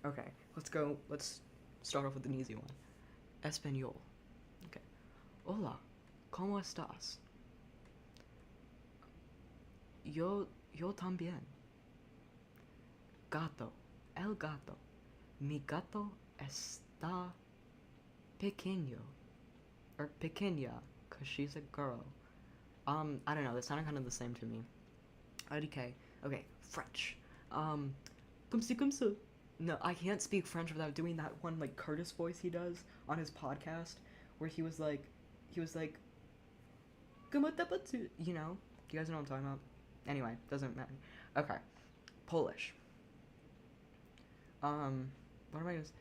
Okay, let's go. Let's start off with an easy one. Español. Okay. Hola, ¿cómo estás? Yo también. Gato. El gato. Mi gato está pequeño. Or pequeña, because she's a girl. I don't know, that sounded kind of the same to me. Okay, French. Comme ça. No, I can't speak French without doing that one, like, Curtis voice he does on his podcast, where he was like, comment t'appelles-tu? You know? Do you guys know what I'm talking about? Anyway, doesn't matter. Okay. Polish. What am I gonna say?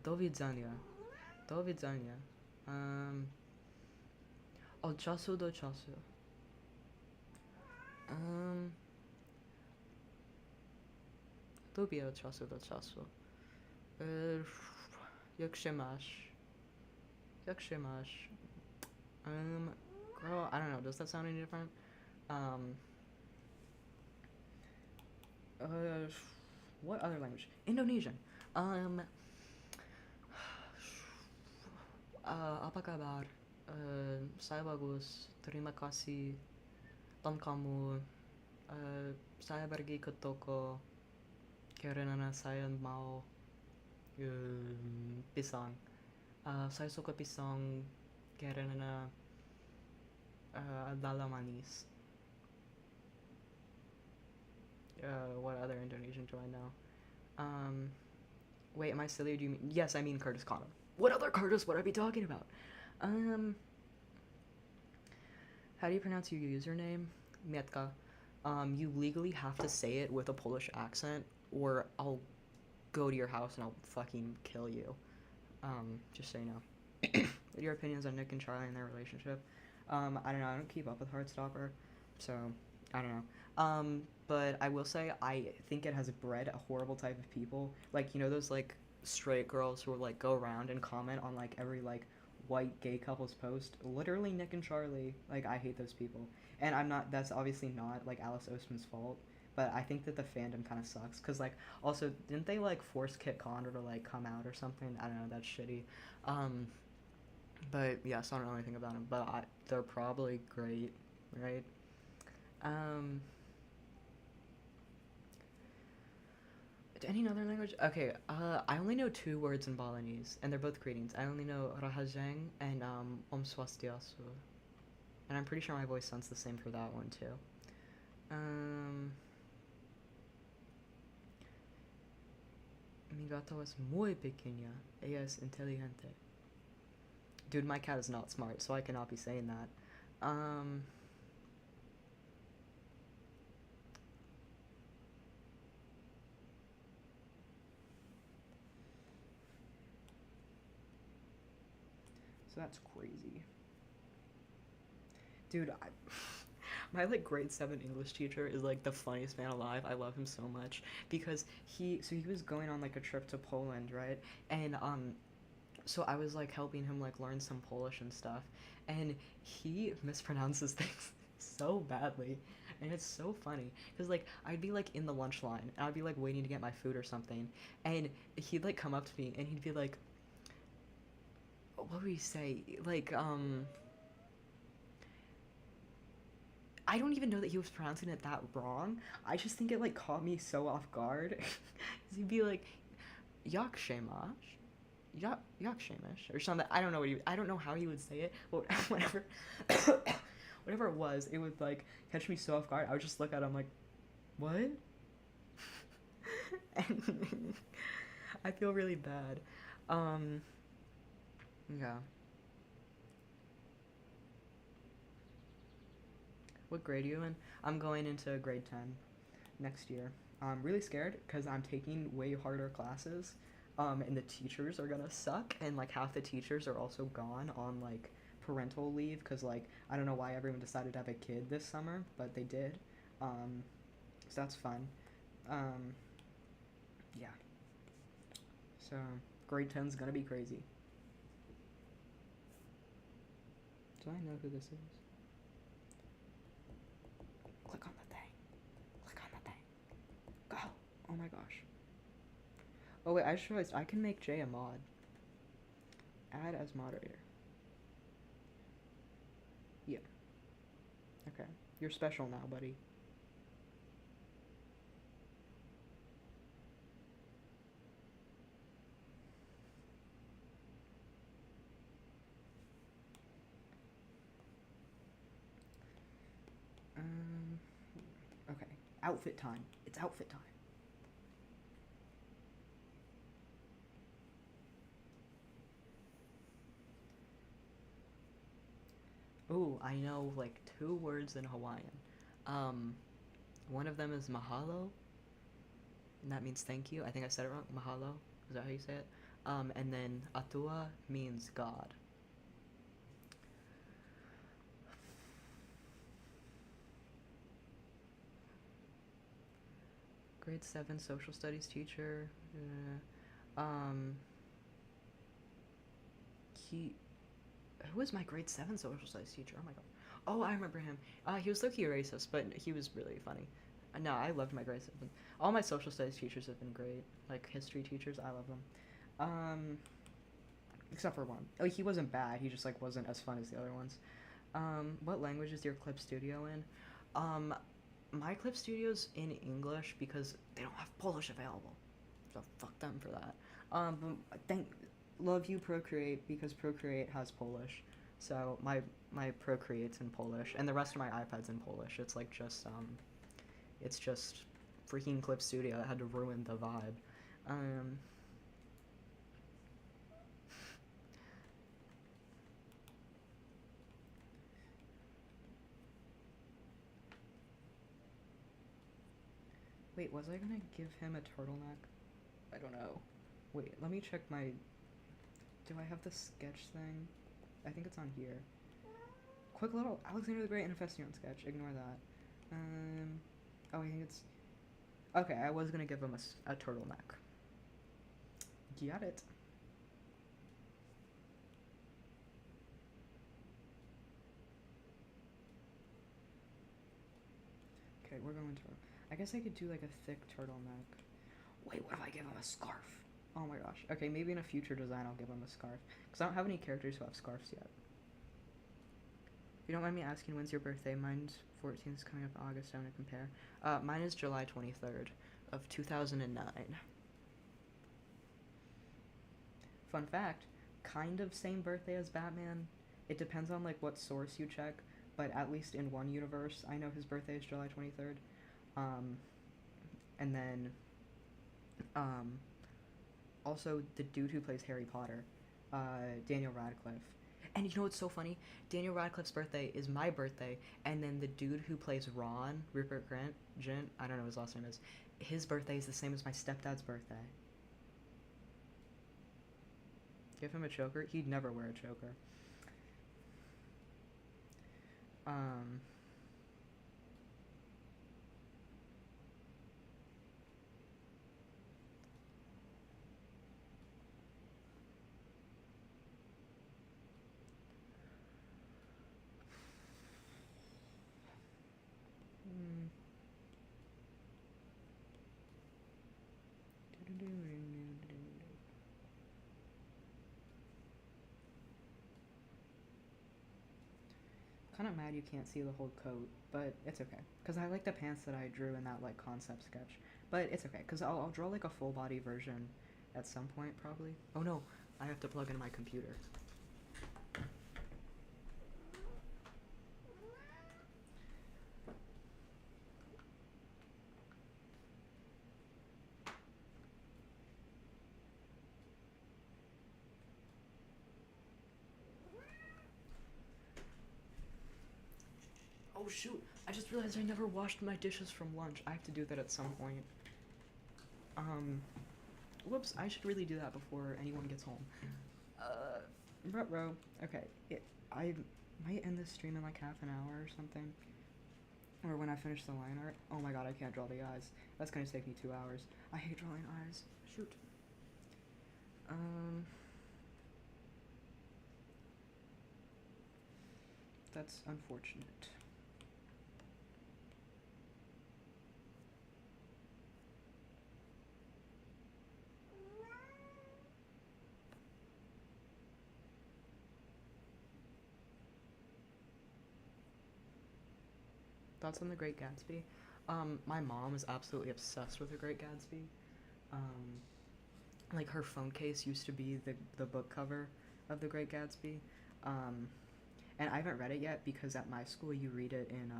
Do widzenia. Od czasu do czasu. Lubię od czasu do czasu. Jak się masz? Girl, I don't know, does that sound any different? What other language? Indonesian. Apa kabar? Saya bagus. Terima kasih. Dan kamu? Saya pergi ke toko karena saya mau pisang. Saya suka pisang karena adalah manis. What other Indonesian do I know? Wait, am I silly or do you mean? Yes, I mean Curtis Connor. What other Curtis would I be talking about? How do you pronounce your username? Mietka. You legally have to say it with a Polish accent, or I'll go to your house and I'll fucking kill you. Just so you know. What are your opinions on Nick and Charlie and their relationship? I don't know, I don't keep up with Heartstopper, so I don't know. But I will say I think it has bred a horrible type of people. Like, you know those like straight girls who will like go around and comment on like every like white gay couple's post? Literally Nick and Charlie. Like, I hate those people. And that's obviously not like Alice Oseman's fault, but I think that the fandom kind of sucks, because like also didn't they like force Kit Connor to like come out or something? I don't know, that's shitty. But yeah, so I don't know anything about them, but they're probably great, right? Any other language? Okay, I only know 2 words in Balinese, and they're both greetings. I only know Rahajang and Om Swastiasu. And I'm pretty sure my voice sounds the same for that one, too. Mi gato es muy pequeña. Ella es inteligente. Dude, my cat is not smart, so I cannot be saying that. So that's crazy. Dude, my like grade 7 English teacher is like the funniest man alive. I love him so much, because he was going on like a trip to Poland, right? And so I was like helping him like learn some Polish and stuff, and he mispronounces things so badly. And it's so funny because like I'd be like in the lunch line and I'd be like waiting to get my food or something, and he'd like come up to me and he'd be like, what would he say? Like I don't even know that he was pronouncing it that wrong. I just think it like caught me so off guard. He'd be like, Yakshemash, Yakshemish or something. I don't know I don't know how he would say it, but whatever. Whatever it would like catch me so off guard. I would just look at him like, what? And I feel really bad. Yeah. What grade are you in? I'm going into grade 10 next year. I'm really scared because I'm taking way harder classes, and the teachers are gonna suck, and like half the teachers are also gone on like parental leave because like I don't know why everyone decided to have a kid this summer, but they did. So that's fun. Yeah. So grade 10's gonna be crazy. Do I know who this is? Click on the thing. Click on the thing. Go. Oh my gosh. Oh wait, I just realized I can make Jay a mod. Add as moderator. Yeah. Okay. You're special now, buddy. Okay. Outfit time. It's outfit time. Ooh, I know like 2 words in Hawaiian. One of them is mahalo, and that means thank you. I think I said it wrong. Mahalo. Is that how you say it? And then atua means God. Grade 7 social studies teacher. Who was my grade 7 social studies teacher? Oh my god. Oh, I remember him. He was low-key racist, but he was really funny. No, I loved my grade 7. All my social studies teachers have been great. Like, history teachers, I love them. Except for one. Like, he wasn't bad, he just, like, wasn't as fun as the other ones. What language is your clip studio in? My clip studio's in English because they don't have Polish available. So fuck them for that. But love you Procreate because Procreate has Polish. So my Procreate's in Polish and the rest of my iPad's in Polish. It's like it's just freaking Clip Studio that had to ruin the vibe. Wait, was I gonna give him a turtleneck? I don't know. Wait, let me check my... Do I have the sketch thing? I think it's on here. Quick little Alexander the Great and Hephaestion sketch. Ignore that. Oh, I think it's... Okay, I was gonna give him a turtleneck. Got it. Okay, we're going to... I guess I could do like a thick turtleneck. Wait, what if I give him a scarf? Oh my gosh. Okay, maybe in a future design I'll give him a scarf. Because I don't have any characters who have scarves yet. If you don't mind me asking, when's your birthday? Mine's 14th, coming up in August. I'm going to compare. Mine is July 23rd of 2009. Fun fact, kind of same birthday as Batman. It depends on like what source you check, but at least in one universe, I know his birthday is July 23rd. And then, also the dude who plays Harry Potter, Daniel Radcliffe. And you know what's so funny? Daniel Radcliffe's birthday is my birthday, and then the dude who plays Ron, Rupert Grint, I don't know what his last name is, his birthday is the same as my stepdad's birthday. Give him a choker? He'd never wear a choker. of mad you can't see the whole coat, but it's okay. Because I like the pants that I drew in that, like, concept sketch. But it's okay, because I'll draw, like, a full body version at some point, probably. Oh, no. I have to plug into my computer. Oh shoot, I just realized I never washed my dishes from lunch. I have to do that at some point. Whoops, I should really do that before anyone gets home. Ruh-roh. Okay, I might end this stream in like half an hour or something. Or when I finish the line art. Oh my god, I can't draw the eyes. That's gonna take me 2 hours. I hate drawing eyes. Shoot. That's unfortunate. Thoughts on The Great Gatsby? My mom is absolutely obsessed with The Great Gatsby. Like, her phone case used to be the book cover of The Great Gatsby. And I haven't read it yet because at my school you read it in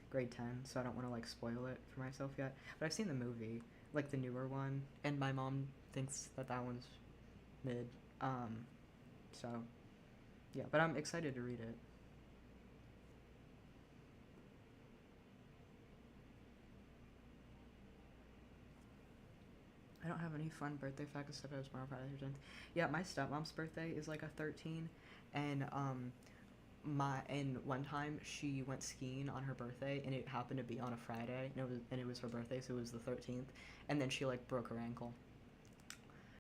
grade 10, so I don't want to, like, spoil it for myself yet. But I've seen the movie, like the newer one, and my mom thinks that one's mid. So, yeah, but I'm excited to read it. I don't have any fun birthday facts except I was born on Friday the 13th. Yeah, my stepmom's birthday is like a 13, and one time she went skiing on her birthday, and it happened to be on a Friday, and it was her birthday, so it was the 13th, and then she like broke her ankle.